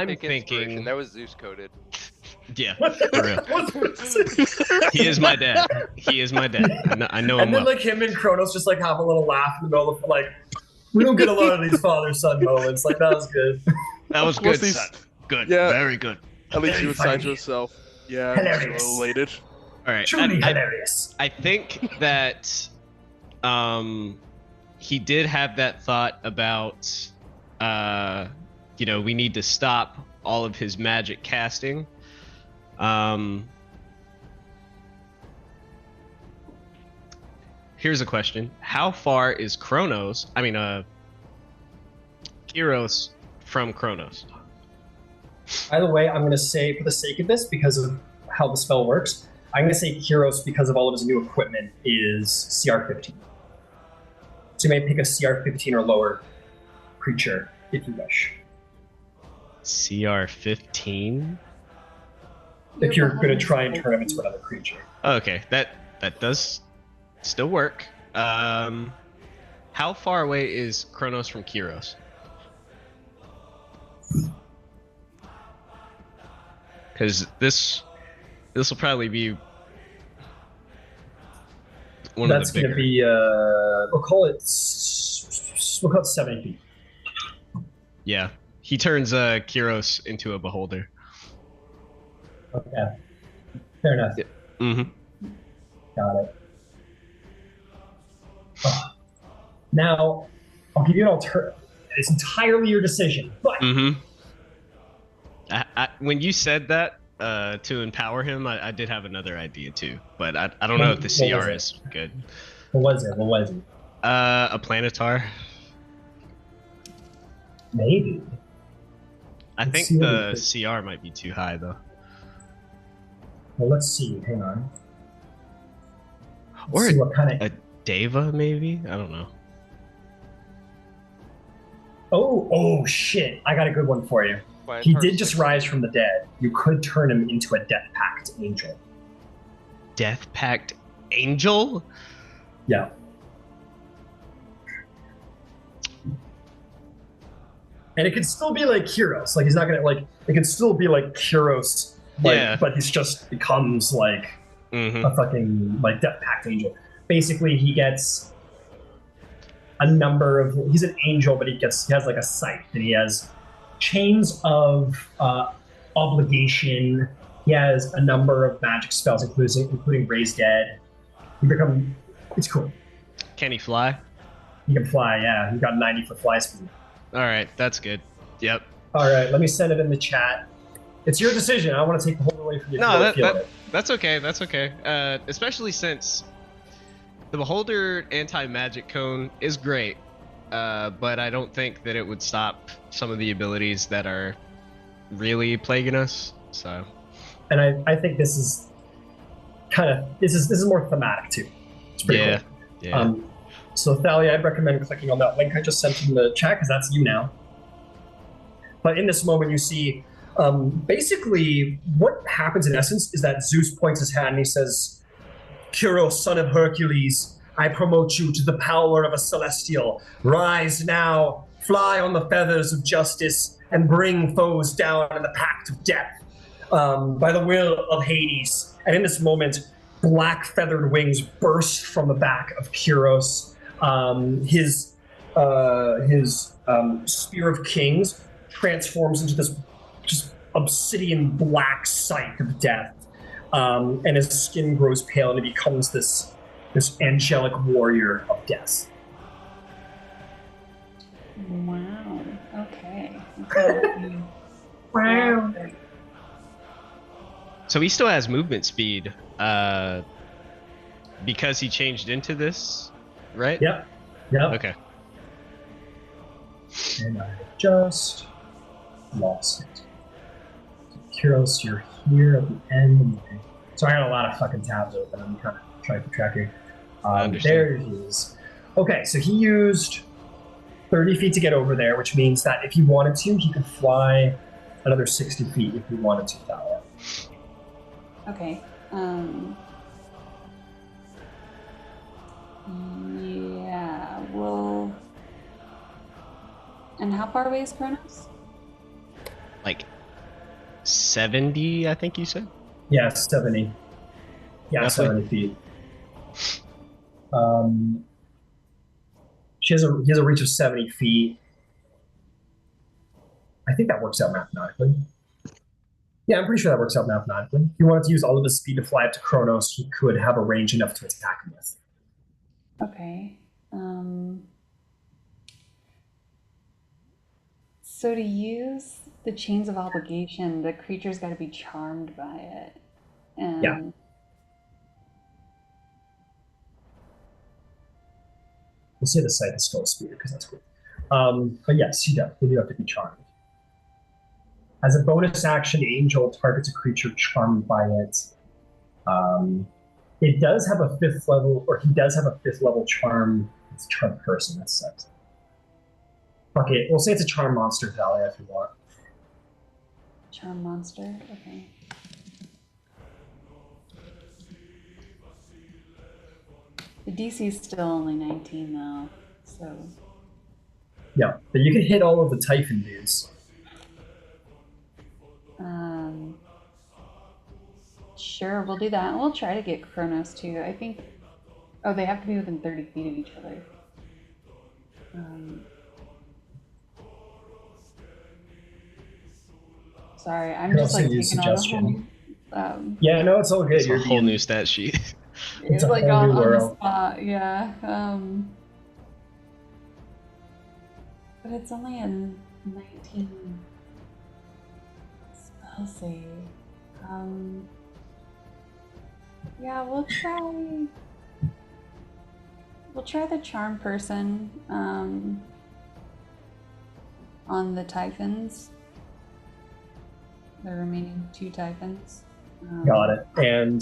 Take thinking inspiration. That was Zeus coded. yeah, for real. He is my dad. He is my dad. I know him And then well. like him and Kronos just like have a little laugh in the middle of like, we don't get a lot of these father-son moments. Like that was good. That was good, What's these- son. Good. Yeah. Very good. At least Very you inside funny. yourself. Yeah, Hilarious. related. All right. Truly I hilarious. think that he did have that thought about we need to stop all of his magic casting. Here's a question. How far is Kyros from Kronos? By the way, I'm going to say, for the sake of this, because of how the spell works, I'm going to say Kyros, because of all of his new equipment, is CR 15. So you may pick a CR 15 or lower creature if you wish. CR 15? If you're going to try and turn him into another creature. Okay, that does still work. How far away is Kronos from Kyros? Because this will probably be one That's of the going to bigger. be, we'll call it 70 feet. Yeah, he turns Kyros into a beholder. Okay. Fair enough. Mm-hmm. Got it. Now, I'll give you an alternative. It's entirely your decision, but Mm-hmm. When you said that to empower him, I did have another idea too, but I don't know if the What was CR it? is good. what was it? A planetar. Maybe. I Let's think see what the we CR might be too high though. Well, let's see. Hang on. Or Let's see what kind of. a Deva maybe? I don't know. Oh shit! I got a good one for you. He did just rise from the dead. You could turn him into a Death Pact angel. Death Pact Angel? Yeah. And it could still be like Kyros. Like he's not gonna like. It could still be like Kyros. Like, Yeah. But he's just becomes like Mm-hmm. a fucking like Death Pact angel. Basically, he gets a number of. He's an angel, but he has like a sight, and he has chains of obligation. He has a number of magic spells, including Raise Dead. It's cool. Can he fly? He can fly. Yeah, he got 90 for fly speed. All right, that's good. Yep. All right, let me send it in the chat. It's your decision. I want to take the whole away from you. No, if you don't feel it. that's okay. That's okay. Especially since the Beholder anti-magic cone is great, but I don't think that it would stop some of the abilities that are really plaguing us. So. And I think this is this is more thematic too. It's pretty Yeah. cool. Yeah. So Thalia, I'd recommend clicking on that link I just sent in the chat because that's you now. But in this moment, you see basically what happens in essence is that Zeus points his hand and he says, Kyros, son of Hercules, I promote you to the power of a celestial. Rise now, fly on the feathers of justice, and bring foes down in the pact of death by the will of Hades. And in this moment, black feathered wings burst from the back of Kyros. His Spear of Kings transforms into this just obsidian black sight of death. And his skin grows pale and it becomes this This angelic warrior of death. Wow. Okay. Wow. So he still has movement speed, because he changed into this, right? Yep. Yep. Okay. And I just lost it. Kyros, you're here at the end. So I got a lot of fucking tabs open. I'm kind of trying to keep track here. understand. There he is. Okay, so he used 30 feet to get over there, which means that if he wanted to, he could fly another 60 feet if he wanted to, Thalia. Okay. Yeah, well... And how far away is Kronos? Like 70, I think you said? Yeah, 70. Yeah, Roughly. 70 feet. He has a reach of 70 feet. I think that works out mathematically. Yeah, I'm pretty sure that works out mathematically. If he wanted to use all of his speed to fly up to Kronos, he could have a range enough to attack him with. Okay. So to use the chains of obligation, the creature's got to be charmed by it. And Yeah. We'll say the sight is still a speeder because that's cool. But yes, you do have to be charmed. As a bonus action, the angel targets a creature charmed by it. It does have a 5th level, or he does have a 5th level charm. It's a charmed person, that sucks. Fuck it, we'll say it's a charm monster, Thalia, if you want. Charm monster? Okay. The DC is still only 19 though, so... Yeah, but you can hit all of the Typhon dudes. Sure, we'll do that. And we'll try to get Kronos too. I think... Oh, they have to be within 30 feet of each other. Sorry, I'm You can just also like use taking on the suggestion. whole... Yeah, no, it's all good. It's a You're whole being- new stat sheet. It's a like whole new on the world. spot, yeah. But it's only a 19 spell save. Yeah, we'll try. We'll try the charm person on the Typhons. The remaining 2 Typhons. Got it. And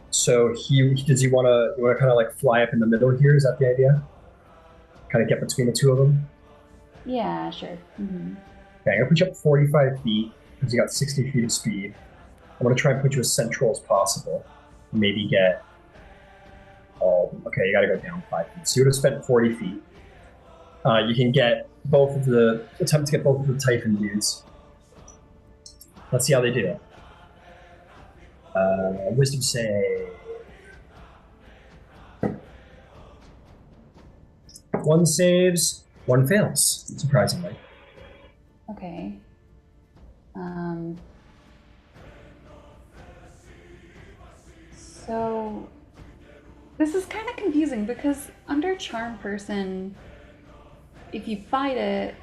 so does he want to kind of like fly up in the middle here? Is that the idea? Kind of get between the two of them? Yeah, sure. Mm-hmm. Okay, I'm gonna put you up 45 feet because you got 60 feet of speed. I want to try and put you as central as possible. Maybe get all. Okay, you got to go down 5 feet. So you would have spent 40 feet. You can get attempt to get both of the Typhon dudes. Let's see how they do. Wisdom save. 1 saves, 1 fails, surprisingly. Okay. So this is kind of confusing because under charm person, if you fight it,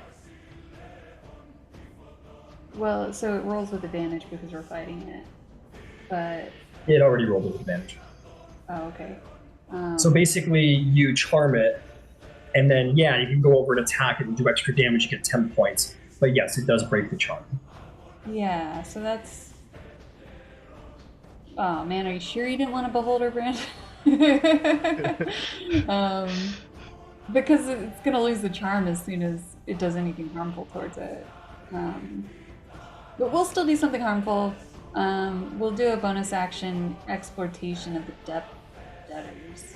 well, so it rolls with advantage because we're fighting it, but It already rolled with advantage. oh, okay. So basically, you charm it, and then, yeah, you can go over and attack it and do extra damage, you get 10 points. But yes, it does break the charm. Yeah, so that's... Oh man, are you sure you didn't want a beholder brand? Because it's gonna lose the charm as soon as it does anything harmful towards it. But we'll still do something harmful. We'll do a bonus action exploitation of the debtors.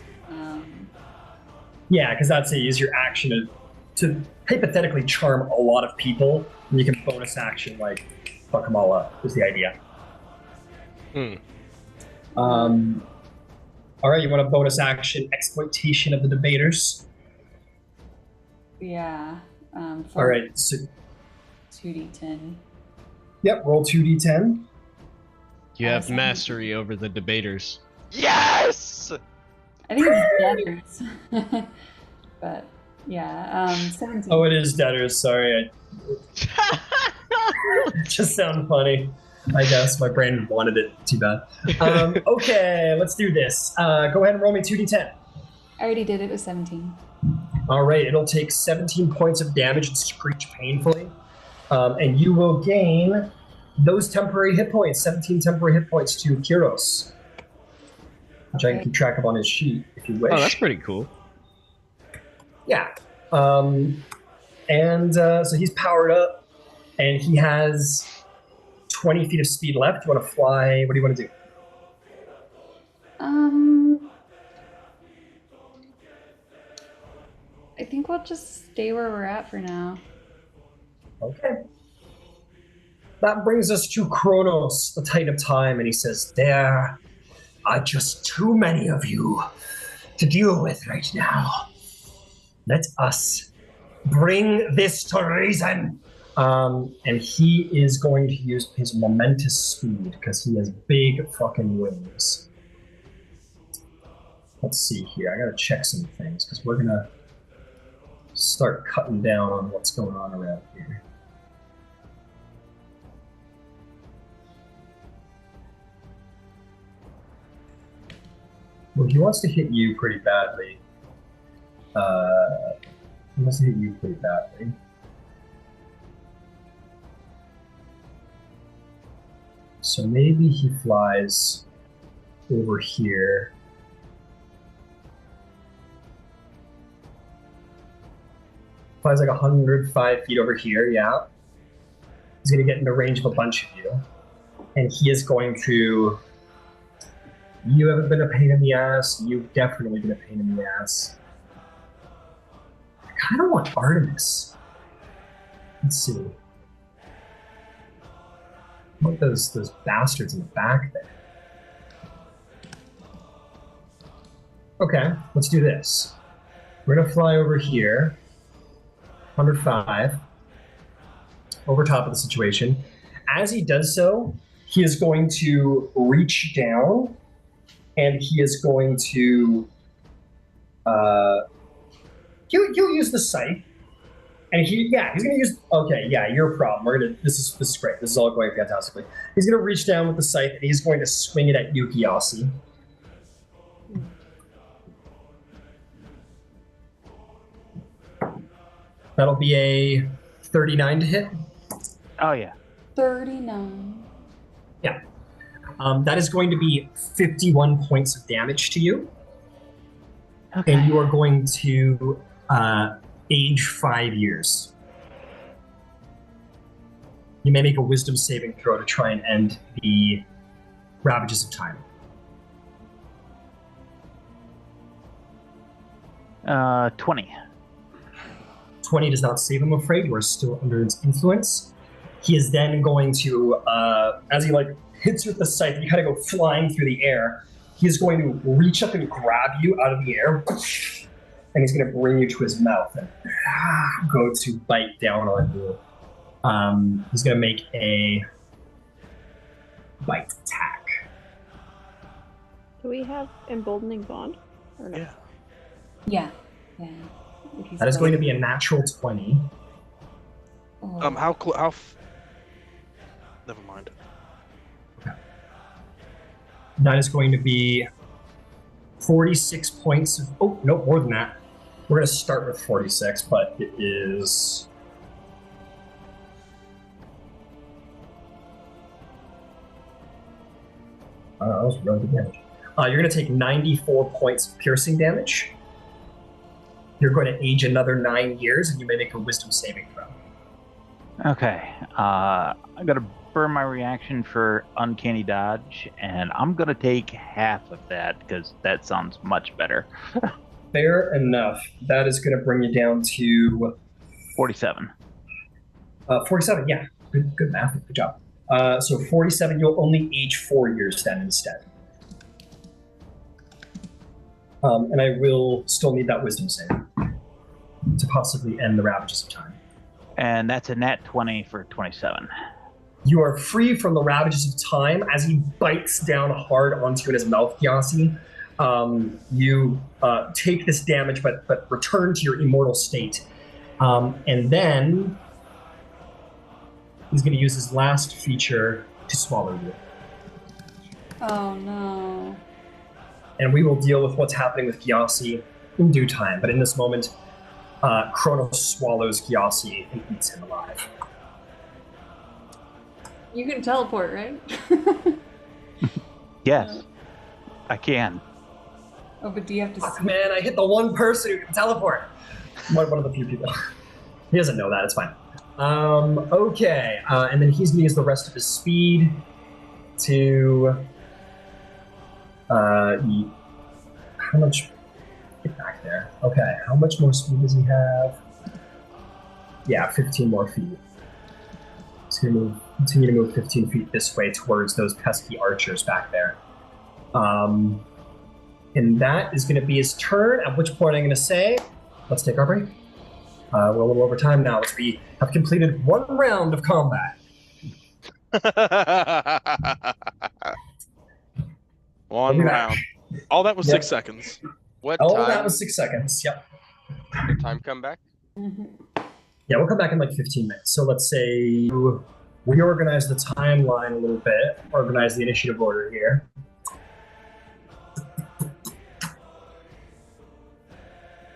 Yeah, because that's use your action to hypothetically charm a lot of people, and you can bonus action, like, fuck them all up, is the idea. All right, you want a bonus action exploitation of the debaters? Yeah. All right, so 2d10. yep, roll 2d10. You have Awesome. mastery over the debaters. Yes! I think it's debtors. But yeah, 17. Oh, it is debtors. Sorry, it just sounded funny. I guess my brain wanted it too bad. Okay, let's do this. Go ahead and roll me 2d10. I already did it with 17. All right, it'll take 17 points of damage and screech painfully. And you will gain those temporary hit points, 17 temporary hit points to Kyros, which I can keep track of on his sheet if you wish. Oh, that's pretty cool. Yeah. So he's powered up, and he has 20 feet of speed left. You want to fly? What do you want to do? I think we'll just stay where we're at for now. Okay. That brings us to Kronos, the Titan of Time, and he says, "There are just too many of you to deal with right now. Let us bring this to reason." And he is going to use his momentous speed because he has big fucking wings. Let's see here. I gotta check some things because we're gonna start cutting down on what's going on around here. Well, he wants to hit you pretty badly. So maybe he flies over here. Flies like 105 feet over here, yeah. He's going to get into range of a bunch of you. And he is going to... You haven't been a pain in the ass. You've definitely been a pain in the ass. I kind of want Artemis. Let's see. I want those bastards in the back there. Okay, let's do this. We're going to fly over here. 105. Over top of the situation. As he does so, he is going to reach down and he is going to he'll use the scythe, and he's gonna use. Okay, yeah, you're a problem. This is great. This is all going fantastically. He's gonna reach down with the scythe and he's going to swing it at Yukiasi. That'll be a 39 to hit. Oh yeah. 39. Yeah. That is going to be 51 points of damage to you. Okay. And you are going to age 5 years. You may make a wisdom saving throw to try and end the ravages of time. 20. 20 does not save him, I'm afraid. You are still under his influence. He is then going to, as he hits you with the scythe, you kind of go flying through the air. He's going to reach up and grab you out of the air, and he's going to bring you to his mouth and go to bite down on you. He's going to make a bite attack. Do we have emboldening bond? Or no? Yeah. Yeah. That is going to be a natural 20. Oh. Never mind. That is going to be 46 points of... Oh, no, more than that. We're going to start with 46, but it is... that was really good damage. You're going to take 94 points of piercing damage. You're going to age another 9 years, and you may make a wisdom saving throw. Okay. I'm gonna burn my reaction for uncanny dodge, and I'm gonna take half of that because that sounds much better. Fair enough. That is going to bring you down to 47. 47. Yeah, good math. Good job. So 47, you'll only age 4 years then instead. And I will still need that wisdom save to possibly end the ravages of time. And that's a nat 20 for 27. You are free from the ravages of time as he bites down hard onto you in his mouth, Yasi. You take this damage, but return to your immortal state, and then he's going to use his last feature to swallow you. Oh no. And we will deal with what's happening with Gyasi in due time. But in this moment, Kronos swallows Gyasi and eats him alive. You can teleport, right? Yes, I can. Oh, but do you have to Fuck, man, I hit the one person who can teleport. One of the few people. He doesn't know that, it's fine. Okay, and then he's going to use the rest of his speed to... how much... Get back there. Okay, how much more speed does he have? Yeah, 15 more feet. He's going to continue to move 15 feet this way towards those pesky archers back there. And that is going to be his turn, at which point I'm going to say, let's take our break. We're a little over time now, as we have completed one round of combat. One round. All that was 6 seconds. What All time? that was 6 seconds, yep. What time come back? Yeah, we'll come back in like 15 minutes. So let's say we organize the timeline a little bit, organize the initiative order here.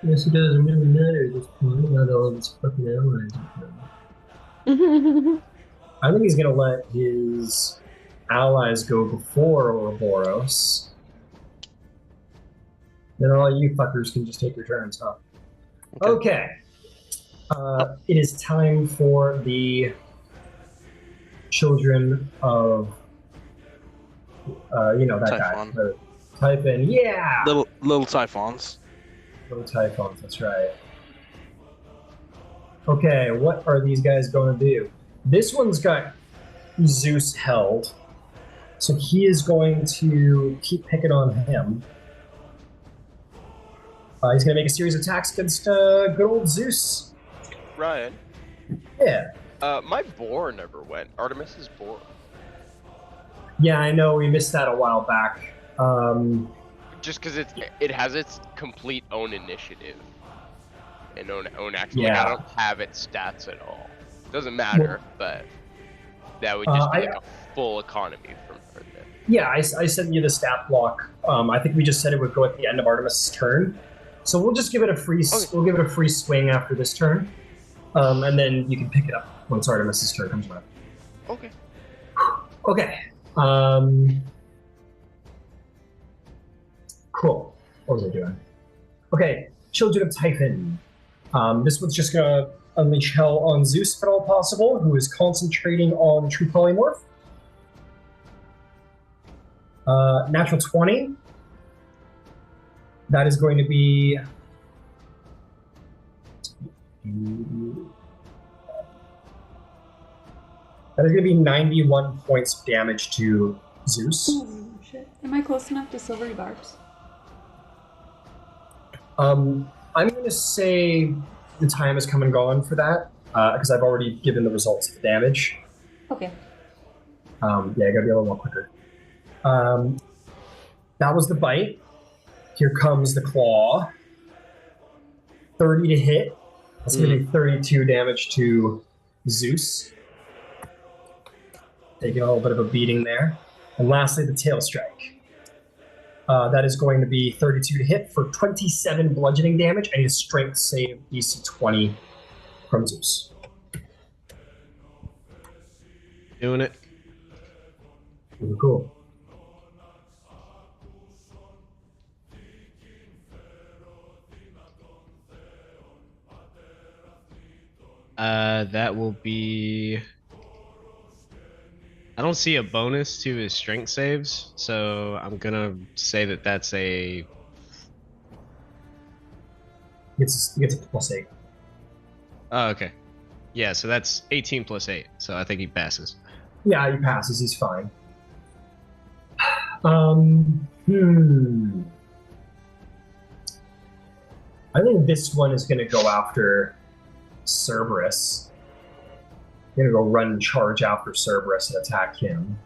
Yes, it doesn't really matter at this point. Not all of his fucking allies. I think he's gonna let his allies go before Ouroboros. Then all you fuckers can just take your turns, huh? Okay. It is time for the children of, that Typhon. guy. The Typhon, yeah! Little Typhons. Little Typhons, that's right. Okay, what are these guys going to do? This one's got Zeus held, so he is going to keep picking on him. He's going to make a series of attacks against good old Zeus. Ryan. Yeah. My boar never went. Artemis's boar. Yeah, I know. We missed that a while back. Just because it has its complete own initiative and own action. Yeah. Like, I don't have its stats at all. Doesn't matter, but that would just be like a full economy from her then. Yeah, I sent you the stat block. I think we just said it would go at the end of Artemis's turn, so we'll just give it a free. Okay. We'll give it a free swing after this turn, and then you can pick it up once Artemis's turn comes around. Okay. Okay. Cool. What was I doing? Okay, Children of Typhon. This one's just gonna unleash hell on Zeus if at all possible, who is concentrating on True Polymorph. Natural 20. That is going to be... That is going to be 91 points of damage to Zeus. Ooh, shit. Am I close enough to silvery barbs? I'm going to say the time has come and gone for that, because I've already given the results of the damage. Okay. Yeah, I gotta be a little more quicker. That was the bite. Here comes the claw. 30 to hit. That's gonna be 32 damage to Zeus. Taking a little bit of a beating there. And lastly, the tail strike. That is going to be 32 to hit for 27 bludgeoning damage and a strength save DC 20 from Zeus. Doing it. Really cool. That will be... I don't see a bonus to his strength saves, so I'm gonna say that that's a... He gets a +8. Oh, okay. Yeah, so that's 18 plus 8, so I think he passes. Yeah, he passes. He's fine. I think this one is going to go after Cerberus. Going to go run and charge after Cerberus and attack him.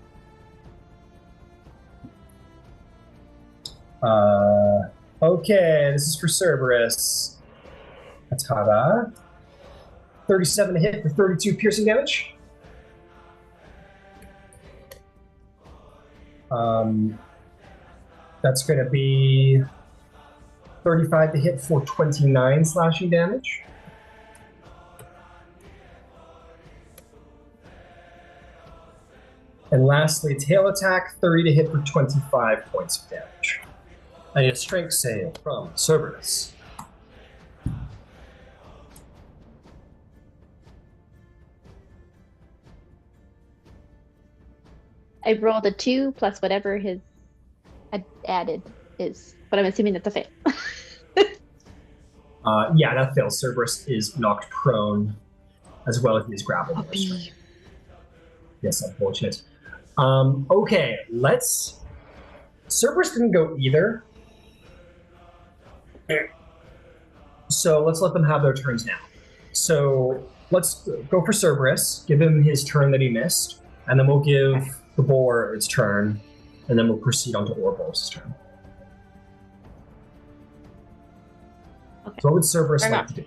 Okay, this is for Cerberus. Ta-da. 37 to hit for 32 piercing damage. That's going to be 35 to hit for 29 slashing damage. And lastly, tail attack, 30 to hit for 25 points of damage. I need a strength save from Cerberus. I rolled a 2 plus whatever his added is, but I'm assuming that's a fail. Yeah, that fails. Cerberus is knocked prone, as well as he is grappled. Yes, unfortunate. Okay, Cerberus didn't go either. So let's let them have their turns now. So let's go for Cerberus, give him his turn that he missed, and then we'll give the boar its turn, and then we'll proceed on to Ouroboros' turn. Okay. So what would Cerberus like to do?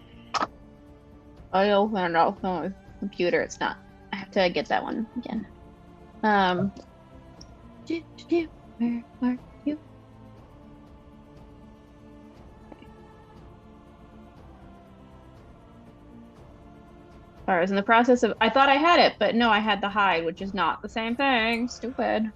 I don't know. No, computer, it's not. I have to get that one again. Where are you? I was in the process of. I thought I had it, but no, I had the hide, which is not the same thing. Stupid.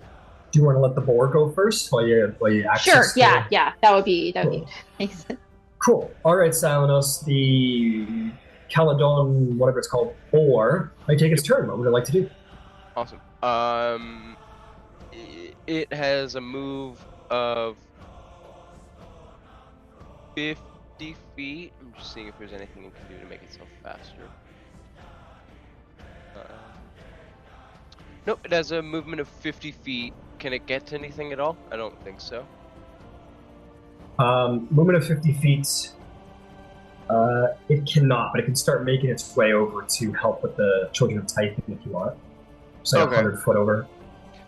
Do you want to let the boar go first while you access? Sure. Yeah. That would be Cool. Makes sense. Cool. All right, Silenos, the Caledon, whatever it's called, boar, I take its turn. What would it like to do? Awesome. It has a move of 50 feet. I'm just seeing if there's anything it can do to make itself faster. Nope, it has a movement of 50 feet. Can it get to anything at all? I don't think so. Movement of 50 feet. It cannot, but it can start making its way over to help with the Children of Typhon if you want. It's like Okay. 100 foot over.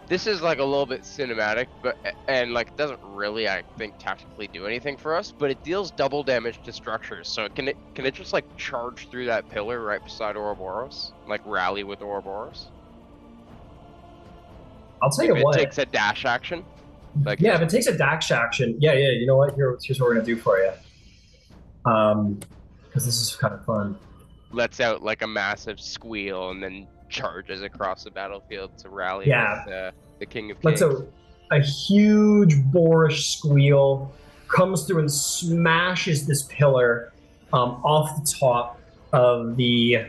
This is like a little bit cinematic, and like doesn't really, I think, tactically do anything for us. But it deals double damage to structures. So can it just like charge through that pillar right beside Ouroboros, like rally with Ouroboros? I'll tell If you what. it takes a dash action. Like Yeah, if it takes a dash action, yeah, you know what? Here's what we're gonna do for you. Because this is kind of fun. lets out like a massive squeal and then charges across the battlefield to rally Yeah. with the King of Lets Kings. out a huge boorish squeal, comes through and smashes this pillar off the top of the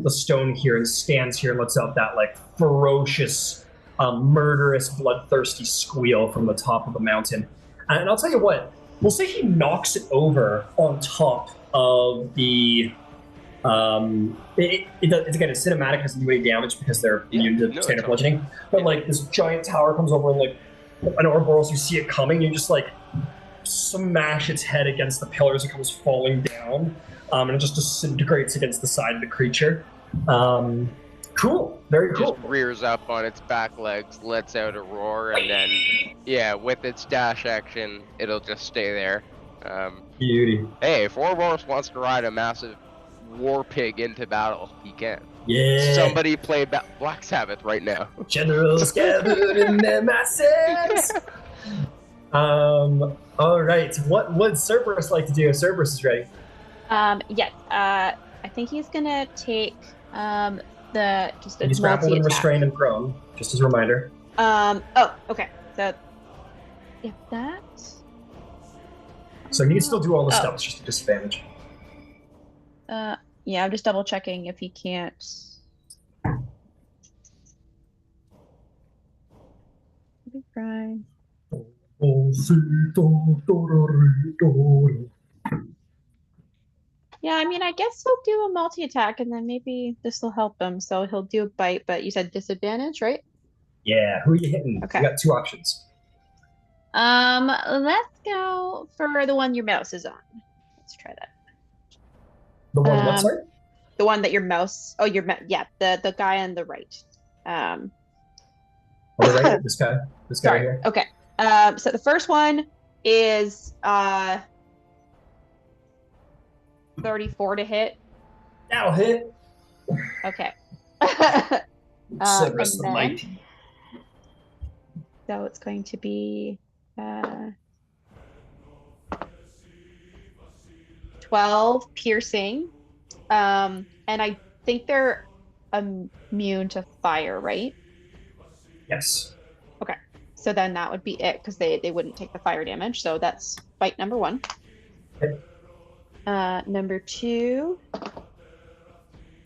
stone here and stands here and lets out that like ferocious, murderous, bloodthirsty squeal from the top of the mountain. And I'll tell you what, we'll say he knocks it over on top of the. It's again, it's cinematic, doesn't do any damage because they're immune to standard bludgeoning. But like this giant tower comes over and like an Ouroboros, you see it coming, you just like smash its head against the pillars, it comes falling down, and it just disintegrates against the side of the creature. Cool, very cool. Just rears up on its back legs, lets out a roar, and then, yeah, with its dash action, it'll just stay there. Beauty. Hey, if Ouroboros wants to ride a massive war pig into battle, he can. Yeah. Somebody play Black Sabbath right now. Generals gathered in their masses. All right. What would Cerberus like to do if Cerberus is ready? Yes. I think he's gonna take He's grappled and restrained and prone. Just as a reminder. Oh, okay. So if that. So he can still do all the stuff. It's just a disadvantage. Yeah, I'm just double checking if he can't. Right. Yeah, I mean, I guess he'll do a multi-attack, and then maybe this will help him. So he'll do a bite, but you said disadvantage, right? Yeah. Who are you hitting? Okay. You got two options. Let's go for the one your mouse is on. Let's try that. The one, what, sorry? The one that your mouse. Oh, the guy on the right. On the right, this guy Sorry. here. Okay. So the first one is 34 to hit. Now hit. Okay. Cerberus and the then- Mighty. So it's going to be 12 piercing. And I think they're immune to fire, right? Yes. So then that would be it because they wouldn't take the fire damage. So that's bite number 1. Okay. Number 2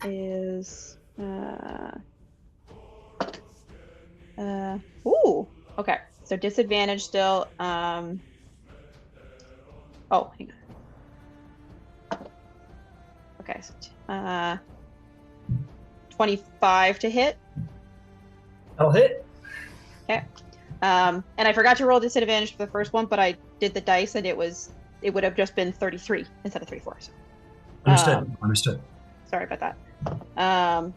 is ooh, okay. So disadvantage still. Oh, hang on. Okay, so 25 to hit. I'll hit. Okay. And I forgot to roll disadvantage for the first one, but I did the dice and it would have just been 33 instead of 34. So. Understood. Understood. Sorry about that.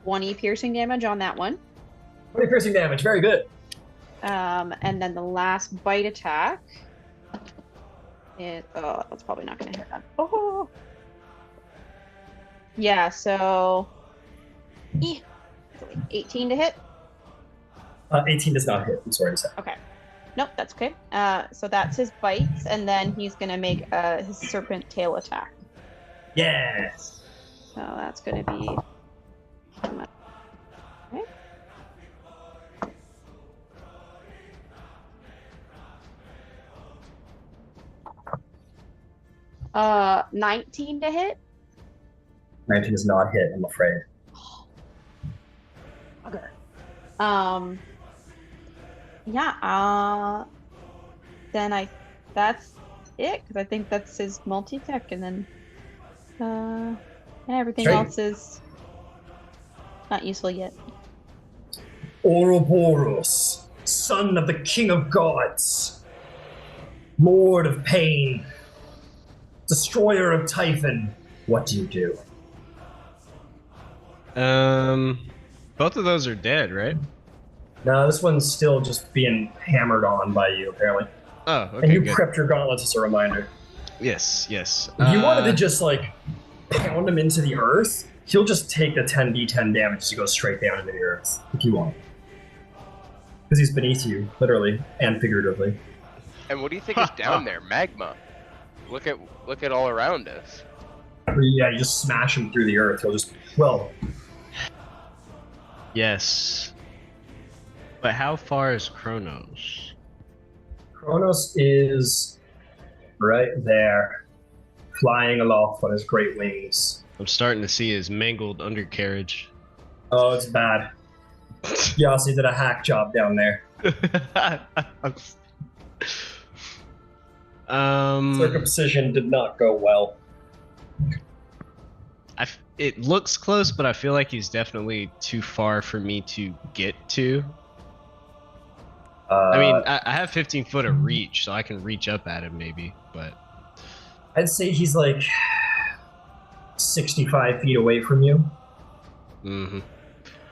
20 piercing damage on that one. 20 piercing damage. Very good. And then the last bite attack. That's probably not going to hit that. Oh. Yeah, so 18 to hit. 18 does not hit. I'm sorry to say. Okay. Nope, that's okay. So that's his bites, and then he's going to make his serpent tail attack. Yes. So that's going to be... Okay. 19 to hit. 19 does not hit, I'm afraid. Okay. Yeah. Then that's it because I think that's his multi-tech, and then everything Okay. else is not useful yet. Ouroboros, son of the king of gods, lord of pain, destroyer of Typhon, what do you do? Both of those are dead, right? No, this one's still just being hammered on by you, apparently. Oh, okay, And you good. prepped your gauntlets as a reminder. Yes. If you wanted to just, like, pound him into the earth, he'll just take the 10d10 damage to go straight down into the earth, if you want. Because he's beneath you, literally, and figuratively. And what do you think is down there? Magma. Look at all around us. Yeah, you just smash him through the earth. He'll just, well, Yes. But how far is Kronos? Kronos is right there, flying aloft on his great wings. I'm starting to see his mangled undercarriage. Oh, it's bad. Yossi did a hack job down there. Circumcision did not go well. It looks close, but I feel like he's definitely too far for me to get to. I mean, I have 15 foot of reach, so I can reach up at him maybe, but... I'd say he's like 65 feet away from you. Mm-hmm.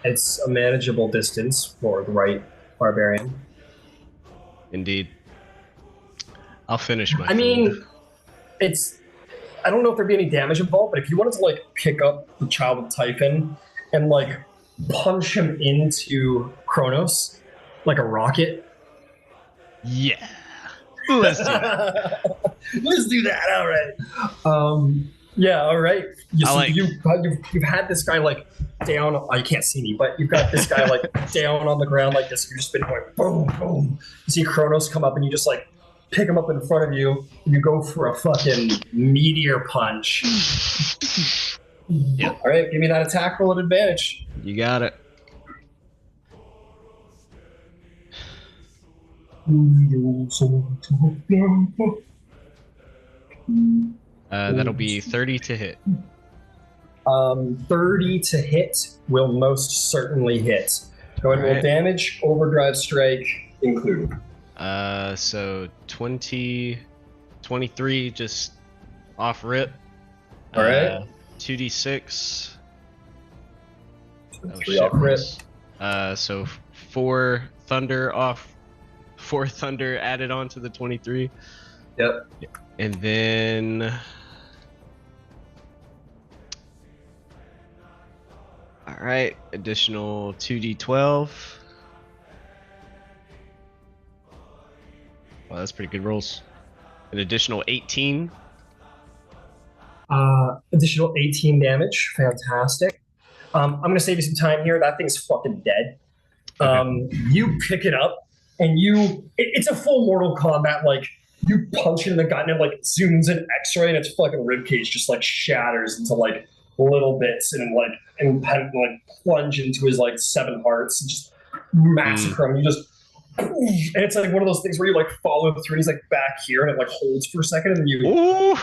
It's a manageable distance for the right barbarian. Indeed. I'll finish my I mean, food. I don't know if there'd be any damage involved, but if you wanted to, like, pick up the Child of Typhon and, like, punch him into Kronos like a rocket. Yeah. Let's do that. Let's do that. All right. Yeah. All right. You've had this guy like down. Oh, you can't see me, but you've got this guy like down on the ground like this. You've just been going boom, boom. You see Kronos come up, and you just like pick him up in front of you, and you go for a fucking meteor punch. Yeah. All right. Give me that attack roll at advantage. You got it. That'll be 30 to hit. 30 to hit will most certainly hit. Go ahead and roll Alright. damage, overdrive strike included. So 20, 23 just off rip. Alright. 2d6. That was 3 shit off crit. rolls. So 4 thunder added on to the 23. Yep. And then all right, additional 2d12. Wow, that's pretty good rolls. An additional 18. Additional 18 damage. Fantastic. I'm gonna save you some time here. That thing's fucking dead. You pick it up, and it's a full Mortal Kombat, like, you punch it in the gut, and it, like, zooms in X-ray, and its fucking ribcage just, like, shatters into, like, little bits, and, like, plunge into his, like, 7 hearts, and just massacre him. You just, and it's, like, one of those things where you, like, follow through, and he's, like, back here, and it, like, holds for a second, and then you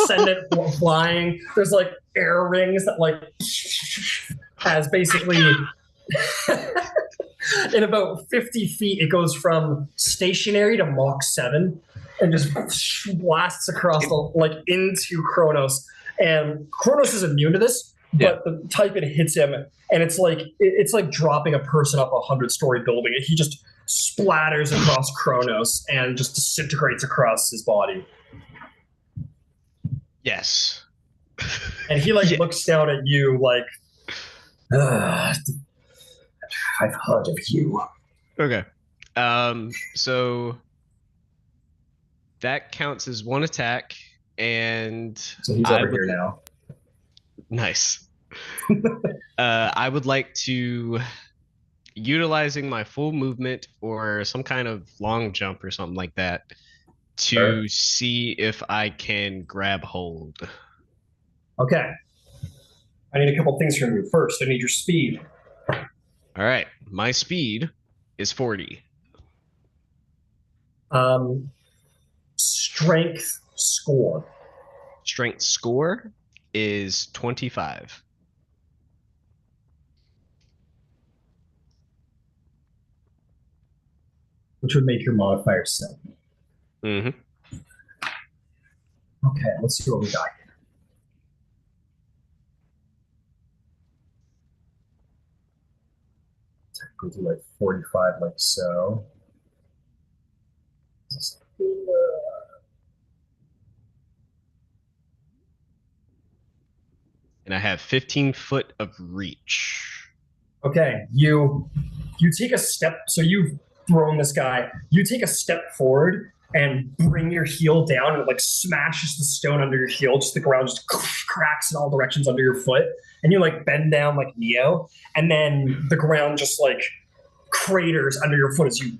send it flying. There's, like, air rings that, like, as basically... In about 50 feet, it goes from stationary to Mach 7 and just blasts across into Kronos. And Kronos is immune to this, but the type it hits him, and it's like dropping a person up a 100-story building. He just splatters across Kronos and just disintegrates across his body. Yes. And he looks down at you like, I've heard of you. Okay. So that counts as 1 attack, and so he's over here now. Nice. I would like to, utilizing my full movement or some kind of long jump or something like that, to see if I can grab hold. Okay. I need a couple things from you. First, I need your speed. All right, my speed is 40. Strength score. Strength score is 25. Which would make your modifier 7. Mm-hmm. Okay, let's see what we got here. Go to like 45, like so. And I have 15 foot of reach. Okay, you take a step. So you've thrown this guy. You take a step forward and bring your heel down, and it like smashes the stone under your heel. Just the ground just cracks in all directions under your foot, and you like bend down like Neo, and then the ground just like craters under your foot as you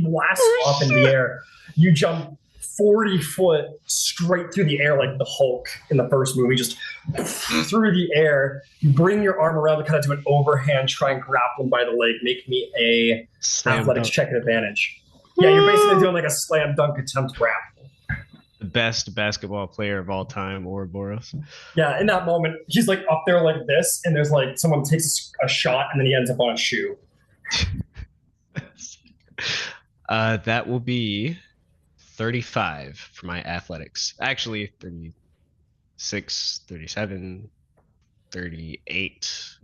blast off in the air. You jump 40 foot straight through the air like the Hulk in the first movie, just through the air. You bring your arm around to kind of do an overhand, try and grapple him by the leg. Make me a athletics check at advantage. Yeah, you're basically doing like a slam dunk attempt grapple. The best basketball player of all time, Ouroboros. Yeah, in that moment, he's like up there like this, and there's like someone takes a shot, and then he ends up on a shoe. That will be 35 for my athletics. Actually, 36, 37, 38.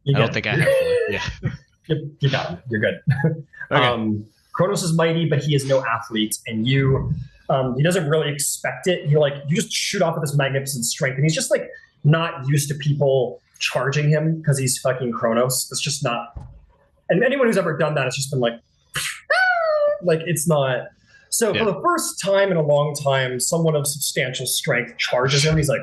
I don't think I have 4. Yeah. You got it. You're good. Okay. Kronos is mighty, but he is no athlete, and he doesn't really expect it. You just shoot off with this magnificent strength, and he's just like not used to people charging him because he's fucking Kronos. It's just not. And anyone who's ever done that, it's just been like, like it's not. So for the first time in a long time, someone of substantial strength charges him. He's like,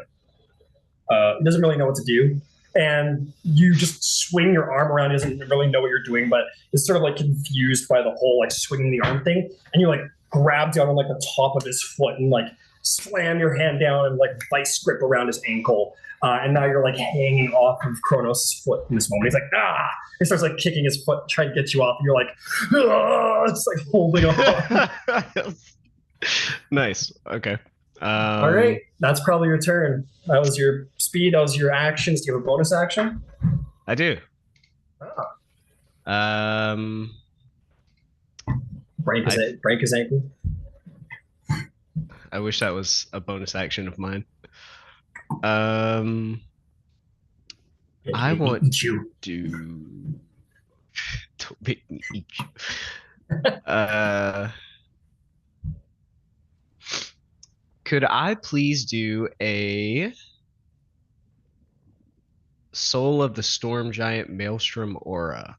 he doesn't really know what to do. And you just swing your arm around. He doesn't really know what you're doing, but is sort of like confused by the whole like swinging the arm thing. And you like grab down on like the top of his foot and like slam your hand down and like vice grip around his ankle. And now you're like hanging off of Kronos' foot in this moment. He's like, ah! He starts like kicking his foot, trying to get you off. And you're like, ah! It's like holding on. Nice. Okay. All right. That's probably your turn. That was your speed. That was your actions. Do you have a bonus action? I do. Break his ankle. I wish that was a bonus action of mine. I Make me want eat you. to don't make me eat you. Could I please do a Soul of the Storm Giant Maelstrom aura?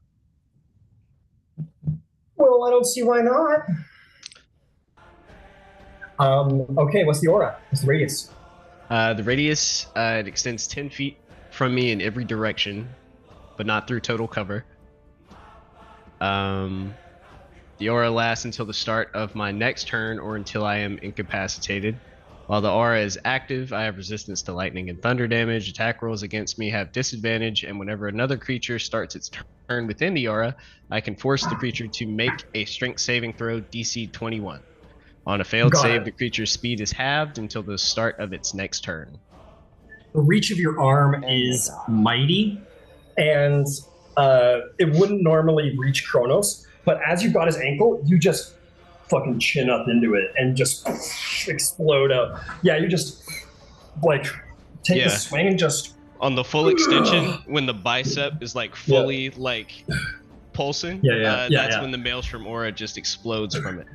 Well, I don't see why not. Okay, what's the aura? What's the radius? The radius it extends 10 feet from me in every direction, but not through total cover. The aura lasts until the start of my next turn or until I am incapacitated. While the aura is active, I have resistance to lightning and thunder damage. Attack rolls against me have disadvantage, and whenever another creature starts its turn within the aura, I can force the creature to make a strength saving throw DC 21. On a failed Got save, it. the creature's speed is halved until the start of its next turn. The reach of your arm Oh my is God. mighty, and it wouldn't normally reach Kronos, but as you got his ankle, you just fucking chin up into it and just explode out. Yeah, you just like take the Yeah. swing and just On the full extension, when the bicep is like fully like pulsing, Yeah, that's yeah. when the Maelstrom aura just explodes from it.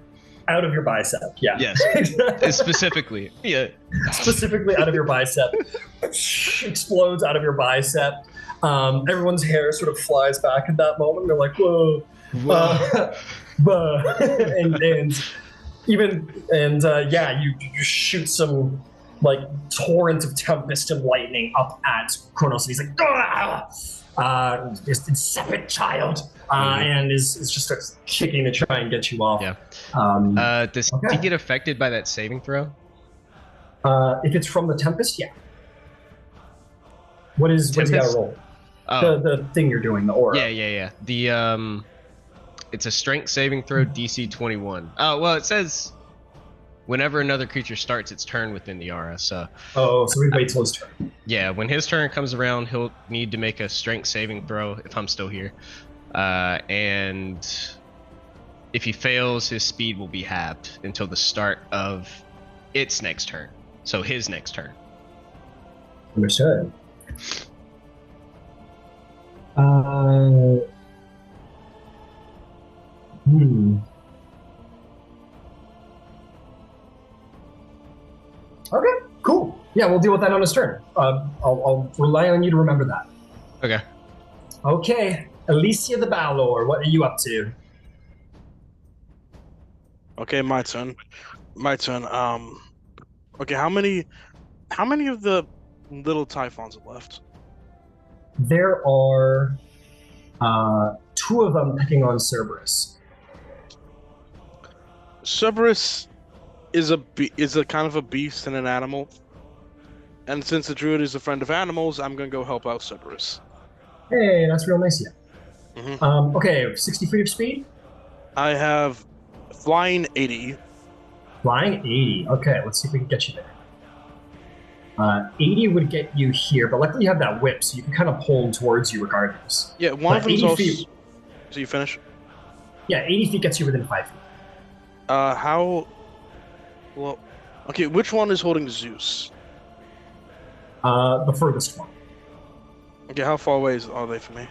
out of your bicep. Yeah. Yes. Specifically, yeah. Specifically out of your bicep. Explodes out of your bicep. Everyone's hair sort of flies back at that moment. They're like, whoa. You shoot some like torrent of tempest and lightning up at Kronos, and he's like, this insipid child, and is just starts kicking to try and get you off. Yeah. Does Okay. he get affected by that saving throw? If it's from the tempest, yeah. What is he got to Tempest? roll? Oh, The thing you're doing, the aura. yeah. The it's a strength saving throw, DC 21. Oh, well, it says whenever another creature starts its turn within the aura. So We wait till his turn. yeah, when his turn comes around, he'll need to make a strength saving throw if I'm still here, and if he fails, his speed will be halved until the start of its next turn. So his next turn. Understood. Okay, cool. Yeah, we'll deal with that on his turn. I'll rely on you to remember that. Okay. Okay, Alicia the Balor, what are you up to? Okay, my turn. Okay, how many of the little Typhons are left? There are two of them picking on Cerberus. Cerberus is a kind of a beast and an animal, and since the druid is a friend of animals, I'm gonna go help out Cerberus. Hey, that's real nice of you. Mhm. Okay, 60 feet of speed? I have flying 80. Flying 80. Okay, let's see if we can get you there. 80 would get you here, but luckily you have that whip, so you can kind of pull him towards you regardless. Yeah, one But of them's 80 also. feet. So you finish? Yeah, 80 feet gets you within 5 feet. How? Well, okay. Which one is holding Zeus? The furthest one. Okay, how far away are they from me?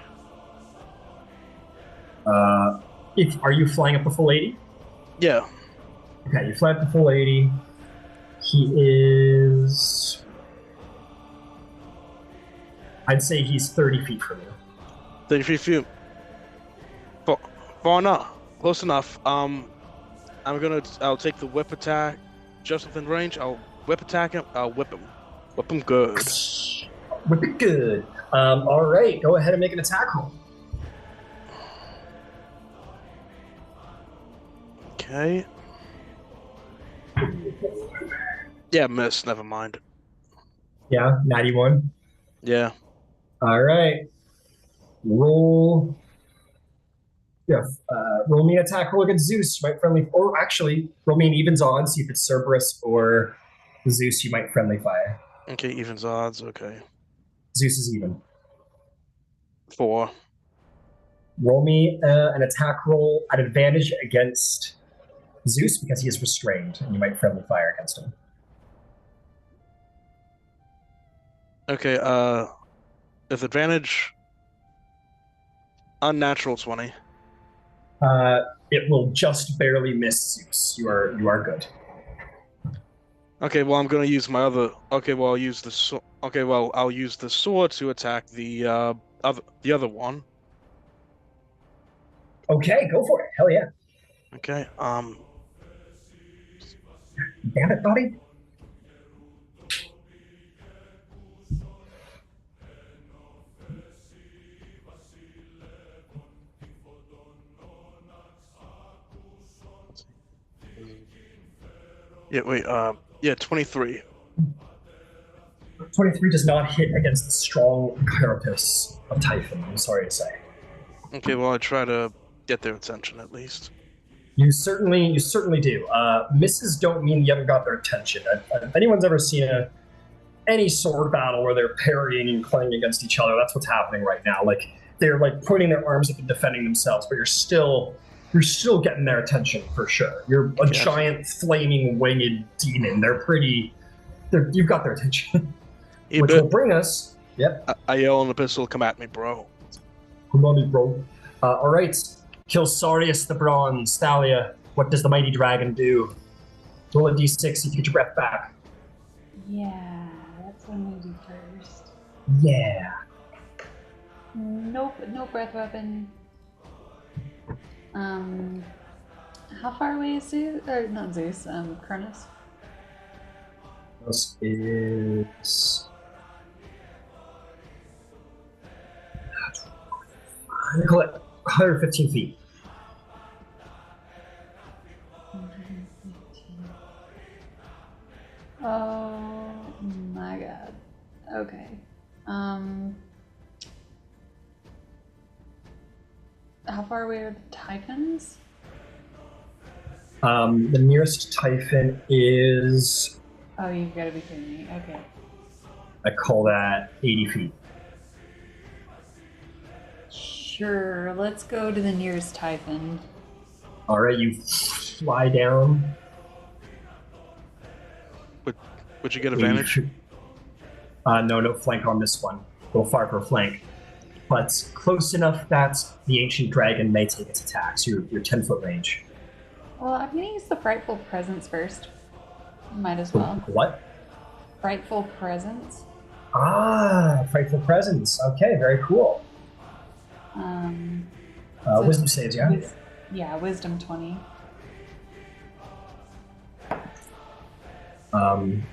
Are you flying up the full 80? Yeah. Okay, you fly up the full 80. He is... I'd say he's 30 feet from you. 30 feet. Far enough. Close enough. I'll take the whip attack. Just within range, I'll whip attack him. I'll whip him. Whip him good. Whip it good. All right, go ahead and make an attack roll. Okay. Yeah, miss. Never mind. Yeah, 91. Yeah. All right. Roll. Yeah, roll me an attack roll against Zeus. You might friendly, or actually, roll me an evens odds. See if it's Cerberus or Zeus. You might friendly fire. Okay, evens odds. Okay. Zeus is even. 4. Roll me an attack roll at advantage against Zeus because he is restrained, and you might friendly fire against him. Okay. With advantage, unnatural 20. It will just barely miss Zeus. You are good. Okay, well I'm gonna use my other. Okay, well I'll use the. Okay, well I'll use the sword to attack the other one. Okay, go for it. Hell yeah. Okay. Damn it, buddy. Yeah. Wait. Yeah. 23. 23 does not hit against the strong carapace of Typhon, I'm sorry to say. Okay. Well, I try to get their attention at least. You certainly do. Misses don't mean you haven't got their attention. If anyone's ever seen any sword battle where they're parrying and clanging against each other, that's what's happening right now. Like they're like pointing their arms up and defending themselves, but you're still getting their attention for sure. You're a giant flaming winged demon. You've got their attention. Which will bring us. Yep. I yell in the pistol, "Come at me, bro!" Come on, me, bro. All right. Kilsarius the Bronze, Thalia, what does the mighty dragon do? Roll a d6 so you can get your breath back. Yeah, that's what I'm gonna do first. Yeah. Nope, no breath weapon. How far away is Zeus? Or not Zeus, Cronus? This is... I call it 115 feet. 115. Oh my god. Okay. How far away are the Typhons? The nearest Typhon is... Oh, you've got to be kidding me. Okay. I call that 80 feet. Sure, let's go to the nearest Typhon. All right, you fly down. Would you get advantage? No flank on this one. Go far for flank. But close enough that the ancient dragon may take its attacks. Your 10-foot range. Well, I'm going to use the Frightful Presence first. Might as well. What? Frightful Presence. Frightful Presence. Okay, very cool. Wisdom saves, yeah? Yeah, Wisdom 20.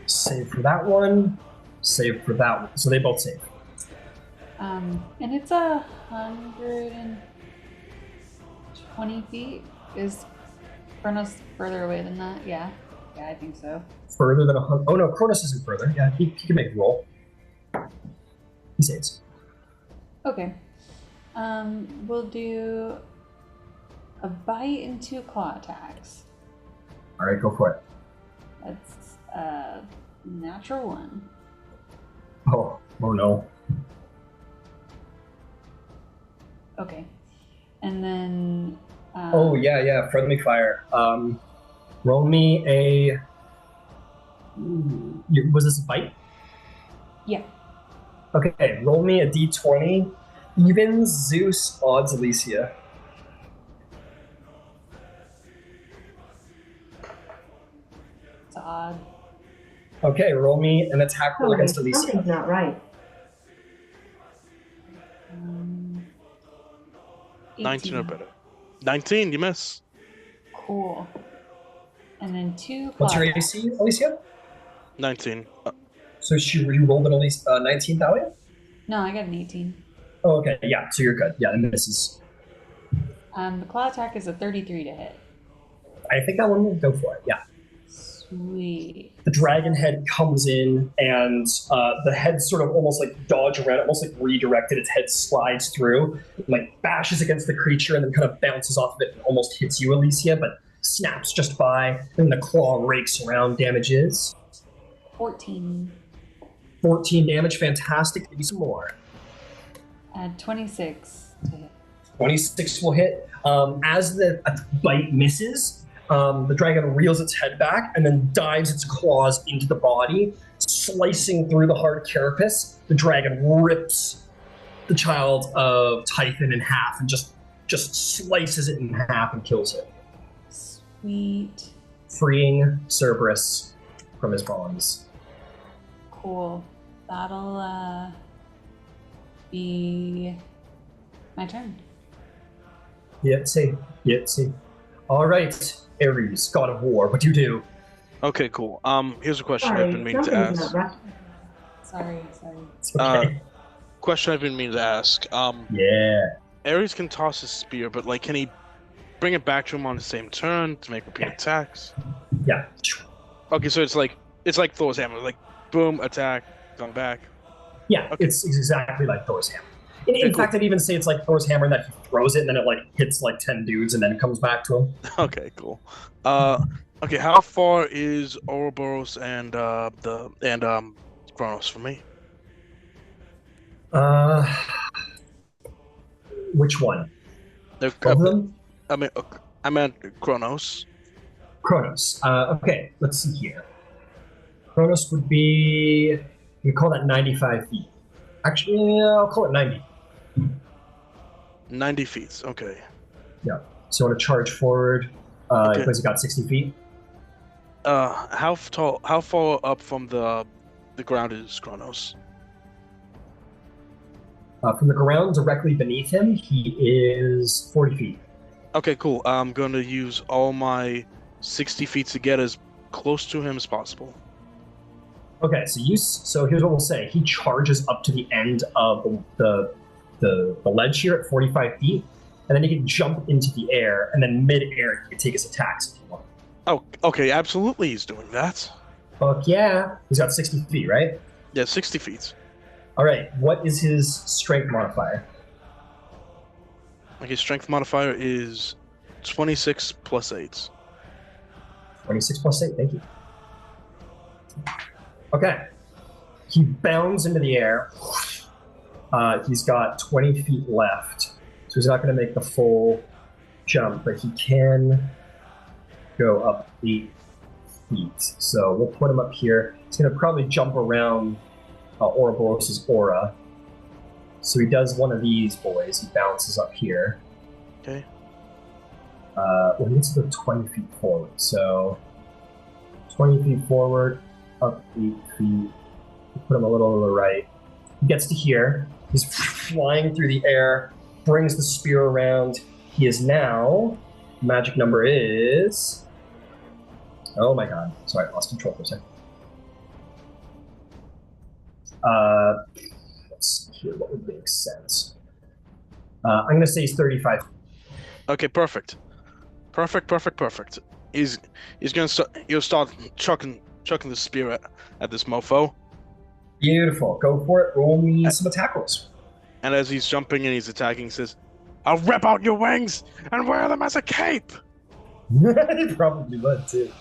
Save for that one. Save for that one. So they both save. And it's 120 feet. Is Kronos further away than that? Yeah. Yeah, I think so. Further than 100. Oh no, Kronos isn't further. Yeah, he can make a roll. He saves. Okay. We'll do a bite and 2 claw attacks. All right, go for it. That's natural 1. Oh no. Okay. And then... oh, yeah, friendly fire. Roll me a... Was this a bite? Yeah. Okay, roll me a d20. Even Zeus, odds Alicia. It's odd. Okay, roll me an attack roll against Alicia. Something's not right. 19 or better. 19, you miss. Cool. And then 2 claw What's your attacks. AC, Alicia? 19. So you rolled at least 19, Thalia? No, I got an 18. Oh, okay, yeah, so you're good. Yeah, it misses. The claw attack is a 33 to hit. I think that one will go for it, yeah. Sweet. The dragon head comes in, and the head sort of almost like dodge around, almost like redirected. Its head slides through, like bashes against the creature, and then kind of bounces off of it and almost hits you, Alicia, but snaps just by, and the claw rakes around. Damage is 14. 14 damage, fantastic. Maybe some more. 26 to hit. 26 will hit. As the bite misses, the dragon reels its head back and then dives its claws into the body, slicing through the hard carapace. The dragon rips the child of Typhon in half and just slices it in half and kills it, Sweet. freeing Cerberus from his bonds. Cool. That'll be my turn. Yep, see. All right, Ares, god of war, what do you do? Okay, cool. Here's a question I've been meaning to ask. Sorry. It's okay. Question I've been meaning to ask. Yeah. Ares can toss his spear, but like, can he bring it back to him on the same turn to make repeat attacks? Yeah. Okay, so it's like Thor's hammer, like boom, attack, come back. Yeah, Okay. it's exactly like Thor's hammer. In Okay, cool. fact, I'd even say it's like Thor's hammer that he throws it and then it like hits like 10 dudes and then comes back to him. Okay, cool. Okay, how far is Ouroboros and Kronos from me? Which one? They're- Both of them? I meant Kronos. Kronos. Okay, let's see here. Kronos would be, we call that 95 feet. Actually, I'll call it 90. 90 feet. Okay. Yeah. So I want to charge forward. Okay. Because he got 60 feet. How far up from the ground is Kronos? From the ground directly beneath him, he is 40 feet. Okay, cool. I'm going to use all my 60 feet to get as close to him as possible. Okay, so here's what we'll say. He charges up to the end of the ledge here at 45 feet, and then he can jump into the air, and then mid-air he can take his attacks if you want. Oh, okay, absolutely he's doing that. Fuck yeah. He's got 60 feet, right? Yeah, 60 feet. All right, what is his strength modifier? Okay, strength modifier is 26 plus 8. 26 plus 8, thank you. Okay. He bounds into the air. He's got 20 feet left, so he's not going to make the full jump, but he can go up 8 feet. So we'll put him up here. He's going to probably jump around Ouroboros' aura. So he does one of these boys. He bounces up here. Okay. Well, he needs to go 20 feet forward. So 20 feet forward, up 8 feet. Put him a little to the right. He gets to here. He's flying through the air, brings the spear around. He is now, magic number is, oh my god, sorry, I lost control for a second. Let's see here, what would make sense? I'm going to say he's 35. Okay, perfect. Perfect. He's gonna start chucking the spear at this mofo. Beautiful. Go for it. Roll me some attack rolls. And as he's jumping and he's attacking, he says, "I'll rip out your wings and wear them as a cape." He probably would too.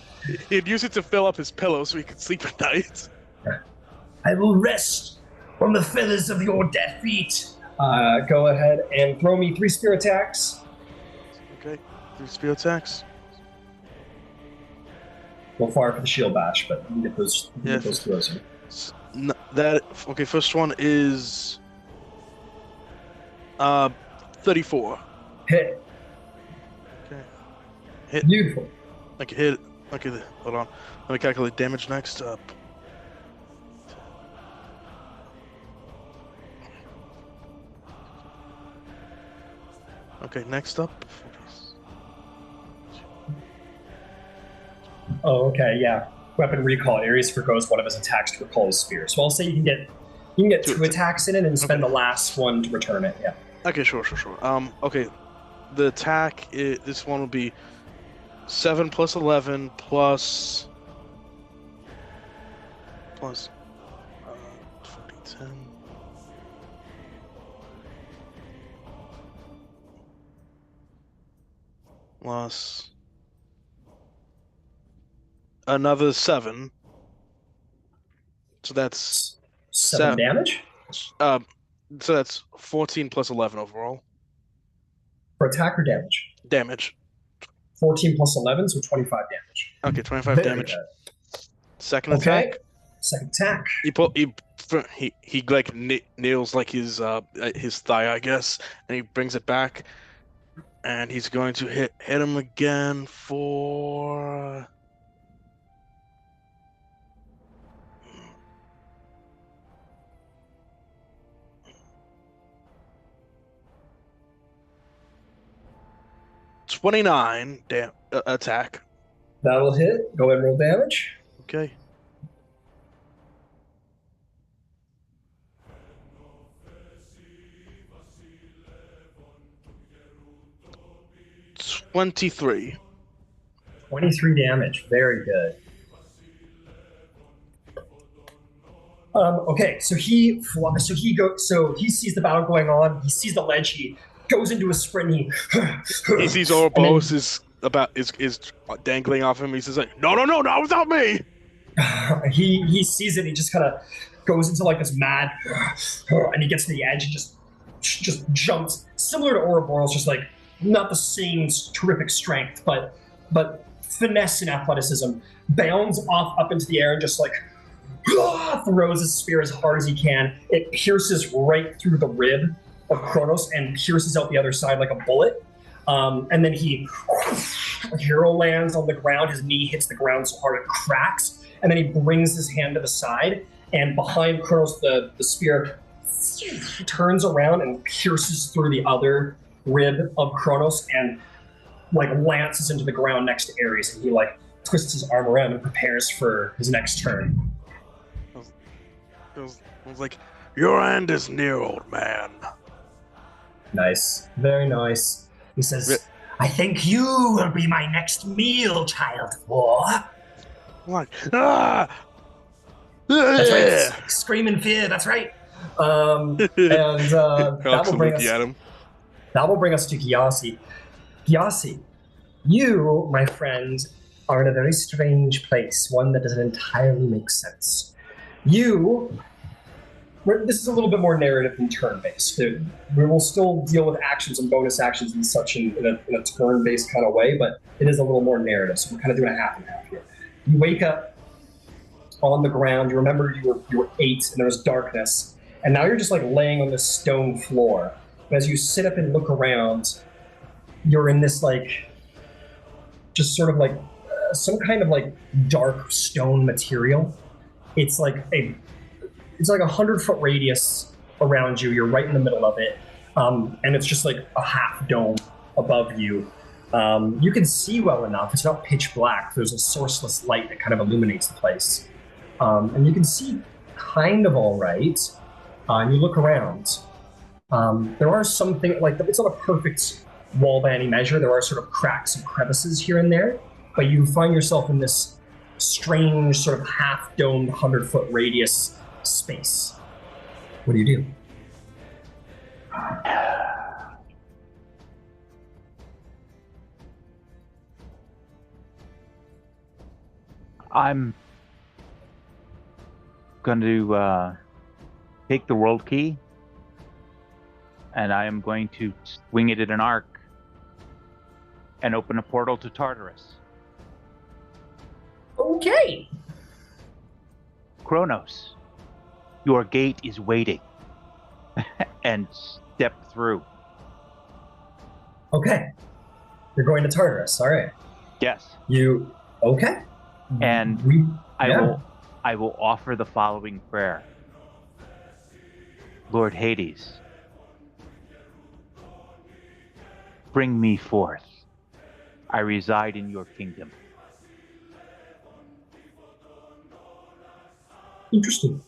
He'd use it to fill up his pillow so he could sleep at night. I will rest from the feathers of your death feet. Go ahead and throw me 3 spear attacks. Okay, 3 spear attacks. Well, far for the shield bash, but you can get those, Yeah. get those throws in. Okay, first one is 34. Hit. Okay. Hit. Beautiful. Okay, hit. Okay, hold on. Let me calculate damage next up. Okay, next up. Oh, okay, yeah. Weapon recall. Ares forgoes one of his attacks to recall his spear. So I'll say you can get 2 attacks in it and spend the last one to return it. Yeah. Okay, sure. Okay, the attack. This one will be 7 plus 11 plus 40, 10. Plus another 7. So that's 7 damage? so that's 14 plus 11 overall. For attack or damage? Damage. 14 plus 11, so 25 damage. Okay, 25 Very damage. good. Second Okay. attack. Second attack. He he like nails like his thigh, I guess, and he brings it back, and he's going to hit him again for 29 attack. That'll hit. Go ahead and roll damage. Okay. $23. 23 damage. Very good. Okay, so he sees the battle going on. He sees the ledge. He goes into a sprint. He sees Ouroboros is dangling off him. He says like, no, not without me. He sees it. He just kind of goes into like this mad, and he gets to the edge and just jumps. Similar to Ouroboros, just like not the same terrific strength, but finesse and athleticism. Bounds off up into the air and just like throws his spear as hard as he can. It pierces right through the rib of Kronos and pierces out the other side like a bullet. And then hero lands on the ground. His knee hits the ground so hard it cracks. And then he brings his hand to the side, and behind Kronos, the spear turns around and pierces through the other rib of Kronos and like lances into the ground next to Ares. And he like twists his arm around and prepares for his next turn. I was like, your end is near, old man. Nice. Very nice. He says, I think you will be my next meal, child war. What? Ah! That's right. Scream in fear. That's right. That will bring us to Gyasi. Gyasi, you, my friend, are in a very strange place, one that doesn't entirely make sense. This is a little bit more narrative than turn-based. We will still deal with actions and bonus actions and such in a turn-based kind of way, but it is a little more narrative, so we're kind of doing a half and half here. You wake up on the ground, you remember you were 8 and there was darkness, and now you're just like laying on this stone floor. And as you sit up and look around, you're in this like, just sort of like some kind of like dark stone material. It's like a 100-foot radius around you. You're right in the middle of it. And it's just like a half dome above you. You can see well enough. It's not pitch black. There's a sourceless light that kind of illuminates the place. And you can see kind of all right. And you look around. There are some things, like, it's not a perfect wall by any measure. There are sort of cracks and crevices here and there. But you find yourself in this strange sort of half-domed 100-foot radius space. What do you do? I'm going to take the world key, and I am going to swing it in an arc and open a portal to Tartarus. Okay. Kronos, your gate is waiting. And step through. Okay. You're going to Tartarus. All right. Yes. Okay. And I will offer the following prayer. Lord Hades, bring me forth. I reside in your kingdom. Interesting.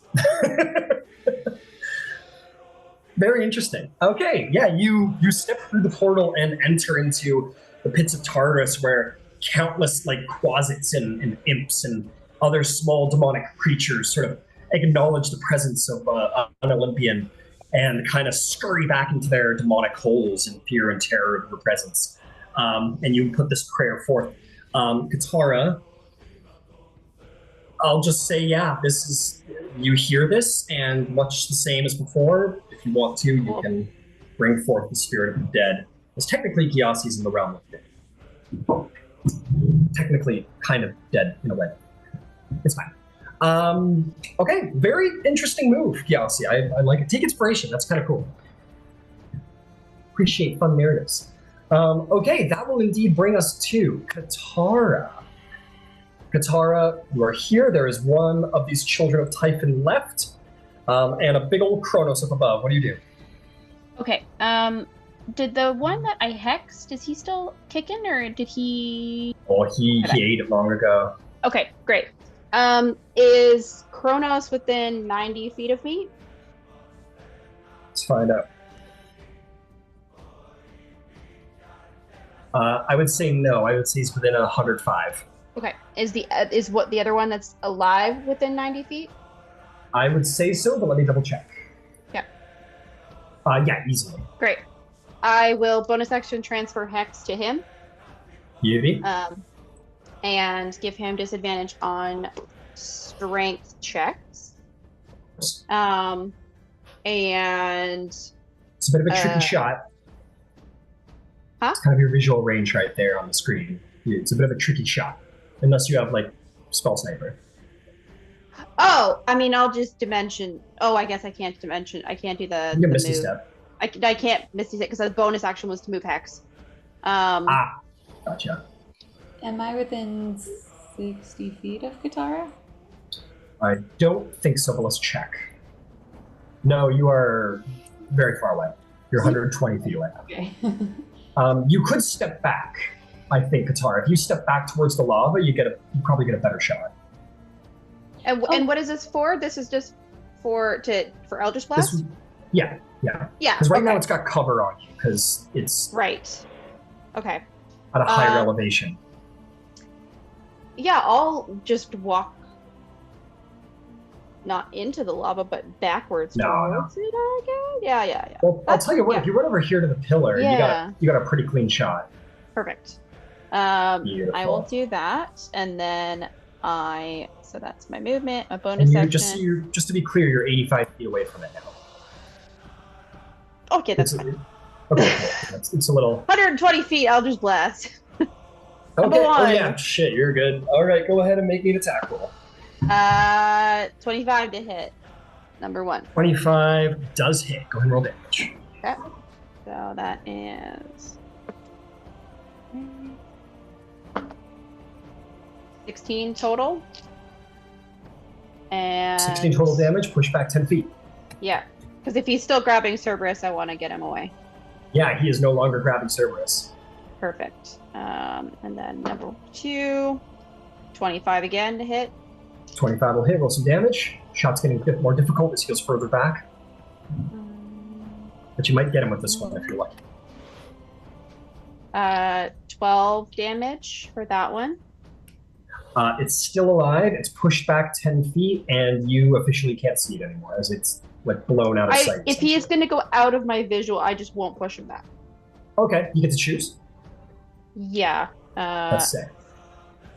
Very interesting. Okay, yeah, you step through the portal and enter into the pits of Tartarus, where countless like quasits and imps and other small demonic creatures sort of acknowledge the presence of an Olympian and kind of scurry back into their demonic holes in fear and terror of your presence. And you put this prayer forth. Katara, I'll just say, yeah, you hear this, and much the same as before, if you want to, you can bring forth the spirit of the dead. Because technically, Gyasi's in the realm of the dead. Technically, kind of dead in a way. It's fine. Okay, very interesting move, Yossi. I like it. Take inspiration. That's kind of cool. Appreciate fun narratives. Okay, that will indeed bring us to Katara. Katara, you are here. There is one of these children of Typhon left, and a big old Kronos up above. What do you do? Okay. Did the one that I hexed, is he still kicking, or did he? Oh, he ate it long ago. Okay, great. Is Kronos within 90 feet of me? Let's find out. I would say no. I would say he's within 105. Okay. Is what the other one that's alive within 90 feet? I would say so, but let me double check. Yeah. Yeah, easily. Great. I will bonus action transfer hex to him. Beauty. And give him disadvantage on strength checks. And it's a bit of a tricky shot. Huh? It's kind of your visual range right there on the screen. It's a bit of a tricky shot, unless you have like spell sniper. Oh, I mean, I'll just dimension. Oh, I guess I can't dimension. I can't do the. You can Misty move. Step. I can't Misty Step because the bonus action was to move hex. Gotcha. Am I within 60 feet of Katara? I don't think so, but let's check. No, you are very far away. You're 120 feet away. Okay. You could step back, I think, Katara. If you step back towards the lava, you probably get a better shot. And what is this for? This is just for Eldritch Blast? Yeah. Yeah. Because right now it's got cover on you because it's right. Okay. At a higher elevation. Yeah, I'll just walk not into the lava, but backwards towards it, I guess. Yeah. Well, I'll tell you what, if you run over here to the pillar, you got a pretty clean shot. Perfect. Beautiful. I will do that, and then so that's my movement, my bonus action. Just to be clear, you're 85 feet away from it now. Okay, that's fine. Okay, it's a little 120 feet, Eldritch Blast. Okay. Oh yeah, shit, you're good. All right, go ahead and make me an attack roll. 25 to hit. Number 1. 25 does hit. Go ahead and roll damage. Okay. So that is 16 total. And 16 total damage. Push back 10 feet. Yeah, because if he's still grabbing Cerberus, I want to get him away. Yeah, he is no longer grabbing Cerberus. Perfect. And then number 2, 25 again to hit. 25 will hit. Roll some damage. Shot's getting a bit more difficult as he goes further back. But you might get him with this one if you're lucky. 12 damage for that one. It's still alive. It's pushed back 10 feet, and you officially can't see it anymore as it's like blown out of sight. If he is going to go out of my visual, I just won't push him back. Okay, you get to choose. Yeah. Let's say.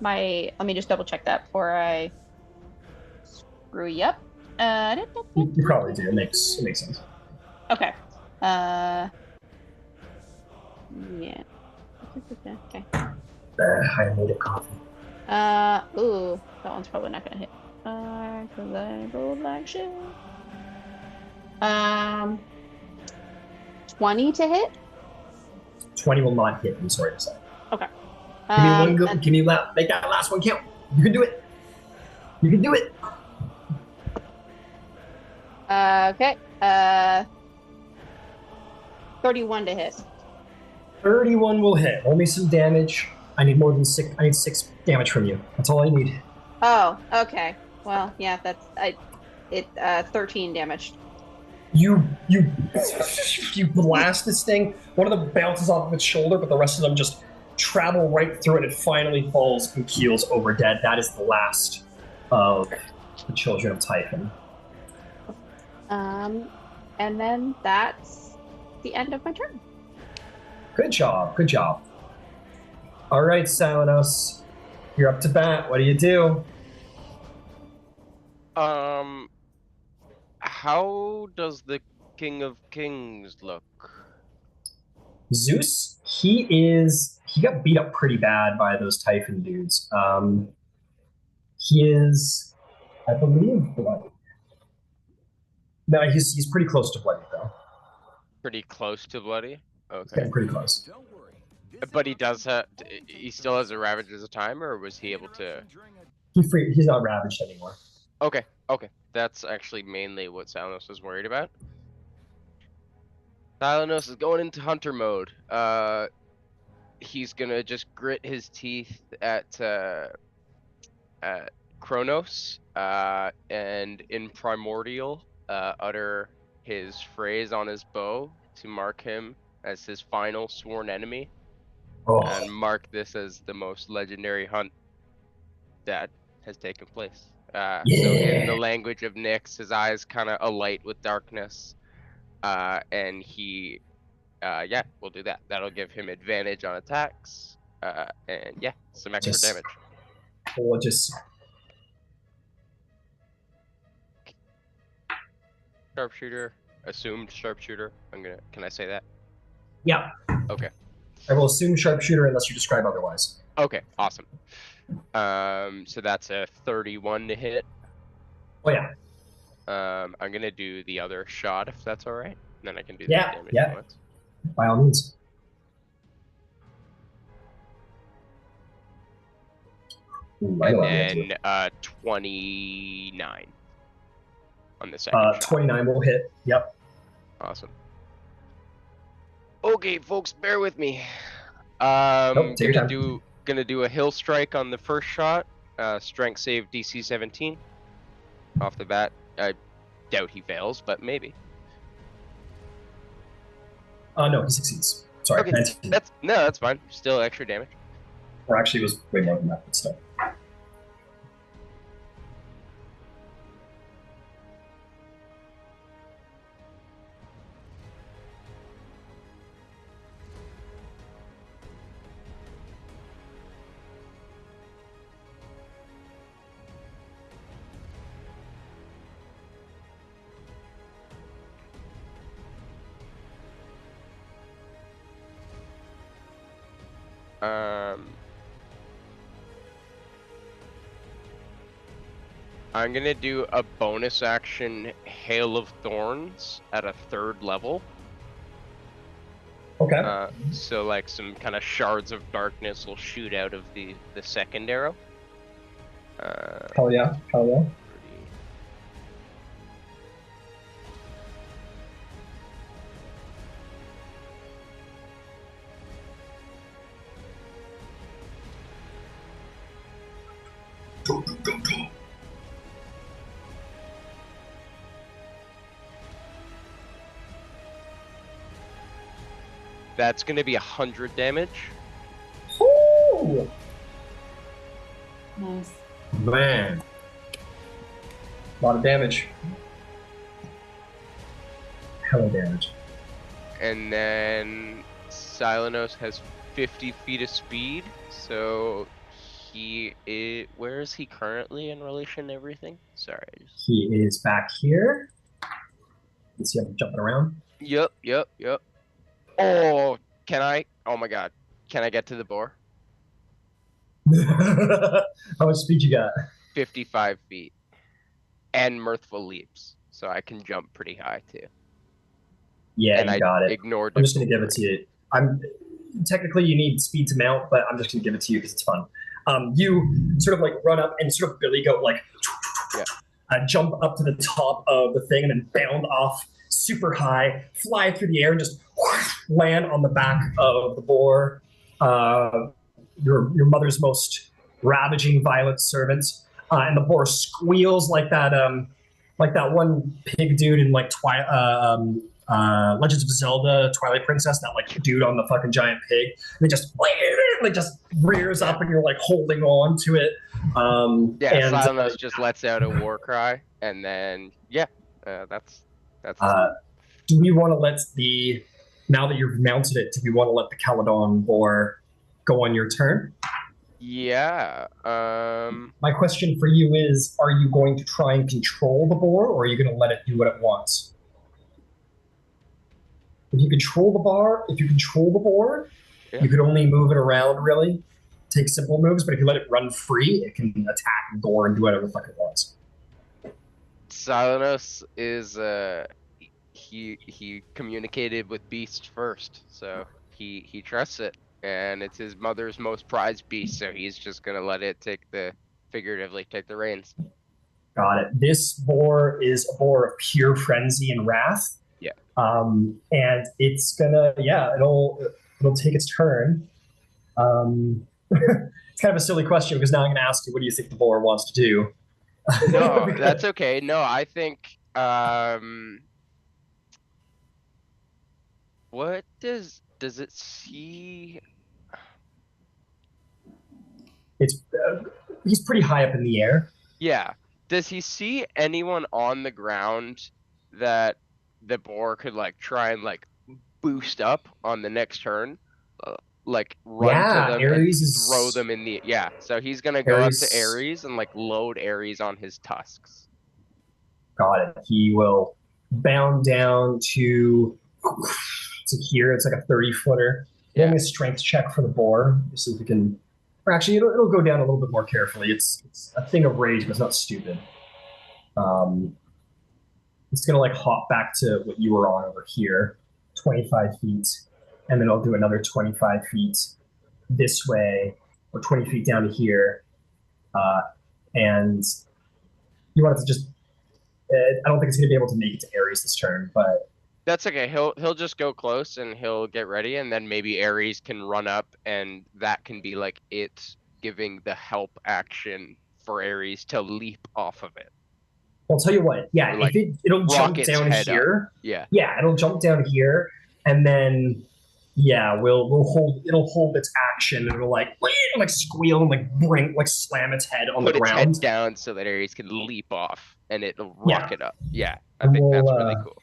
Let me just double check that before I screw you up. You probably do. It makes sense. Okay. Yeah. Okay. I made a coffee. Ooh, that one's probably not gonna hit. Because I rolled like shit. 20 to hit? 20 will not hit, I'm sorry to say. Okay. Make that last one count. You can do it. You can do it. Okay. 31 to hit. 31 will hit. Roll me some damage. I need more than 6. I need 6 damage from you. That's all I need. Oh, okay. Well, yeah, 13 damage. You blast this thing. One of them bounces off of its shoulder, but the rest of them just travel right through it. It finally falls and keels over dead. That is the last of the children of Typhon. And then that's the end of my turn. Good job. Good job. All right, Salinos, you're up to bat. What do you do? How does the King of Kings look? Zeus, he got beat up pretty bad by those Typhon dudes. He is I believe bloody. No, he's pretty close to bloody though. Pretty close to bloody. He's Okay. getting pretty close. But he does have. He still has a ravage as a time, or was he able to? He's not ravaged anymore. Okay. Okay. That's actually mainly what Salanos was worried about. Salanos is going into hunter mode. He's gonna just grit his teeth at Kronos, and in Primordial, utter his phrase on his bow to mark him as his final sworn enemy, and mark this as the most legendary hunt that has taken place. So in the language of Nyx, his eyes kind of alight with darkness, and he, yeah, we'll do that. That'll give him advantage on attacks, and yeah, some extra damage. Or just Sharpshooter, assumed sharpshooter. Can I say that? Yeah. Okay. I will assume sharpshooter unless you describe otherwise. Okay, awesome. So that's a 31 to hit. Oh yeah. I'm gonna do the other shot if that's all right. Then I can do Yeah, the damage yeah. once. By all means. Ooh, I know what I'm gonna do. And 29 on the second shot. 29 will hit. Yep. Awesome. Okay, folks, bear with me. Take your time. Gonna do a hill strike on the first shot. Strength save DC 17. Off the bat, I doubt he fails, but maybe. No, he succeeds. Sorry, Okay, 19. that's fine. Still extra damage. Or actually, it was way more than that, but still. I'm gonna do a bonus action Hail of Thorns at a 3rd level. Okay. So like some kind of shards of darkness will shoot out of the second arrow. Hell yeah. Hell yeah. That's gonna be 100 damage. Ooh. Nice. Man. A lot of damage. Hella damage. And then Silenos has 50 feet of speed, so where is he currently in relation to everything? Sorry. He is back here. You see him jumping around? Yep. Oh, can I? Oh my god. Can I get to the boar? How much speed you got? 55 feet. And mirthful leaps. So I can jump pretty high too. Yeah, and you got it. Ignored I'm just going to give it to you. Technically you need speed to mount, but I'm just going to give it to you because it's fun. You sort of like run up and sort of billy goat like jump up to the top of the thing and then bound off super high, fly through the air and just land on the back of the boar. Your mother's most ravaging, violent servant, and the boar squeals like that one pig dude in like Legends of Zelda, Twilight Princess, that like dude on the fucking giant pig. And it just rears up, and you're like holding on to it. Silenos just lets out a war cry, and then that's. Do we want to let now that you've mounted it? Do we want to let the Caledon boar go on your turn? Yeah. My question for you is: are you going to try and control the boar, or are you going to let it do what it wants? If you control the boar, you could only move it around, really. Take simple moves, but if you let it run free, it can attack and gore and do whatever the fuck it wants. Salanos is he communicated with Beast first, so he trusts it, and it's his mother's most prized beast, so he's just gonna let it figuratively take the reins. Got it. This boar is a boar of pure frenzy and wrath. Yeah. And it's gonna, yeah, it'll take its turn. It's kind of a silly question because now I'm gonna ask you, what do you think the boar wants to do? No, that's okay. No, I think what does it see? It's he's pretty high up in the air. Yeah. Does he see anyone on the ground that the boar could like try and like boost up on the next turn? Like run to them Ares and is throw them in the so he's gonna go up to Ares. Ares and like load Ares on his tusks. Got it. He will bound down to here. It's like a 30-footer. Yeah. Only a strength check for the boar. See if we can. Or actually, it'll go down a little bit more carefully. It's a thing of rage, but it's not stupid. It's gonna like hop back to what you were on over here, 25 feet, and then I'll do another 25 feet this way, or 20 feet down to here, and you want it to just. I don't think it's gonna be able to make it to Ares this turn, but That's okay. He'll just go close and he'll get ready, and then maybe Ares can run up, and that can be like it giving the help action for Ares to leap off of it. I'll tell you what. Yeah, Or, like, if it'll jump its down head here. Yeah. Yeah, it'll jump down here, and then we'll hold. It'll hold its action, and it'll like squeal and like slam its head on Put the its ground. head down so that Ares can leap off, and it'll Yeah. rocket up. Yeah, I And think we'll, that's really cool.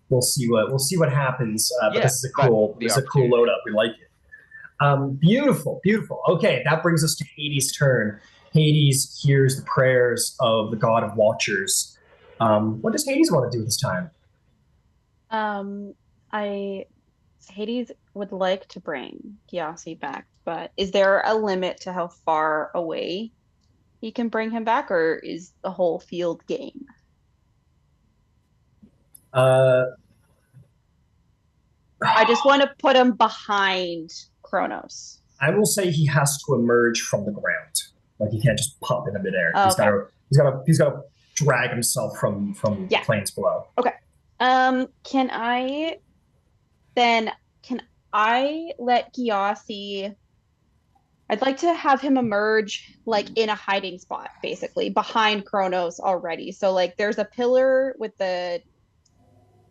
We'll see what happens. But Yeah, this is a but cool the load up. We like it. Beautiful, beautiful. Okay, that brings us to Hades' turn. Hades hears the prayers of the god of watchers. What does Hades want to do this time? Hades would like to bring Gyasi back, but is there a limit to how far away he can bring him back, or is the whole field game? I just want to put him behind Kronos. I will say he has to emerge from the ground. Like he can't just pop into midair. Oh, He's got to drag himself from Yeah. planes below. Can I let Gyasi? I'd like to have him emerge like in a hiding spot, basically behind Kronos already. So like there's a pillar with the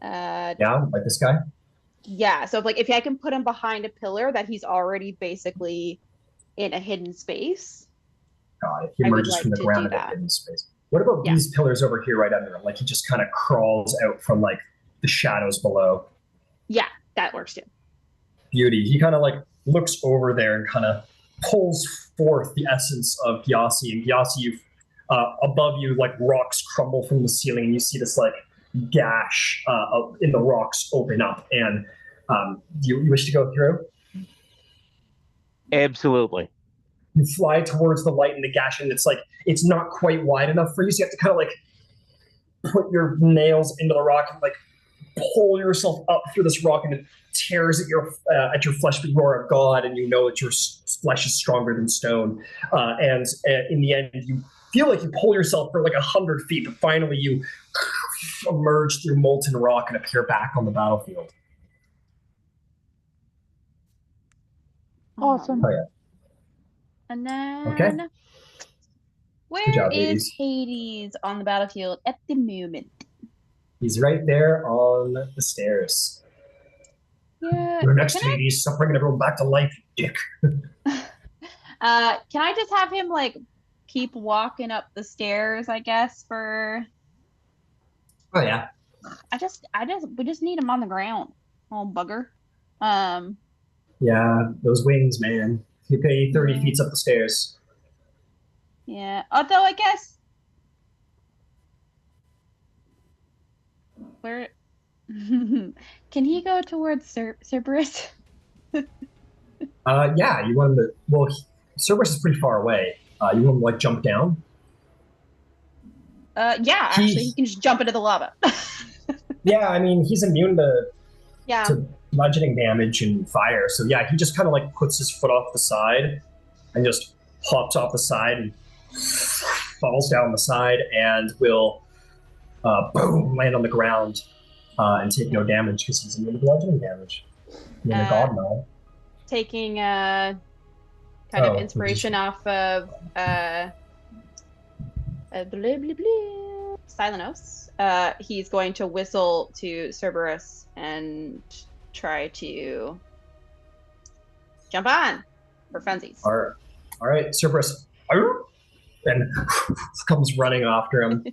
Yeah, like this guy. yeah, so if I can put him behind a pillar that he's already basically in a hidden space. Got it. He I would emerges like from the to ground do in a that. hidden space. What about Yeah. these pillars over here right under him? Like he just kind of crawls out from like the shadows below. Yeah, that works too. Beauty. He kind of like looks over there and kind of pulls forth the essence of Gyasi. And Gyasi, above you, like rocks crumble from the ceiling, and you see this like gash in the rocks open up. And do you wish to go through? Absolutely. You fly towards the light in the gash, and it's not quite wide enough for you, so you have to kind of like put your nails into the rock and like pull yourself up through this rock, and it tears at your flesh, but you are a god, and you know that your flesh is stronger than stone. And in the end, you feel like you pull yourself for like 100 feet, but finally you emerge through molten rock and appear back on the battlefield. Awesome. Oh yeah. And then Okay. where job, is Hades on the battlefield at the moment? He's right there on the stairs. Yeah. You're next to can Hades. Stop bringing everyone back to life, you dick. Can I just have him like keep walking up the stairs, I guess, for Oh yeah. we just need him on the ground. Oh bugger. Yeah, those wings, man. You pay 30 feet up the stairs. Yeah. Although I guess where can he go towards Cerberus? Yeah, you want him to. Well, Cerberus is pretty far away. You want him to like jump down? Yeah, actually, he can just jump into the lava. Yeah, I mean, he's immune Yeah. to bludgeoning damage and fire. So yeah, he just kind of like puts his foot off the side and just hops off the side and falls down the side and will boom land on the ground and take no damage because he's immune to bludgeoning damage. Being a god now. Taking kind of inspiration off of Silenos. He's going to whistle to Cerberus and try to jump on for funsies. All right, Cerberus, and comes running after him.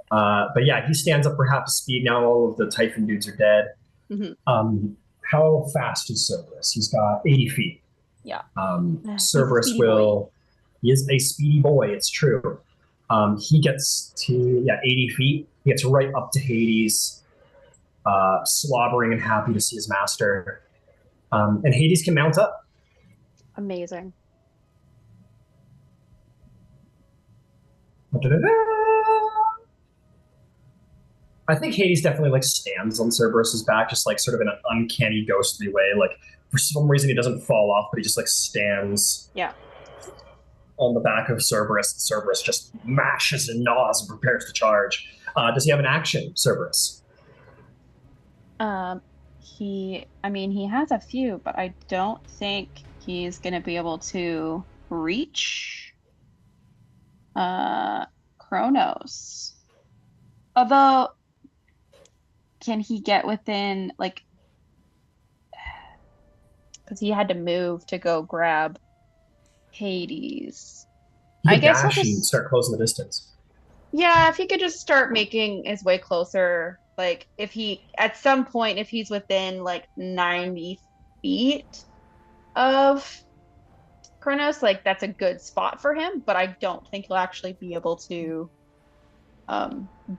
But yeah, he stands up for half his speed now. All of the Typhon dudes are dead. Mm-hmm. How fast is Cerberus? He's got 80 feet. Yeah. Cerberus will. He is a speedy boy. It's true. He gets to 80 feet. He gets right up to Hades, slobbering and happy to see his master. And Hades can mount up. Amazing. I think Hades definitely like stands on Cerberus's back, just like sort of in an uncanny ghostly way. Like for some reason he doesn't fall off, but he just like stands on the back of Cerberus. And Cerberus just mashes and gnaws and prepares to charge. Does he have an action, Cerberus? He has a few, but I don't think he's gonna be able to reach Kronos. Although, can he get within, like, because he had to move to go grab Hades. I guess dash and start closing the distance. Yeah, if he could just start making his way closer, like if he at some point if he's within like 90 feet of Kronos, like that's a good spot for him, but I don't think he'll actually be able to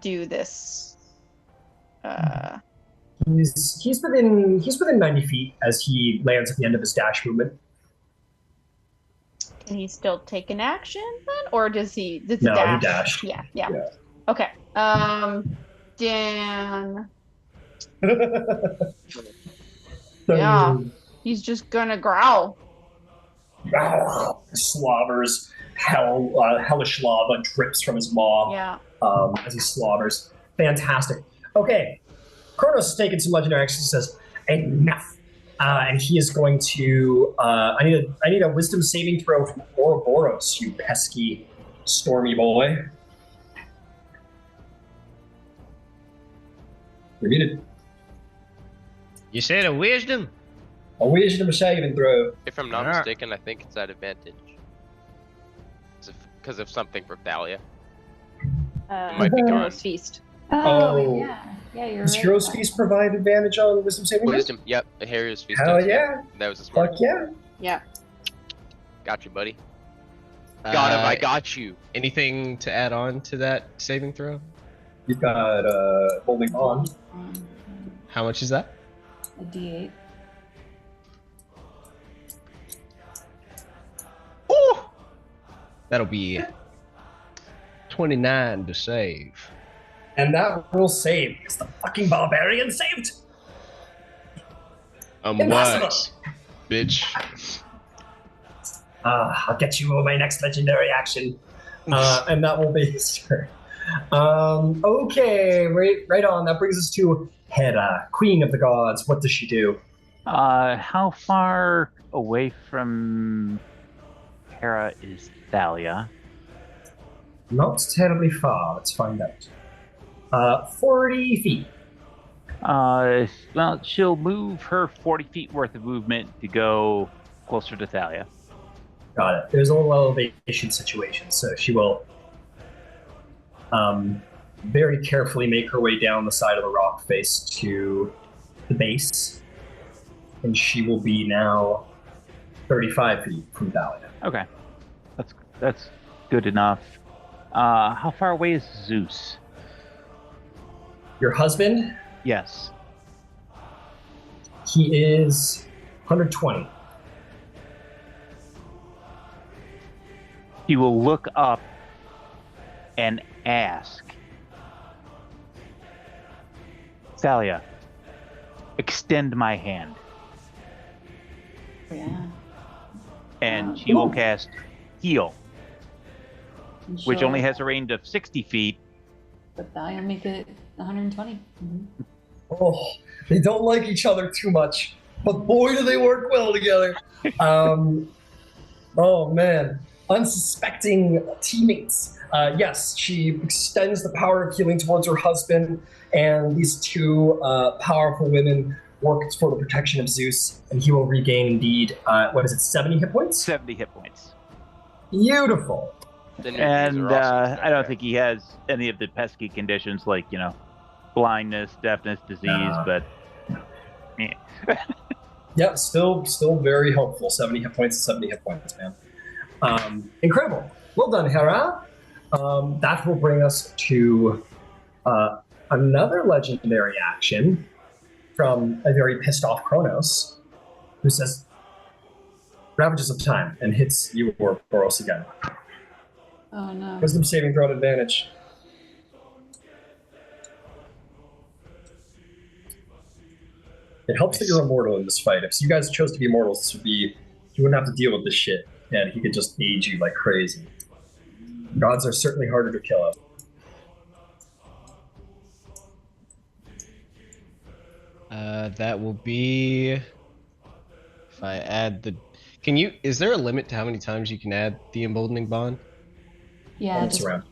do this. He's within 90 feet as he lands at the end of his dash movement. Can he still take an action then, or does he? He dashed. Yeah. Okay. Dan. Yeah. He's just gonna growl. Slobbers. Hellish lava drips from his maw. Yeah. As he slobbers. Fantastic. Okay. Kronos is taking some legendary actions. He says, enough. And he is going to. I need a wisdom saving throw from Ouroboros, you pesky, stormy boy. You're muted. You said a wisdom? A wisdom saving throw. If I'm not mistaken, I think it's at advantage. Because of something for Thalia. Might be gone. Feast. Oh, yeah. Yeah, you're Does right. Hero's Feast provide advantage on wisdom saving throws? Wisdom, yep. Hero's Feast. Hell does, yeah. That was a smart. Fuck yeah. Yeah. Got you, buddy. Got him, I got you. Anything to add on to that saving throw? You've got holding on. How much is that? A D8. Ooh! That'll be 29 to save. And that will save because the fucking barbarian saved. Impossible. What? Bitch. I'll get you on my next legendary action. And that will be his turn. Okay, right on. That brings us to Hera, Queen of the Gods. What does she do? How far away from Hera is Thalia? Not terribly far. Let's find out. 40 feet. Well, she'll move her 40 feet worth of movement to go closer to Thalia. Got it. There's a little elevation situation, so she will very carefully make her way down the side of the rock face to the base, and she will be now 35 feet from Thalia. Okay, that's good enough. How far away is Zeus? Your husband? Yes. He is 120. He will look up and ask, Thalia, extend my hand. Yeah. And she will cast Heal, And which only she'll- has a range of 60 feet. But that'll make it 120. Oh, they don't like each other too much, but boy, do they work well together. Oh man, unsuspecting teammates. Yes, she extends the power of healing towards her husband, and these two powerful women work for the protection of Zeus, and he will regain indeed, 70 hit points? 70 hit points. Beautiful. The newbies And are also I don't think he has any of the pesky conditions like, blindness, deafness, disease, but Yep, still very helpful. 70 hit points, 70 hit points, man. Incredible. Well done, Hera. That will bring us to another legendary action from a very pissed off Kronos, who says, Ravages of Time, and hits you or Boros again. Oh no. Wisdom saving throw at advantage. It helps that you're immortal in this fight. If you guys chose to be immortals, this would be, you wouldn't have to deal with this shit, and he could just age you like crazy. Gods are certainly harder to kill. That will be if I add the. Is there a limit to how many times you can add the emboldening bond? Yeah, Once just around.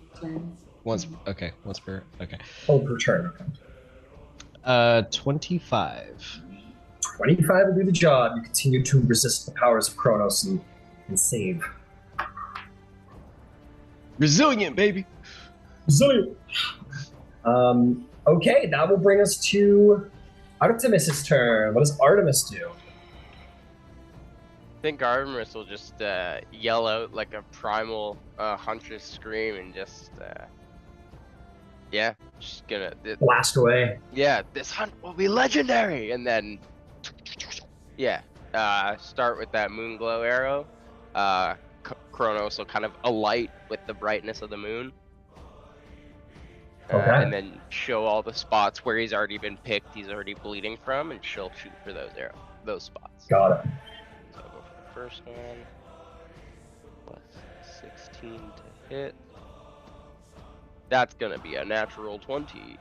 Once. Okay. Once per. Okay. Oh, per turn. Okay. 25. 25 will do the job. You continue to resist the powers of Kronos and save. Resilient, baby. Resilient. Okay, that will bring us to Artemis's turn. What does Artemis do? I think Artemis will just yell out like a primal huntress scream and just just gonna Blast away. yeah, this hunt will be legendary, and then start with that moon glow arrow. Kronos will kind of alight with the brightness of the moon. Okay. And then show all the spots where he's already been picked, he's already bleeding from, and she'll shoot for those spots. Got it. So I'll go for the first one. Plus 16 to hit. That's gonna be a natural 20.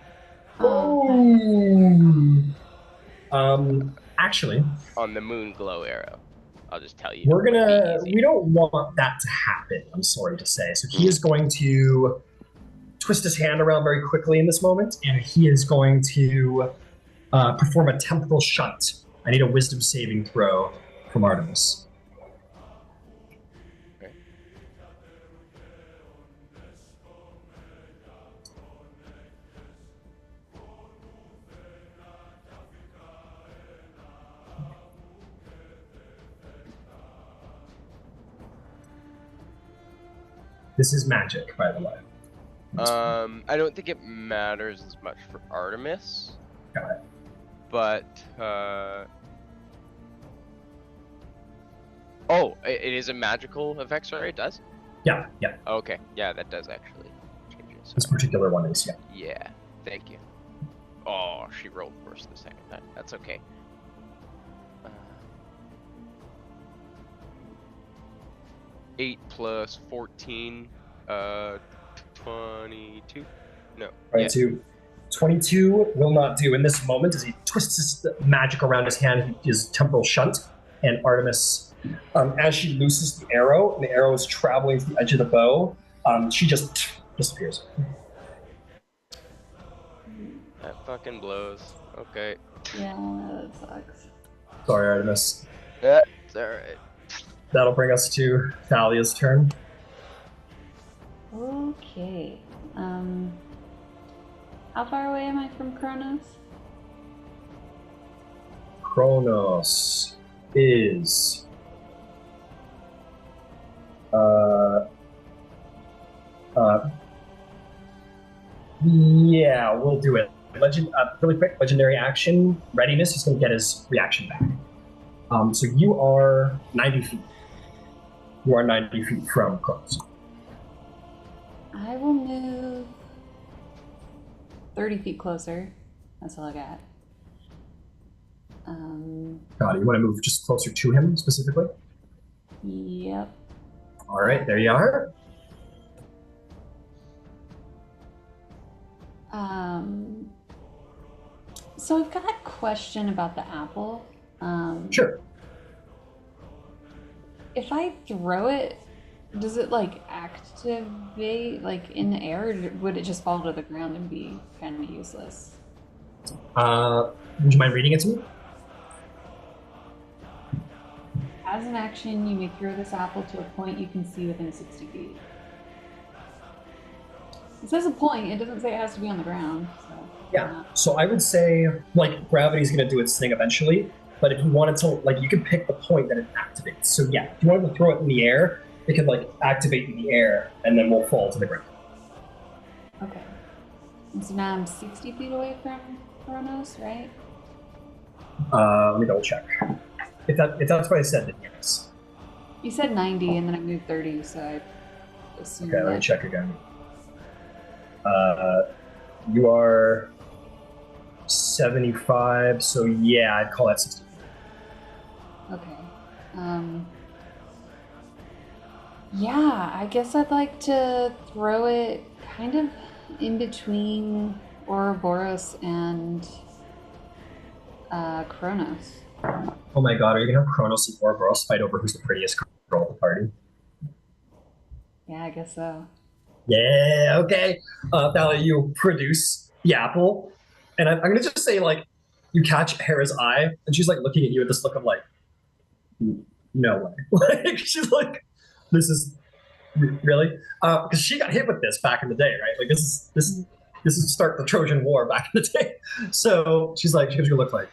Actually, On the moon glow arrow. I'll just tell you. we don't want that to happen, I'm sorry to say. So he is going to twist his hand around very quickly in this moment, and he is going to perform a temporal shunt. I need a wisdom saving throw from Artemis. Okay. This is magic, by the way. I don't think it matters as much for Artemis. Got it. But it is a magical effect, sorry, it does? Yeah. Okay, yeah, that does actually change it. This particular one is, yeah. Yeah, thank you. Oh, she rolled worse the second time. That's okay. 8 plus 14, 22? No. 22. 22 will not do in this moment as he twists his magic around his hand, his temporal shunt, and Artemis, as she looses the arrow, and the arrow is traveling to the edge of the bow, she just disappears. That fucking blows. Okay. Yeah, that sucks. Sorry, Artemis. Yeah, it's alright. That'll bring us to Thalia's turn. Okay. How far away am I from Kronos? Kronos is yeah, we'll do it. Really quick, legendary action readiness. He's going to get his reaction back. So you are 90 feet. You are 90 feet from Kronos. I will move 30 feet closer. That's all I got. God, you want to move just closer to him specifically? Yep. All right, there you are. So I've got a question about the apple. Sure. If I throw it, does it like activate like in the air, or would it just fall to the ground and be kind of useless? Would you mind reading it to me? As an action, you may throw this apple to a point you can see within 60 feet. It says a point, it doesn't say it has to be on the ground. So Yeah. So I would say, like, gravity's going to do its thing eventually, but if you wanted to, like, you could pick the point that it activates. So yeah, if you wanted to throw it in the air, it could, like, activate in the air, and then we'll fall to the ground. Okay. And so now I'm 60 feet away from Kronos, right? Let me double check. If that's what I said, then yes. You said 90, and then I moved 30, so I assume Okay, let me that. check again. You are 75, so yeah, I'd call that 60. Okay. Yeah, I guess I'd like to throw it kind of in between Ouroboros and Kronos. Oh my god, are you gonna have Kronos and Ouroboros fight over who's the prettiest girl at the party? Yeah, I guess so. Yeah, okay. Thalia, you produce the apple, and I'm gonna just say, like, you catch Hera's eye, and she's like looking at you with this look of like, no way. Like, she's like, this is really, because she got hit with this back in the day, right? Like, this is start the Trojan War back in the day. So she's like, she gives you a look like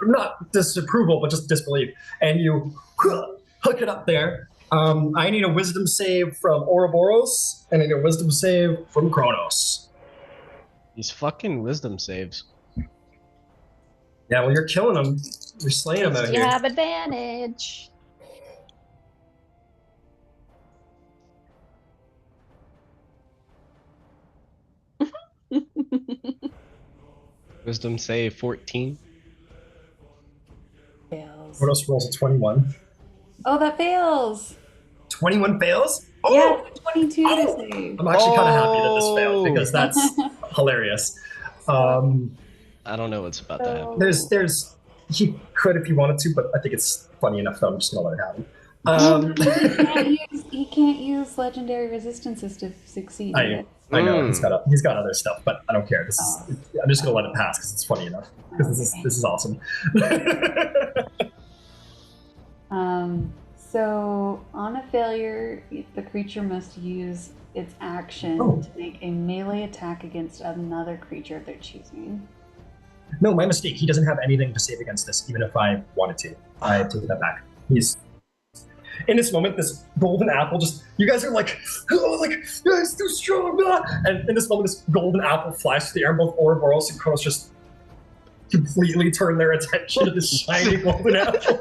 not disapproval, but just disbelief, and you hook it up there. I need a wisdom save from Ouroboros, and I need a wisdom save from Kronos. These fucking wisdom saves. Yeah, well, you're killing them. You're slaying them out You here. have advantage. Wisdom save 14. Fails. Kronos rolls a 21. Oh, that fails! 21 fails? Oh! Yeah, 22 Oh! to save. I'm actually kind of happy that this failed because that's hilarious. I don't know what's about to happen. There's he could if he wanted to, but I think it's funny enough that I'm just gonna let it happen. He can't use legendary resistances to succeed. I know he's got other stuff, but I don't care. I'm just gonna let it pass because it's funny enough. Because this is awesome. So on a failure, the creature must use its action to make a melee attack against another creature of their choosing. No, my mistake. He doesn't have anything to save against this, even if I wanted to. I take that back. He's in this moment. This golden apple you guys are like, oh, like, yeah, it's too strong. Blah. And in this moment, this golden apple flies through the air, and both Ouroboros and Kronos just completely turn their attention to this shiny golden apple.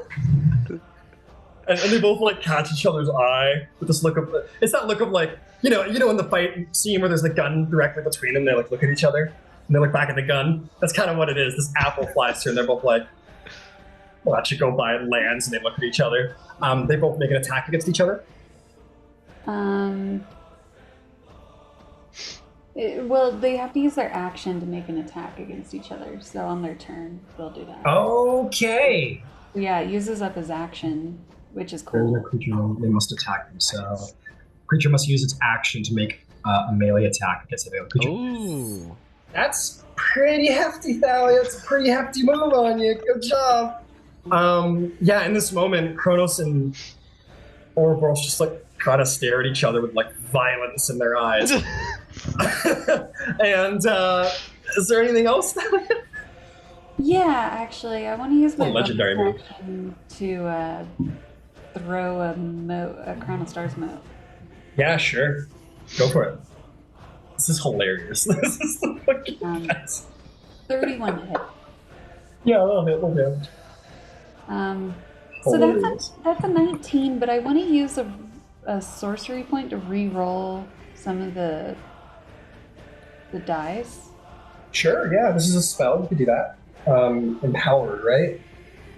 And they both like catch each other's eye with this look of, it's that look of like, you know in the fight scene where there's the gun directly between them, they like look at each other and they look back at the gun. That's kind of what it is. This apple flies through and they're both like, watch it go by and lands, and they look at each other. They both make an attack against each other. Well, they have to use their action to make an attack against each other. So on their turn, they'll do that. Okay. Yeah, it uses up his action, which is cool. There's a creature, they must attack themselves. Creature must use its action to make a melee attack against a creature. Ooh. That's pretty hefty, Thalia. It's a pretty hefty move on you. Good job. Yeah, in this moment, Kronos and Ouroboros just like try to stare at each other with like violence in their eyes. And is there anything else, Thalia? Yeah, actually, I want to use my legendary move action to throw a Crown of Stars moat. Yeah, sure. Go for it. This is hilarious. This is the fucking best. 31 to hit. Yeah, I'll hit. So that's a 19, but I want to use a sorcery point to re-roll some of the dice. Sure, yeah, this is a spell. You could do that. Empowered, right?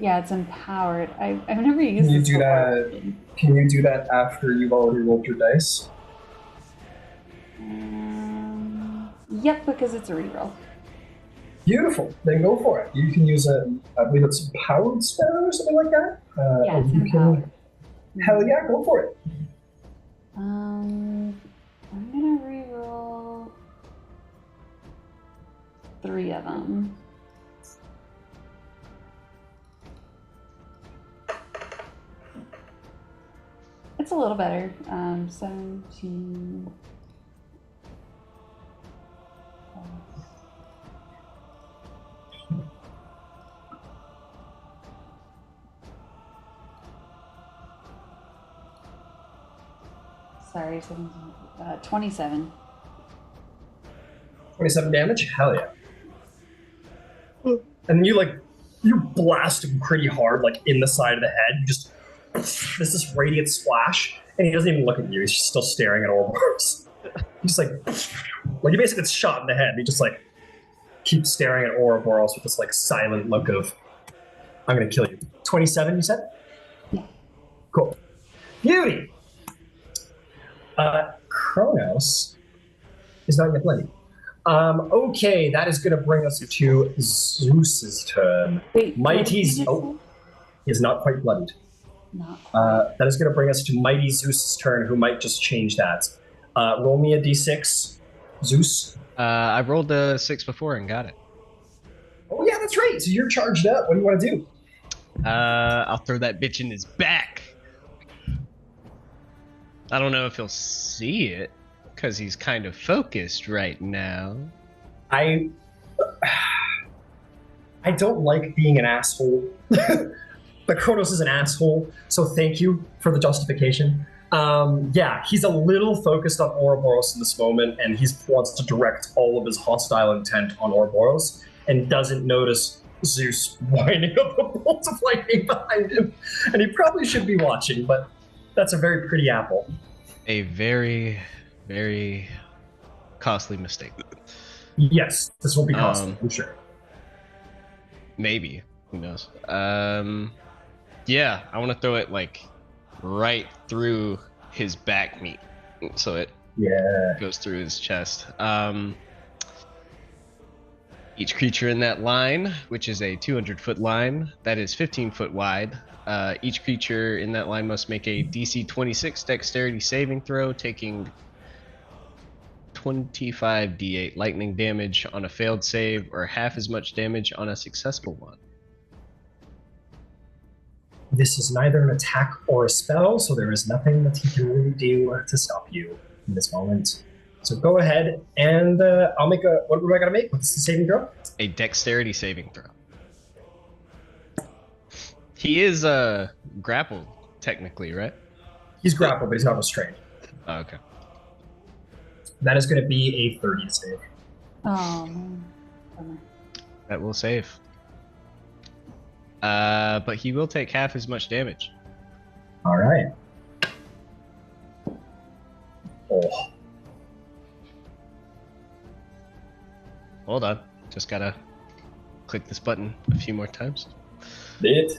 Yeah, it's empowered. I've never used Can you this do before. that? Can you do that after you've already rolled your dice? Yep, because it's a reroll. Beautiful. Then go for it. You can use I believe it's a powered spell or something like that. Yeah, it's you empowered. Hell yeah, go for it. I'm gonna reroll 3 of them. It's a little better. 17. Sorry, 27. 27 damage? Hell yeah. And you blast him pretty hard, like in the side of the head. You just, there's this radiant splash, and he doesn't even look at you. He's just still staring at Ouroboros. He's just like he basically gets shot in the head. He just like keeps staring at Ouroboros with this like silent look of, I'm gonna kill you. 27, you said? Yeah. Cool. Beauty! Kronos is not yet bloody. Okay, that is going to bring us to Zeus's turn. Wait, Mighty he is not quite bloodied. Not That is going to bring us to Mighty Zeus's turn, who might just change that. Roll me a d6, Zeus. I rolled a 6 before and got it. Oh yeah, that's right. So you're charged up. What do you want to do? I'll throw that bitch in his back. I don't know if he'll see it, because he's kind of focused right now. I don't like being an asshole. But Kronos is an asshole, so thank you for the justification. Yeah, he's a little focused on Ouroboros in this moment, and he wants to direct all of his hostile intent on Ouroboros, and doesn't notice Zeus winding up a bolt of lightning behind him. And he probably should be watching, but that's a very pretty apple. A very, very costly mistake. Yes, this will be costly, I'm sure. Maybe. Who knows? Yeah, I want to throw it like right through his back meat, so it goes through his chest. Each creature in that line, which is a 200-foot line, that is 15 foot wide. Each creature in that line must make a DC 26 dexterity saving throw, taking 25d8 lightning damage on a failed save, or half as much damage on a successful one. This is neither an attack or a spell, so there is nothing that he can really do to stop you in this moment. So go ahead, and I'll make a... What do I gotta make? What's the saving throw? A dexterity saving throw. He is grappled, technically, right? He's grappled, but he's not restrained. Oh, okay. That is going to be a 30 save. Oh, man. Bummer. That will save. But he will take half as much damage. All right. Oh. Hold on. Just gotta click this button a few more times. Bit.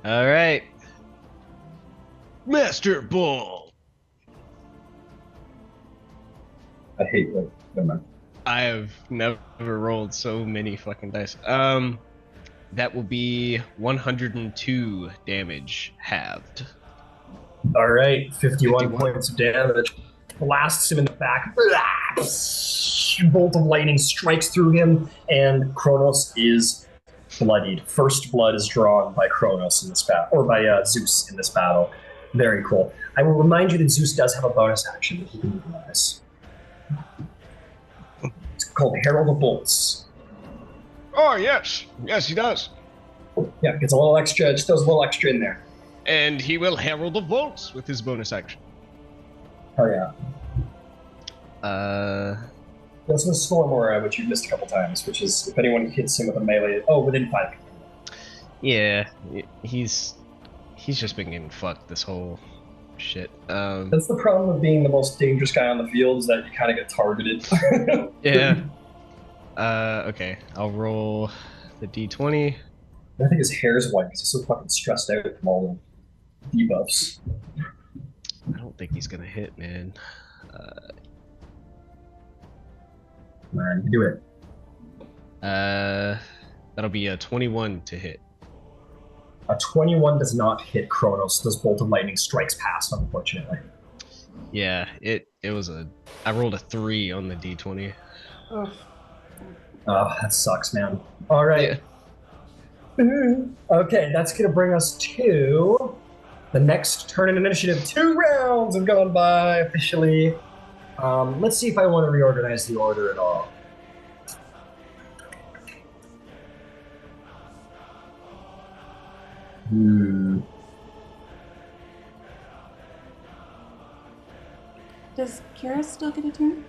All right. Master Ball. I hate that. Never mind. I have never rolled so many fucking dice. That will be 102 damage halved. All right, 51 points of damage. Blasts him in the back. Bolt of lightning strikes through him, and Kronos is bloodied. First blood is drawn by Kronos in this battle, or by Zeus in this battle. Very cool. I will remind you that Zeus does have a bonus action that he can utilize. It's called Herald of Bolts. Oh, yes. Yes, he does. Yeah, gets a little extra, just throws a little extra in there. And he will Herald of Bolts with his bonus action. Oh, yeah. He also has Storm Aura, which you missed a couple times, which is if anyone hits him with a melee, within 5. Yeah, he's just been getting fucked this whole shit. That's the problem of being the most dangerous guy on the field, is that you kind of get targeted. Yeah. Okay. I'll roll the d20. I think his hair's white because he's so fucking stressed out from all the debuffs. I don't think he's gonna hit, man. Man, you do it. That'll be a 21 to hit. A 21 does not hit Kronos. Those bolt of lightning strikes past, unfortunately. Yeah, it was I rolled a 3 on the d20. Oh, Oh, that sucks, man. All right. Yeah. Okay, that's going to bring us to the next turn in initiative. 2 rounds have gone by officially. Let's see if I want to reorganize the order at all. does Kira still get a turn?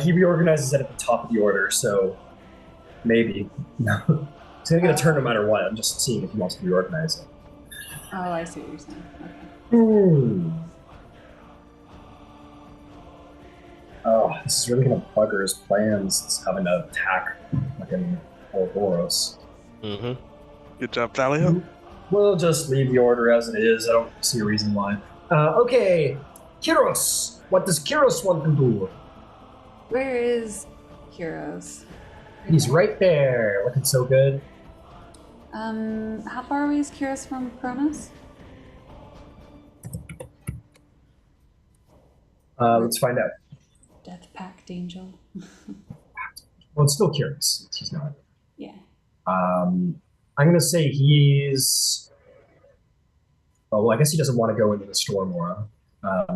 He reorganizes it at the top of the order, so maybe. No. He's going to get a turn no matter what. I'm just seeing if he wants to reorganize it. Oh, I see what you're saying. Okay. Oh, this is really going to bugger his plans. It's having to attack fucking Ouroboros. Mm-hmm. Good job, Thalia. We'll just leave the order as it is. I don't see a reason why. Okay, Kyros. What does Kyros want to do? Where is Kyros? He's right there, looking so good. How far away is Kyros from Kronos? Let's find out. Death Pact Angel. Well, it's still Kyros. He's not. Yeah. I'm gonna say he's. Oh, well, I guess he doesn't want to go into the storm aura.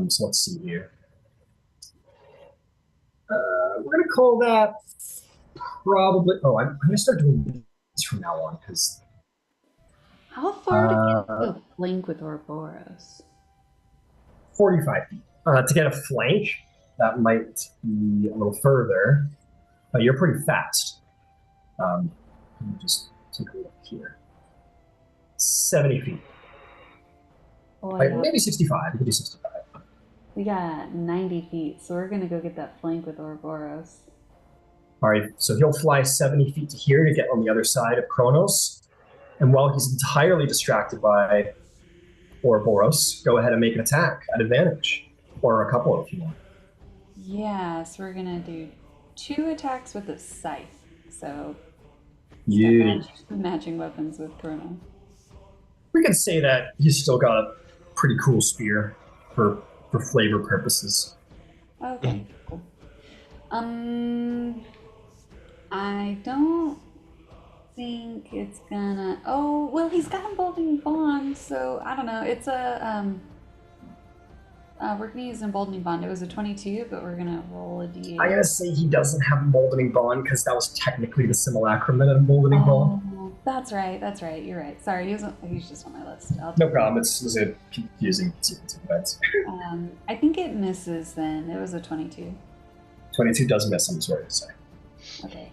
So let's see here. We're gonna call that probably. Oh, I'm gonna start doing this from now on because. How far to get to a flank with Ouroboros? 45 feet. To get a flank, that might be a little further. But you're pretty fast. Let me just take a look here. 70 feet. Oh, Maybe 65. You could do 65. We got 90 feet, so we're gonna go get that flank with Ouroboros. All right, so he'll fly 70 feet to here to get on the other side of Kronos. And while he's entirely distracted by Ouroboros, go ahead and make an attack at advantage. Or a couple if you want. Yeah, so we're gonna do 2 attacks with a scythe. So Yeah. matching weapons with Kronos. We can say that he's still got a pretty cool spear for flavor purposes. Okay, cool. I don't think it's gonna. Oh, well, he's got emboldening bond, so I don't know. It's a we're gonna use emboldening bond. It was a 22, but we're gonna roll a d8. I'm gonna say he doesn't have emboldening bond because that was technically the simulacrum that had emboldening bond. That's right. That's right. You're right. Sorry, he's just on my list. No problem. It's a confusing sequence of events. I think it misses. Then it was a 22. 22 does miss. I'm sorry to say. Okay.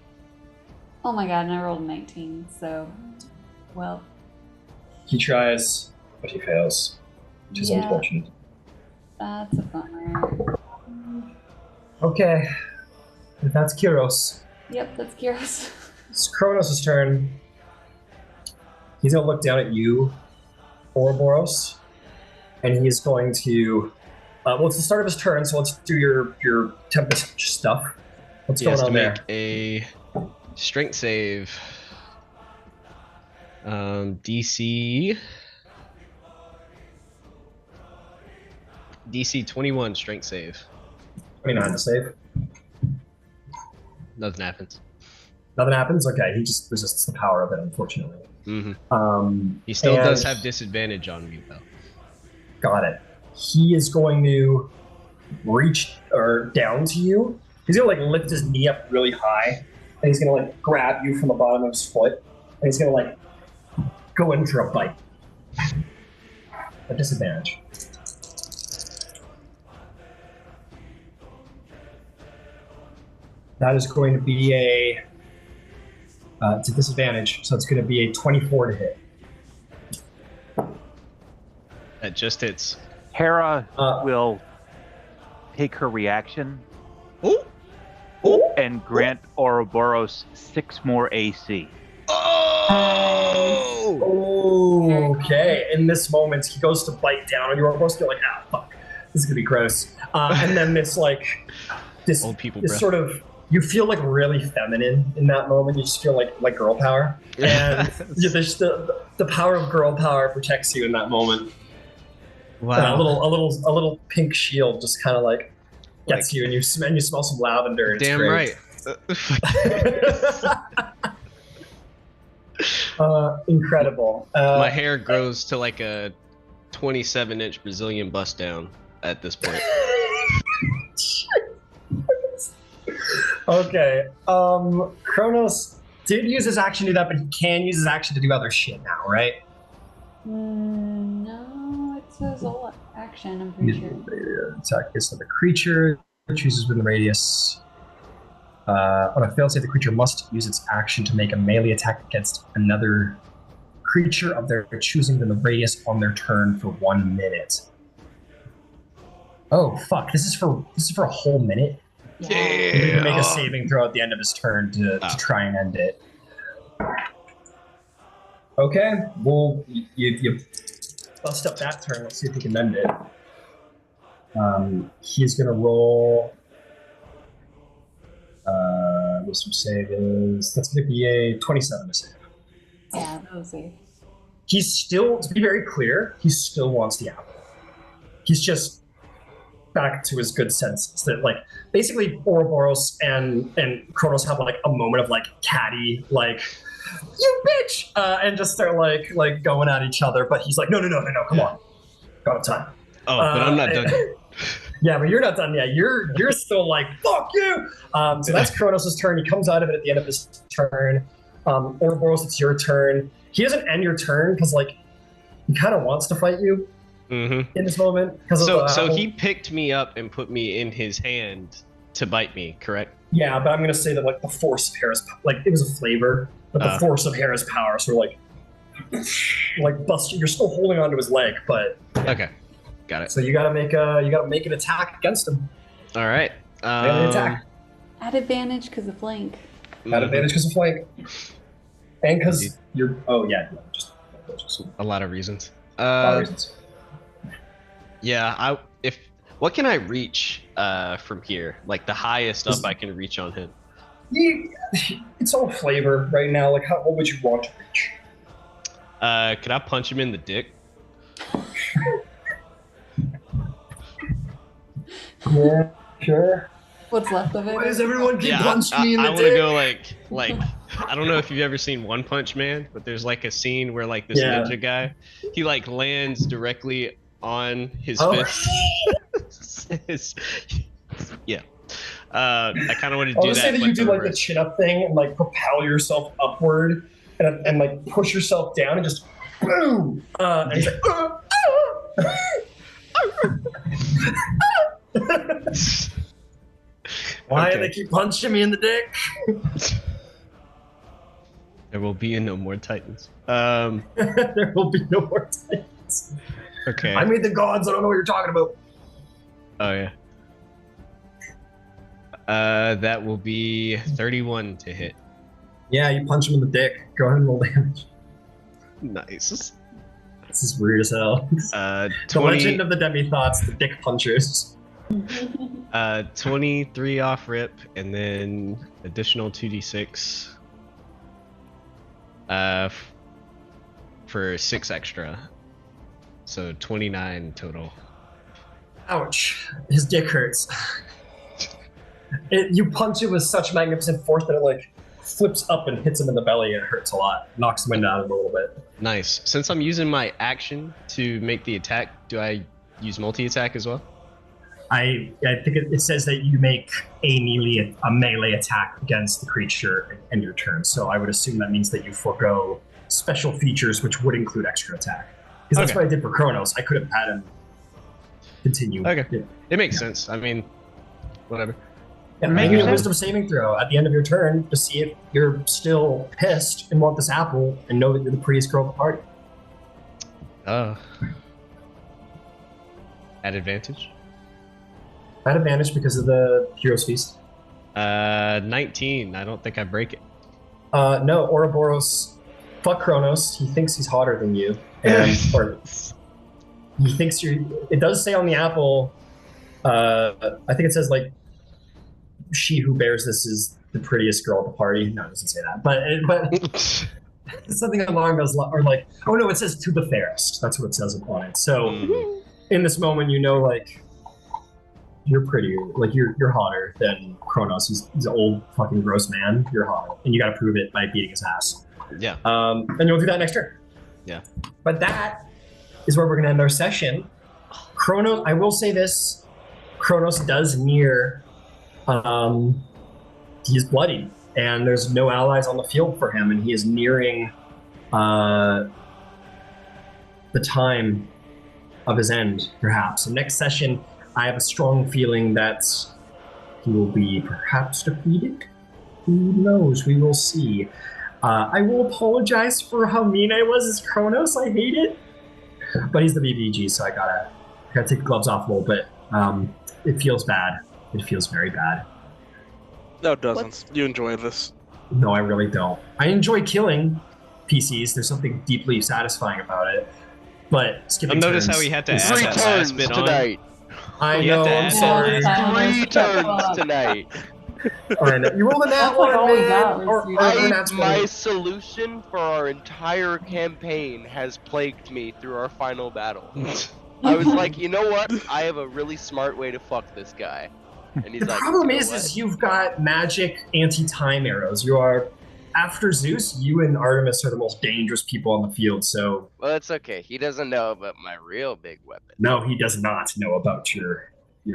Oh my god, and I rolled a 19. So, well. He tries, but he fails, which is unfortunate. That's a bummer. Okay, that's Kyros. Yep, that's Kyros. It's Kronos' turn. He's going to look down at you, Ouroboros, and he's going to... well, it's the start of his turn, so let's do your Tempest stuff. What's going on there? Make a strength save. DC 21 strength save. 29 to save. Nothing happens. Nothing happens? Okay, he just resists the power of it, unfortunately. Mm-hmm. He still does have disadvantage on me, though. Got it. He is going to reach down to you. He's going to lift his knee up really high, and he's going to grab you from the bottom of his foot, and he's going to go in for a bite. A disadvantage. That is going to be it's a disadvantage, so it's going to be a 24 to hit. That just hits. Hera will take her reaction Oh! and grant Ouroboros 6 more AC. Oh! Okay. In this moment, he goes to bite down on you. Almost you're like, fuck, this is gonna be gross. And then this Old people this breath. sort of, you feel like really feminine in that moment. You just feel like girl power, and there's the power of girl power protects you in that moment. Wow. A little pink shield just kind of like gets you, and you smell some lavender. And Damn it's right. Incredible. My hair grows to like a 27-inch Brazilian bust down at this point. Okay. Kronos did use his action to do that, but he can use his action to do other shit now, right? No, it says all action, I'm pretty sure. Attack against another creature. Chooses within the radius. On a failed save, the creature must use its action to make a melee attack against another creature of their choosing within the radius on their turn for 1 minute. Oh fuck! This is for a whole minute. He can make a saving throw at the end of his turn to try and end it. Okay, well, you bust up that turn. Let's see if he can end it. He's going to roll... Wisdom save is... That's going to be a 27 to save. Yeah, that was safe. He's still, to be very clear, he still wants the apple. He's just back to his good senses. That, like, basically Ouroboros and Kronos have like a moment of like catty, like, you bitch, and just start like going at each other. But he's like, no, come on, got time. Oh, but I'm not done. Yeah, but you're not done yet. You're still like, fuck you. So that's Kronos' turn. He comes out of it at the end of his turn. Ouroboros, it's your turn. He doesn't end your turn because like he kind of wants to fight you. In this moment, so he picked me up and put me in his hand to bite me, correct? Yeah, but I'm gonna say that like the force of Hera's, like it was a flavor, but the force of Hera's power, sort of like bust. You're still holding onto his leg, but okay, got it. So you gotta make an attack against him. All right, attack. At advantage because of flank. At advantage because of flank, and because you're. Oh yeah, just a lot of reasons. A lot of reasons. Yeah, what can I reach from here? Like the highest up I can reach on him. It's all flavor right now. Like, what would you want to reach? Could I punch him in the dick? Yeah, sure. What's left of it? Why does everyone keep punching me in the dick? I want to go like I don't know if you've ever seen One Punch Man, but there's like a scene where like this ninja guy, he like lands directly on his fist. Yeah. I kind of want to do that. Let's say that you do like the reverse. chin up thing and like propel yourself upward and like push yourself down and just boom. And he's like, why do they keep punching me in the dick? There will be no more Titans. There will be no more Titans. Okay. I made the gods. I don't know what you're talking about. Oh yeah. That will be 31 to hit. Yeah, you punch him in the dick. Go ahead and roll damage. Nice. This is weird as hell. 20, the legend of the demi-thoughts, the dick punchers. 23 off rip, and then additional 2d6 for 6 extra. So 29 total. Ouch. His dick hurts. You punch it with such magnificent force that it like flips up and hits him in the belly and it hurts a lot. Knocks the wind out of him a little bit. Nice. Since I'm using my action to make the attack, do I use multi-attack as well? I think it says that you make a melee attack against the creature in your turn. So I would assume that means that you forego special features, which would include extra attack. Because that's what I did for Kronos. I could have had him continue. Okay. Yeah. It makes sense. I mean, whatever. Yeah, make a wisdom saving throw at the end of your turn to see if you're still pissed and want this apple and know that you're the prettiest girl at the party. At advantage. At advantage because of the Hero's Feast. 19. I don't think I break it. No, Ouroboros, fuck Kronos. He thinks he's hotter than you, and or he thinks you're. It does say on the apple. I think it says like, she who bears this is the prettiest girl at the party. No, it doesn't say that, but something along those lines, or like, oh no, it says to the fairest. That's what it says on it. So in this moment, you know, like, you're prettier, like you're hotter than Kronos. He's an old fucking gross man. You're hotter, and you got to prove it by beating his ass. Yeah. And you'll do that next turn. Yeah. But that is where we're gonna end our session. Kronos, I will say this: Kronos does near. He is bloodied, and there's no allies on the field for him, and he is nearing the time of his end, perhaps. So next session, I have a strong feeling that he will be perhaps defeated. Who knows? We will see. I will apologize for how mean I was as Kronos. I hate it. But he's the BBG, so I gotta take the gloves off a little bit. It feels bad. It feels very bad. No, it doesn't. You enjoy this. No, I really don't. I enjoy killing PCs. There's something deeply satisfying about it. But skipping Notice turns how he had to is- add Three that last turns bit on. tonight. I You have know, to I'm add sorry. that. Three turns tonight. I know. You rolled a nat That's like one, all we man. got was Or three a nat My 20. solution for our entire campaign has plagued me through our final battle. I was like, you know what? I have a really smart way to fuck this guy. And he's The like, problem "You know is what?" you've got magic anti-time arrows. You are, after Zeus, you and Artemis are the most dangerous people on the field. So Well, it's okay. He doesn't know about my real big weapon. no, he does not know about your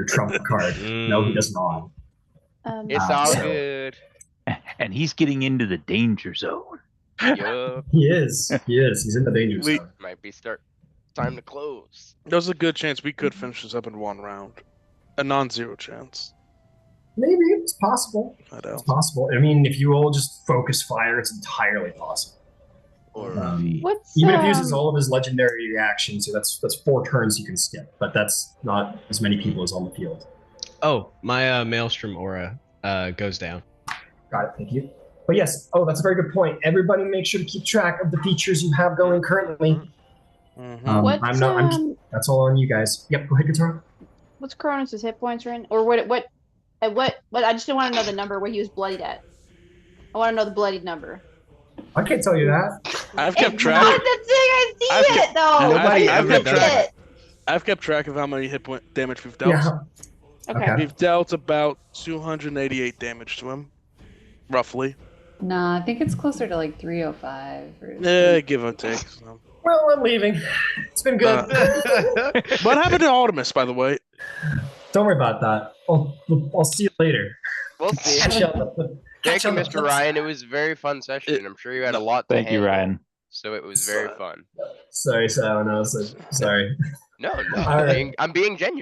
trump card. No, he does not. It's all so- good. And he's getting into the danger zone. Yup. He is. He is. He's in the danger We- zone. Might be time to close. There's a good chance we could finish this up in one round. A non-zero chance. Maybe it's possible. I doubt. It's possible. I mean, if you all just focus fire, it's entirely possible. Or What's Even if he uses all of his legendary reactions, so that's 4 turns you can skip, but that's not as many people as on the field. Oh, my Maelstrom aura goes down. Got it. Thank you. But yes, that's a very good point. Everybody, make sure to keep track of the features you have going currently. Mhm. What's I'm not. That's all on you guys. Yep. Go ahead, Katara. what's Kronos' hit points right? Or what? I just want to know the number where he was bloodied at. I want to know the bloodied number. I can't tell you that. I've kept It's track. not the thing. I see I've it kept- though. Nobody I ever see does that. it. I've kept track of how many hit point damage we've dealt. Yeah. Okay. Okay. We've dealt about 288 damage to him, roughly. Nah, I think it's closer to like 305 or Give or take. So. Well, I'm leaving. It's been good. What happened to Artemis, by the way? Don't worry about that. I'll see you later. we'll see. Catch you on the- Thank catch you, on the Mr. flip Ryan. It was a very fun session. I'm sure you had a lot to Thank you, handle, Ryan. So it was very fun. Sorry, Sal. No, sorry. No, All right. I'm being genuine.